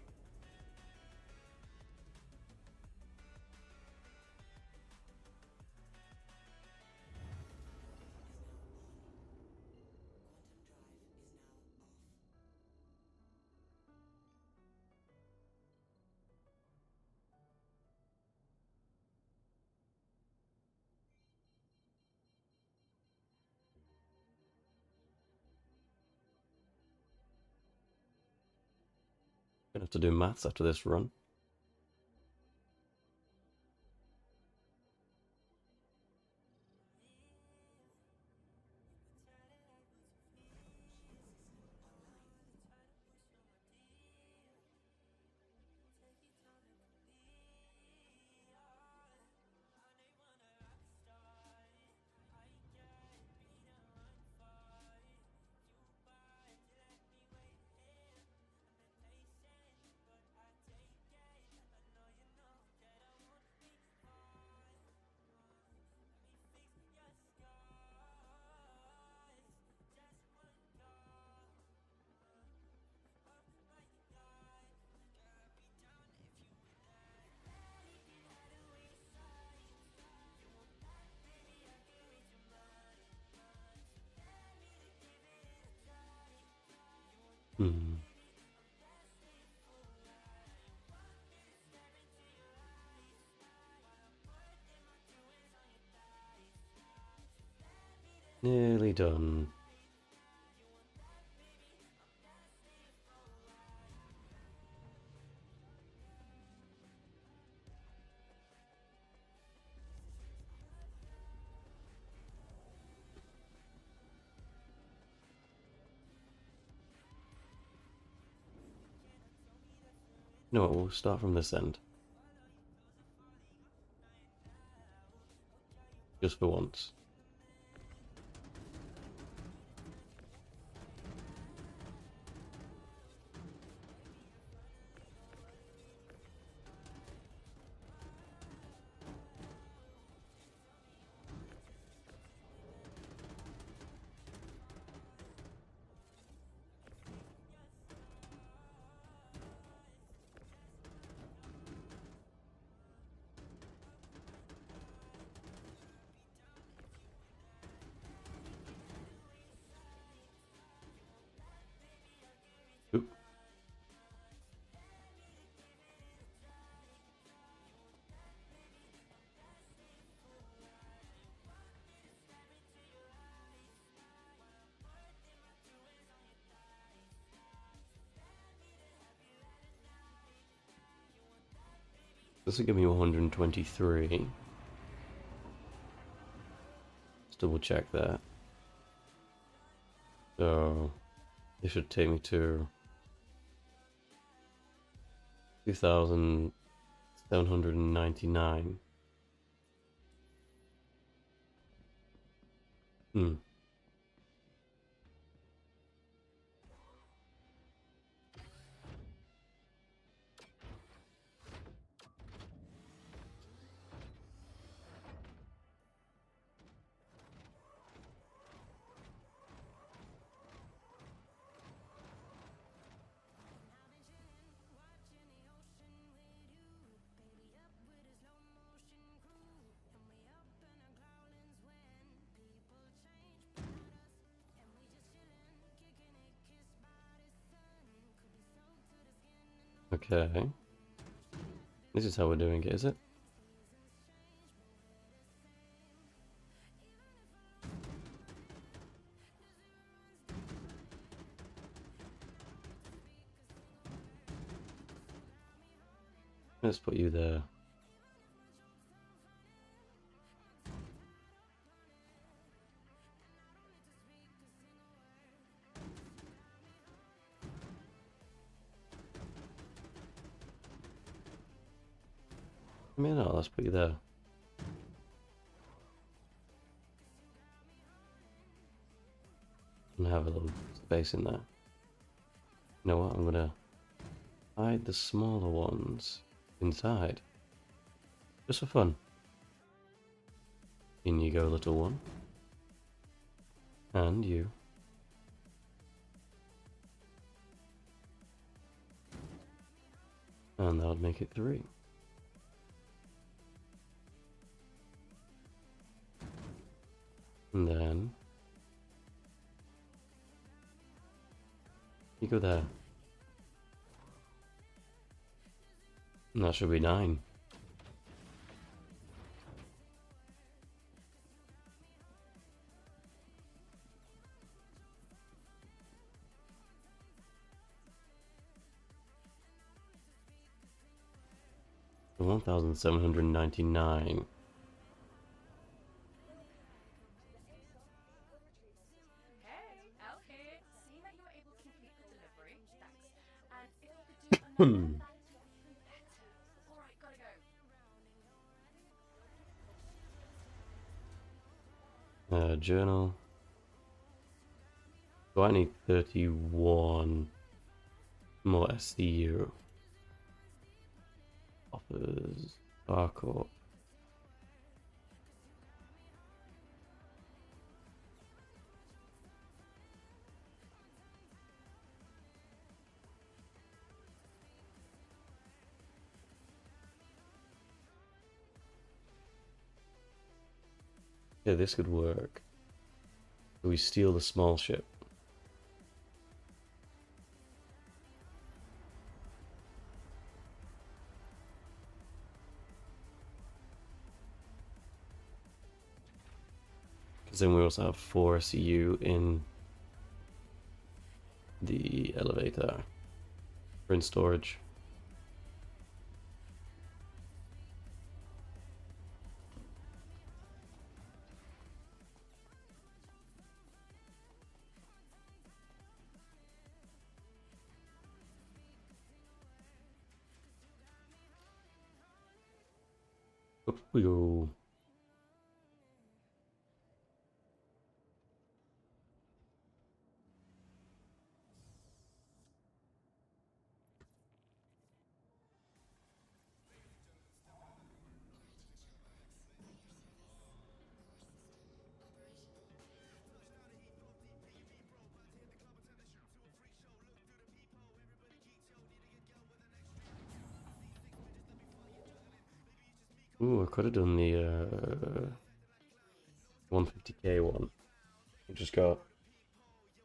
Gonna have to do maths after this run. Hmm. Nearly done. You know what, we'll start from this end. Just for once. This will give me 123. Let's double check that. So this should take me to 2,799. Hmm. Okay. This is how we're doing it, is it? Let's put you there. I mean, no, let's put you there. And have a little space in there. You know what? I'm gonna hide the smaller ones inside. Just for fun. In you go, little one. And you. And that would make it 3. And then you go there. And that should be 9. So 1,799. Hey, Elle here. Seeing that you were able to complete the delivery, thanks. And if you could do another better. Alright, gotta go. Journal. So I need 31 more SCU. Offers ArcCorp. Yeah, this could work. So we steal the small ship. Because then we also have 4 SCU in the elevator. Or in storage. Up we go. Ooh, I could have done the 150k one. I just got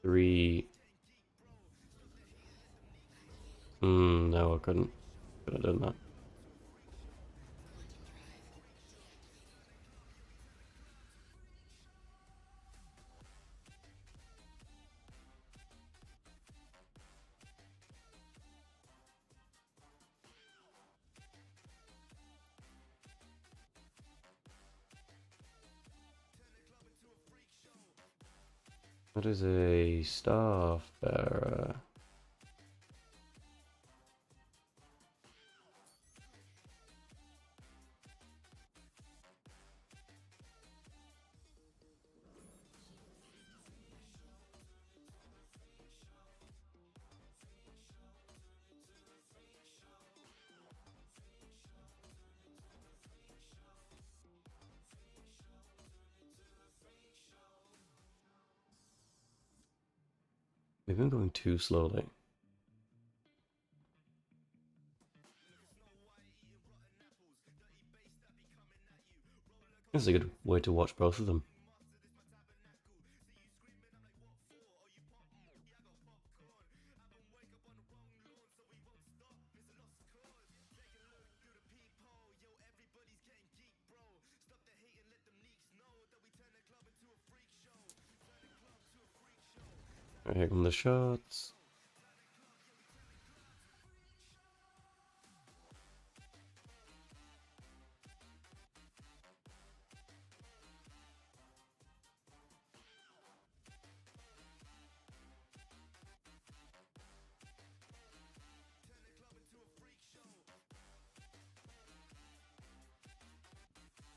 3. No, I couldn't. Could have done that. That is a staff bearer. We've been going too slowly. This is a good way to watch both of them. Right, here come the shots.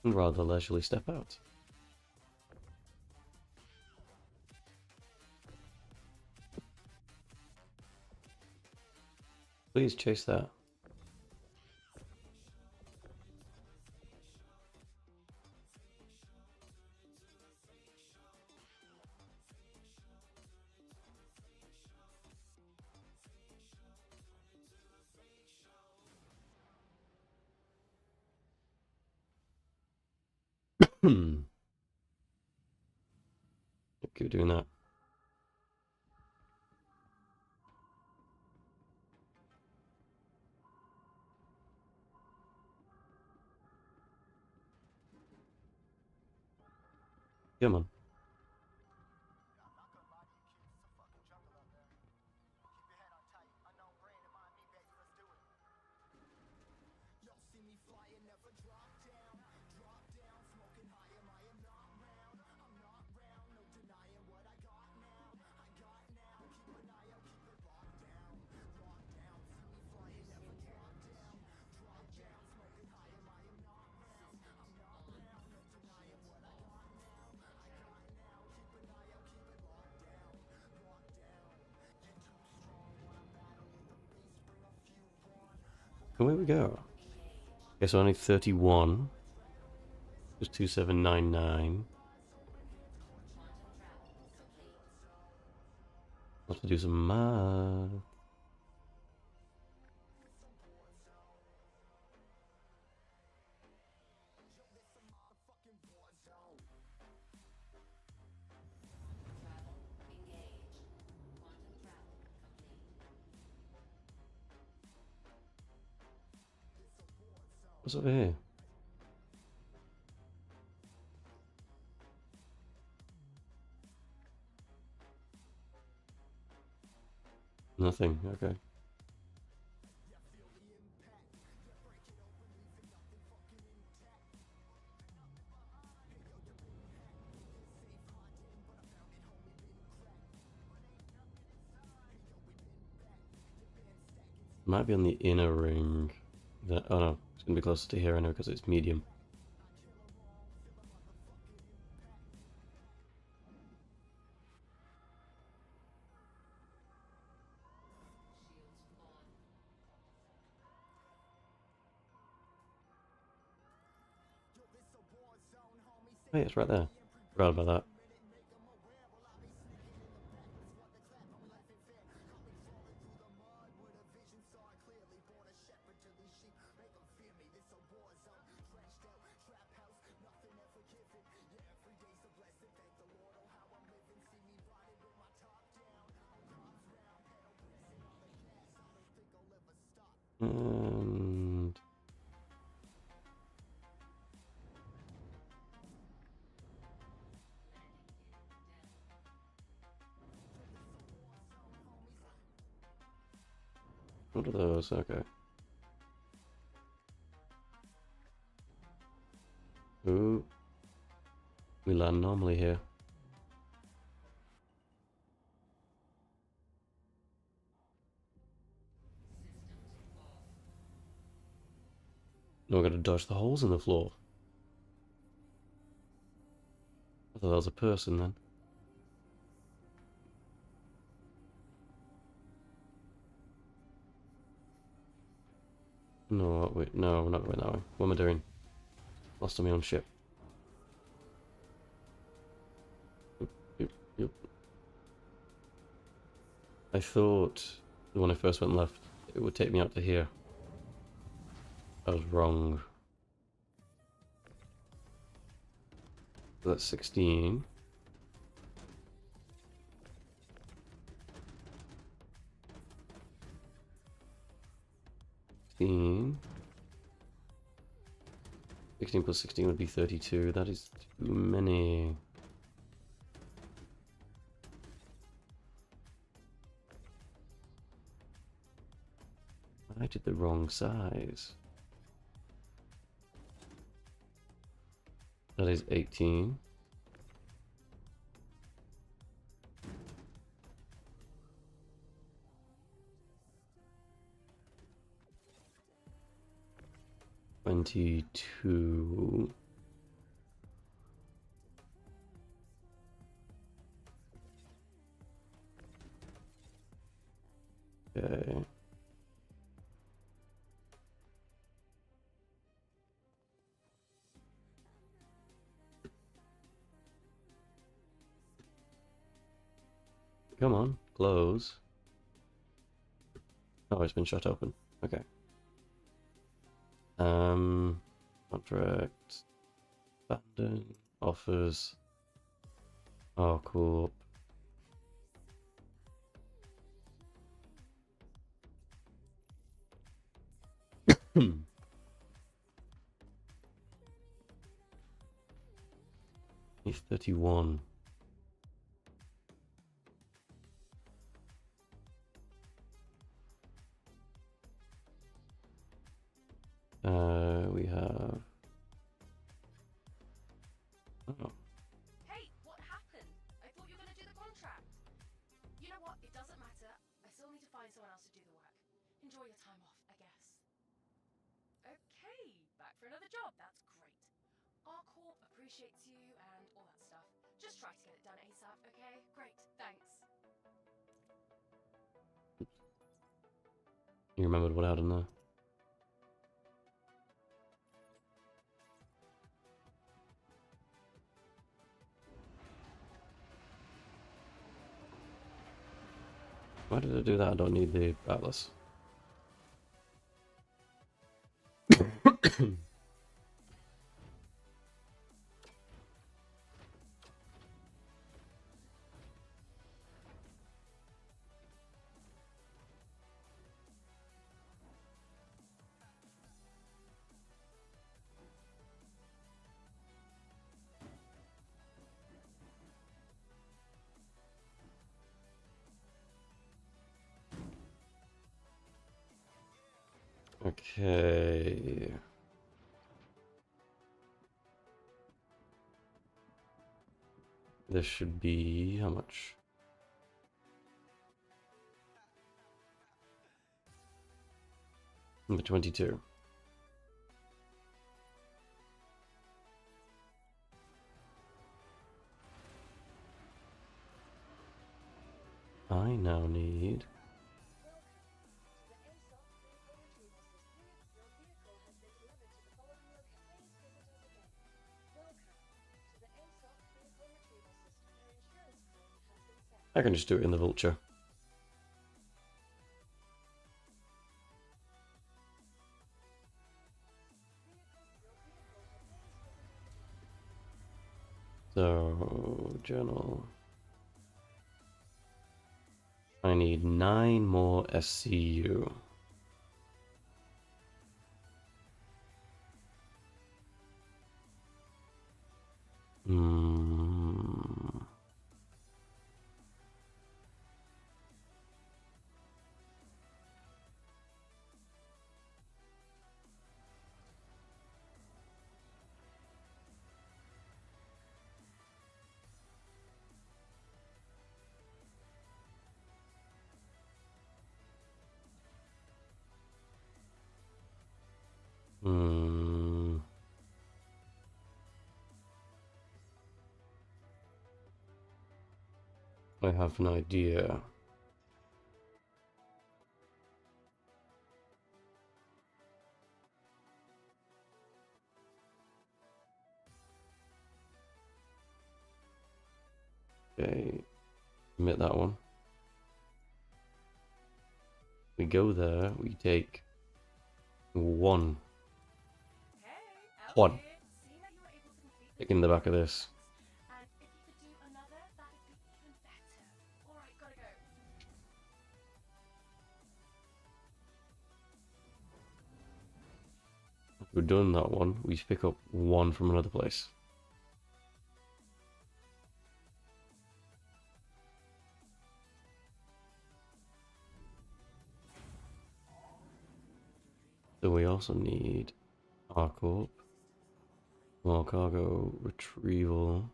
And rather leisurely step out. Please chase that. Keep doing that. Come on. Away we go. Okay, so only 31. Just 2799. I'll have to do some math. What's over here? Nothing, okay. Might be on the inner ring. That, oh no, it's gonna be closer to here I know because it's medium. Oh yeah, it's right there. Forgot about that. And what are those? Okay. Ooh. We land normally here. have dodged the holes in the floor. I thought that was a person then. No, wait, no, we're not going that way. What am I doing? Lost on my own ship. Yep. I thought when I first went left, it would take me out to here. I was wrong. That's 16. $16 plus 16 would be 32. That is too many. I did the wrong size. That is 18. $22. Okay. Come on, close. Oh, it's been shut open. Okay. Contract. Abandon. Offers. ArcCorp. He's 31. We have. Oh. Hey, what happened? I thought you were gonna do the contract. You know what? It doesn't matter. I still need to find someone else to do the work. Enjoy your time off, I guess. Okay, back for another job. That's great. ArcCorp appreciates you and all that stuff. Just try to get it done ASAP, okay? Great, thanks. You remembered what I had in there? Why did I do that? I don't need the atlas. Okay. This should be how much? Number 22. I now need. I can just do it in the vulture. So, journal. I need 9 more SCU. Hmm. Hmm. I have an idea. Okay, omit that one. We go there, we take one. Hey, One. Elliot, seen that you were able to complete Stick in the back of this. and if you could do another, that'd be even better. Alright, gotta go. If we've done that one, we pick up one from another place. So we also need ArcCorp, more cargo retrieval.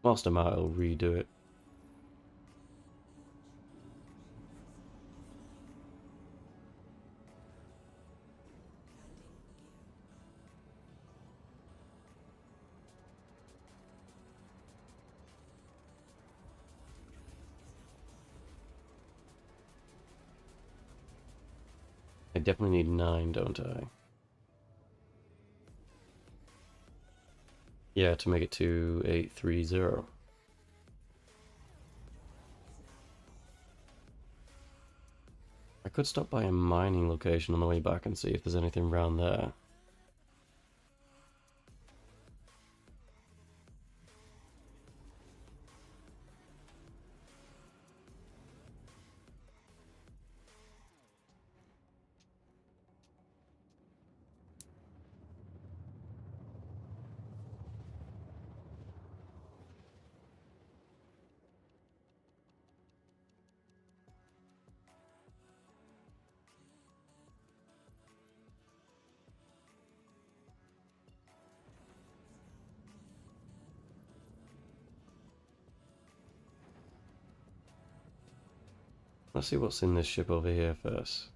Whilst I'm out, I'll redo it. I definitely need 9, don't I? Yeah, to make it to 830. I could stop by a mining location on the way back and see if there's anything around there. Let's see what's in this ship over here first.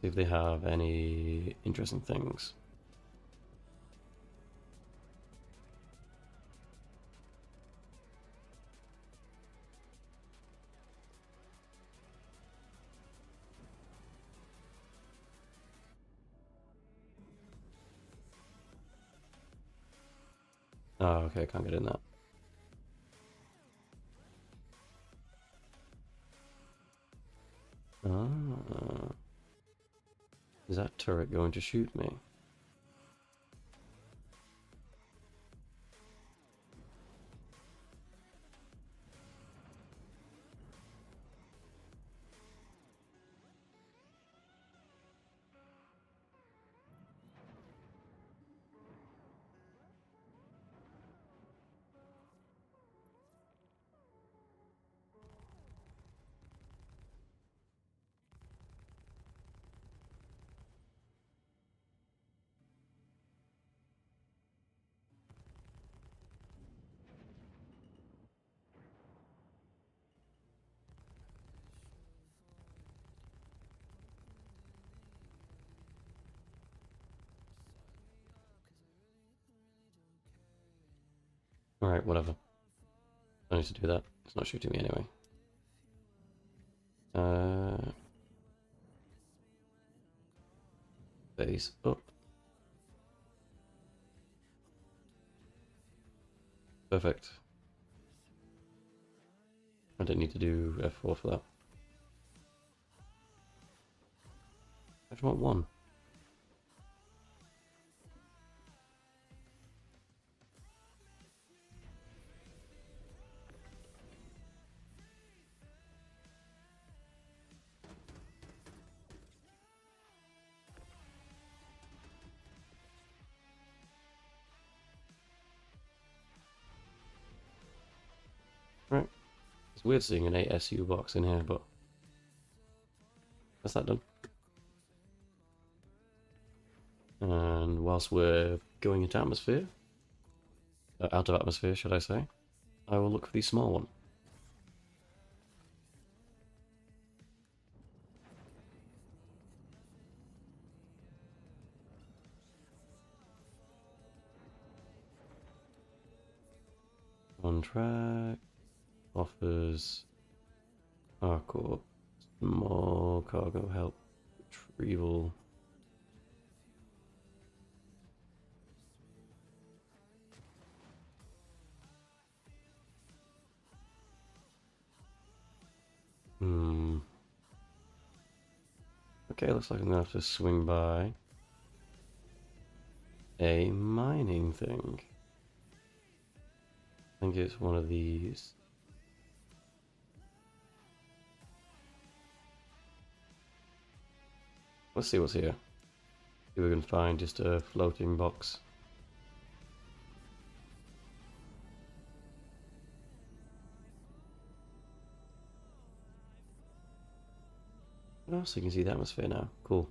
See if they have any interesting things. Oh, okay, can't get in that. Ah. Is that turret going to shoot me? Alright, whatever. I need to do that. It's not shooting me anyway. Base up. Perfect. I don't need to do F4 for that. I just want one. Right. It's weird seeing an 8SU box in here, but that's that done. And whilst we're going into atmosphere, out of atmosphere, should I say, I will look for the small one. contract. Offers ArcCorp. Small cargo help. Retrieval. Okay, looks like I'm gonna have to swing by a mining thing. I think it's one of these. Let's see what's here. See if we can find just a floating box. Oh, so you can see the atmosphere now. Cool.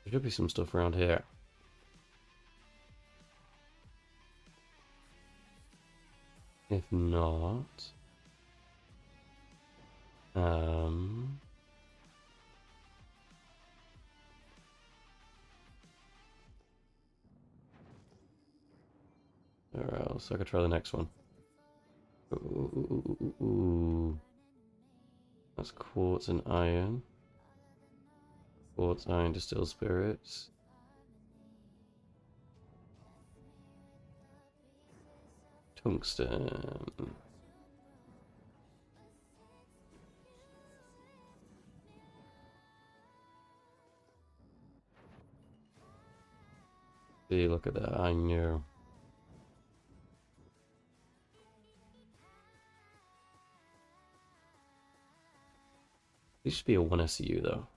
There should be some stuff around here. If not, where else? I could try the next one. Ooh. That's quartz and iron. Quartz, iron, distilled spirits. Tungsten. See, look at that, I knew. This should be a 1 SCU though.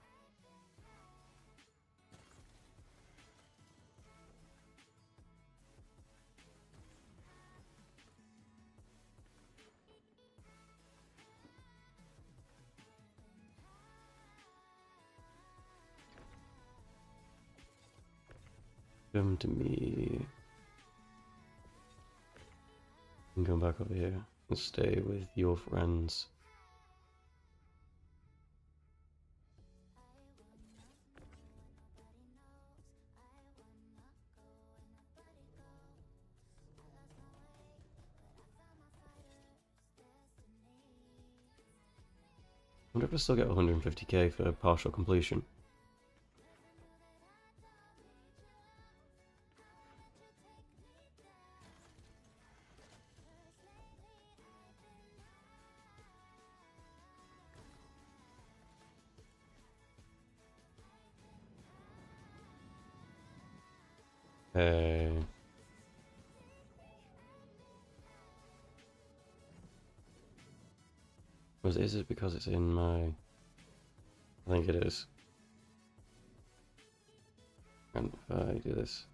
Come to me. And come back over here and stay with your friends. I wonder if I still get 150k for partial completion. Hey. Is it because it's in my... I think it is. And if I do this...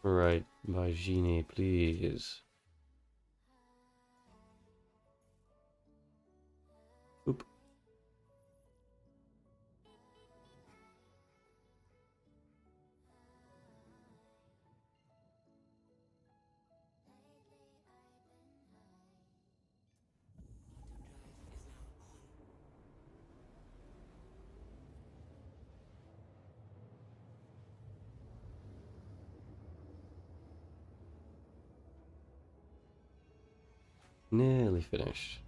Right, by Genie, please. Oop. Nearly finished.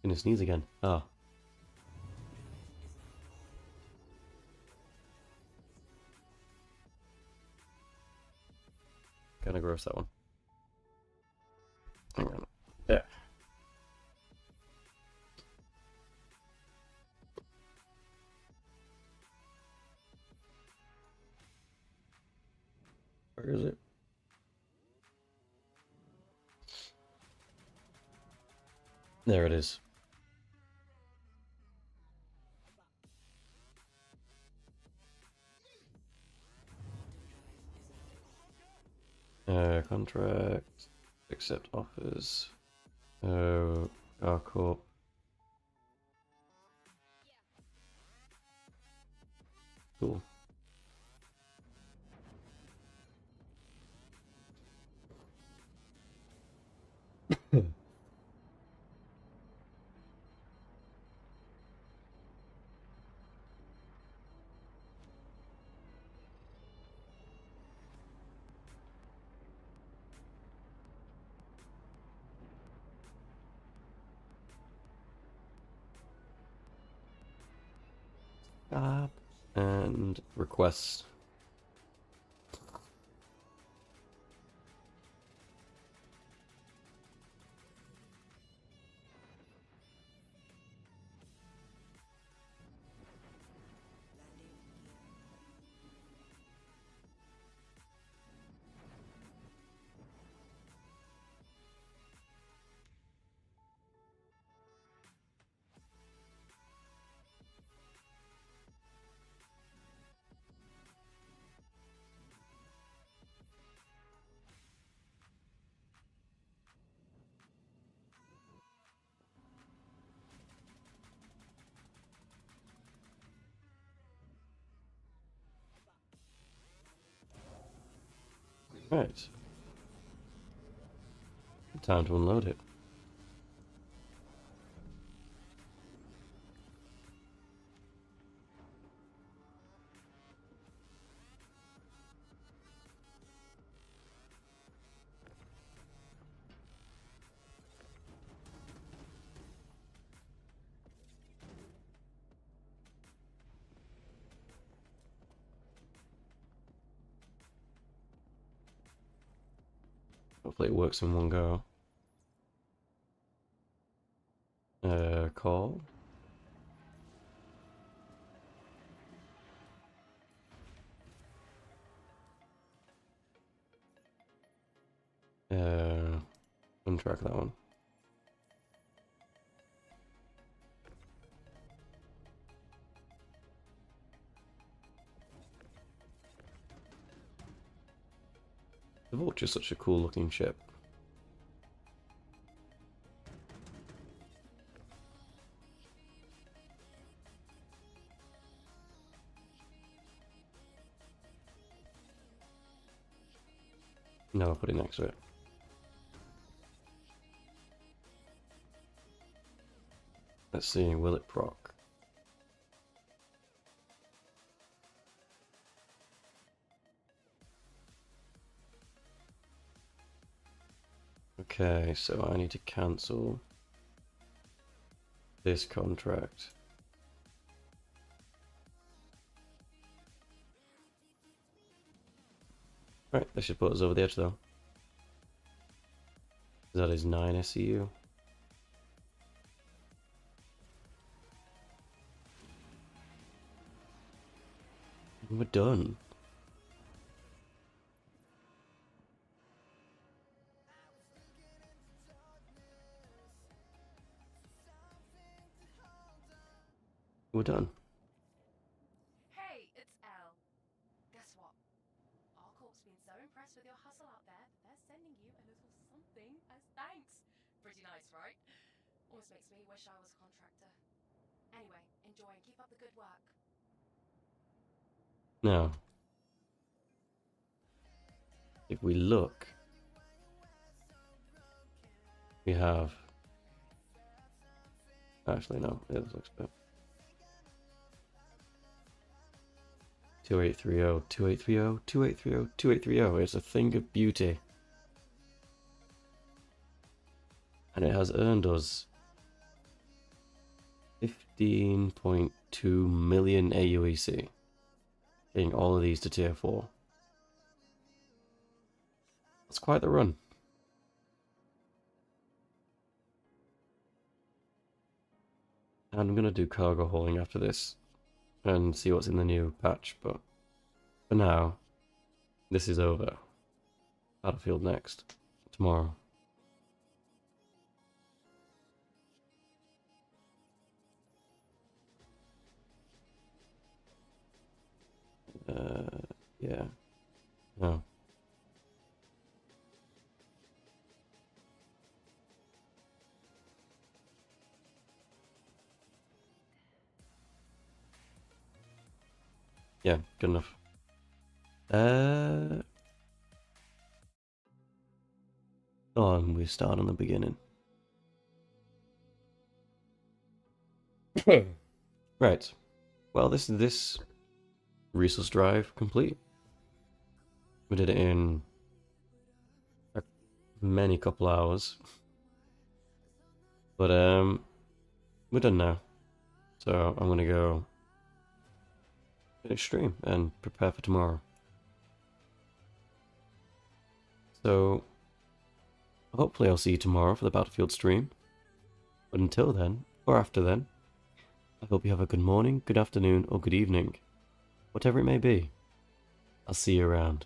Gonna sneeze again. Ah. gross that one. Hang on. Yeah. Where is it? There it is. Contract. Accept offers. ArcCorp. Cool. Stop. And requests. Right. Time to unload it. Hopefully it works in one go. Call. Untrack that one. The Vulture's such a cool looking ship. No, I'll put it next to it. Let's see, will it proc? Okay, so I need to cancel this contract. Right, that should put us over the edge though. That is 9 SEU. We're done. We're done. Hey, it's Elle. Guess what? ArcCorp's been so impressed with your hustle out there that they're sending you a little something as thanks. Pretty nice, right? Almost makes me wish I was a contractor. Anyway, enjoy and keep up the good work. Now, if we look, we have. Actually, no, it looks better. 2830, 2830, 2830, 2830. It's a thing of beauty. And it has earned us 15.2 million AUEC. Getting all of these to tier 4. That's quite the run. And I'm gonna do cargo hauling after this and see what's in the new patch, but for now, this is over. Battlefield next, tomorrow. Yeah. No. Yeah, good enough. And we start on the beginning. Right. Well, this resource drive complete. We did it in a many couple hours. But we're done now. So I'm gonna go finish stream and prepare for tomorrow. So hopefully I'll see you tomorrow for the Battlefield stream. But until then, or after then, I hope you have a good morning, good afternoon, or good evening. Whatever it may be. I'll see you around.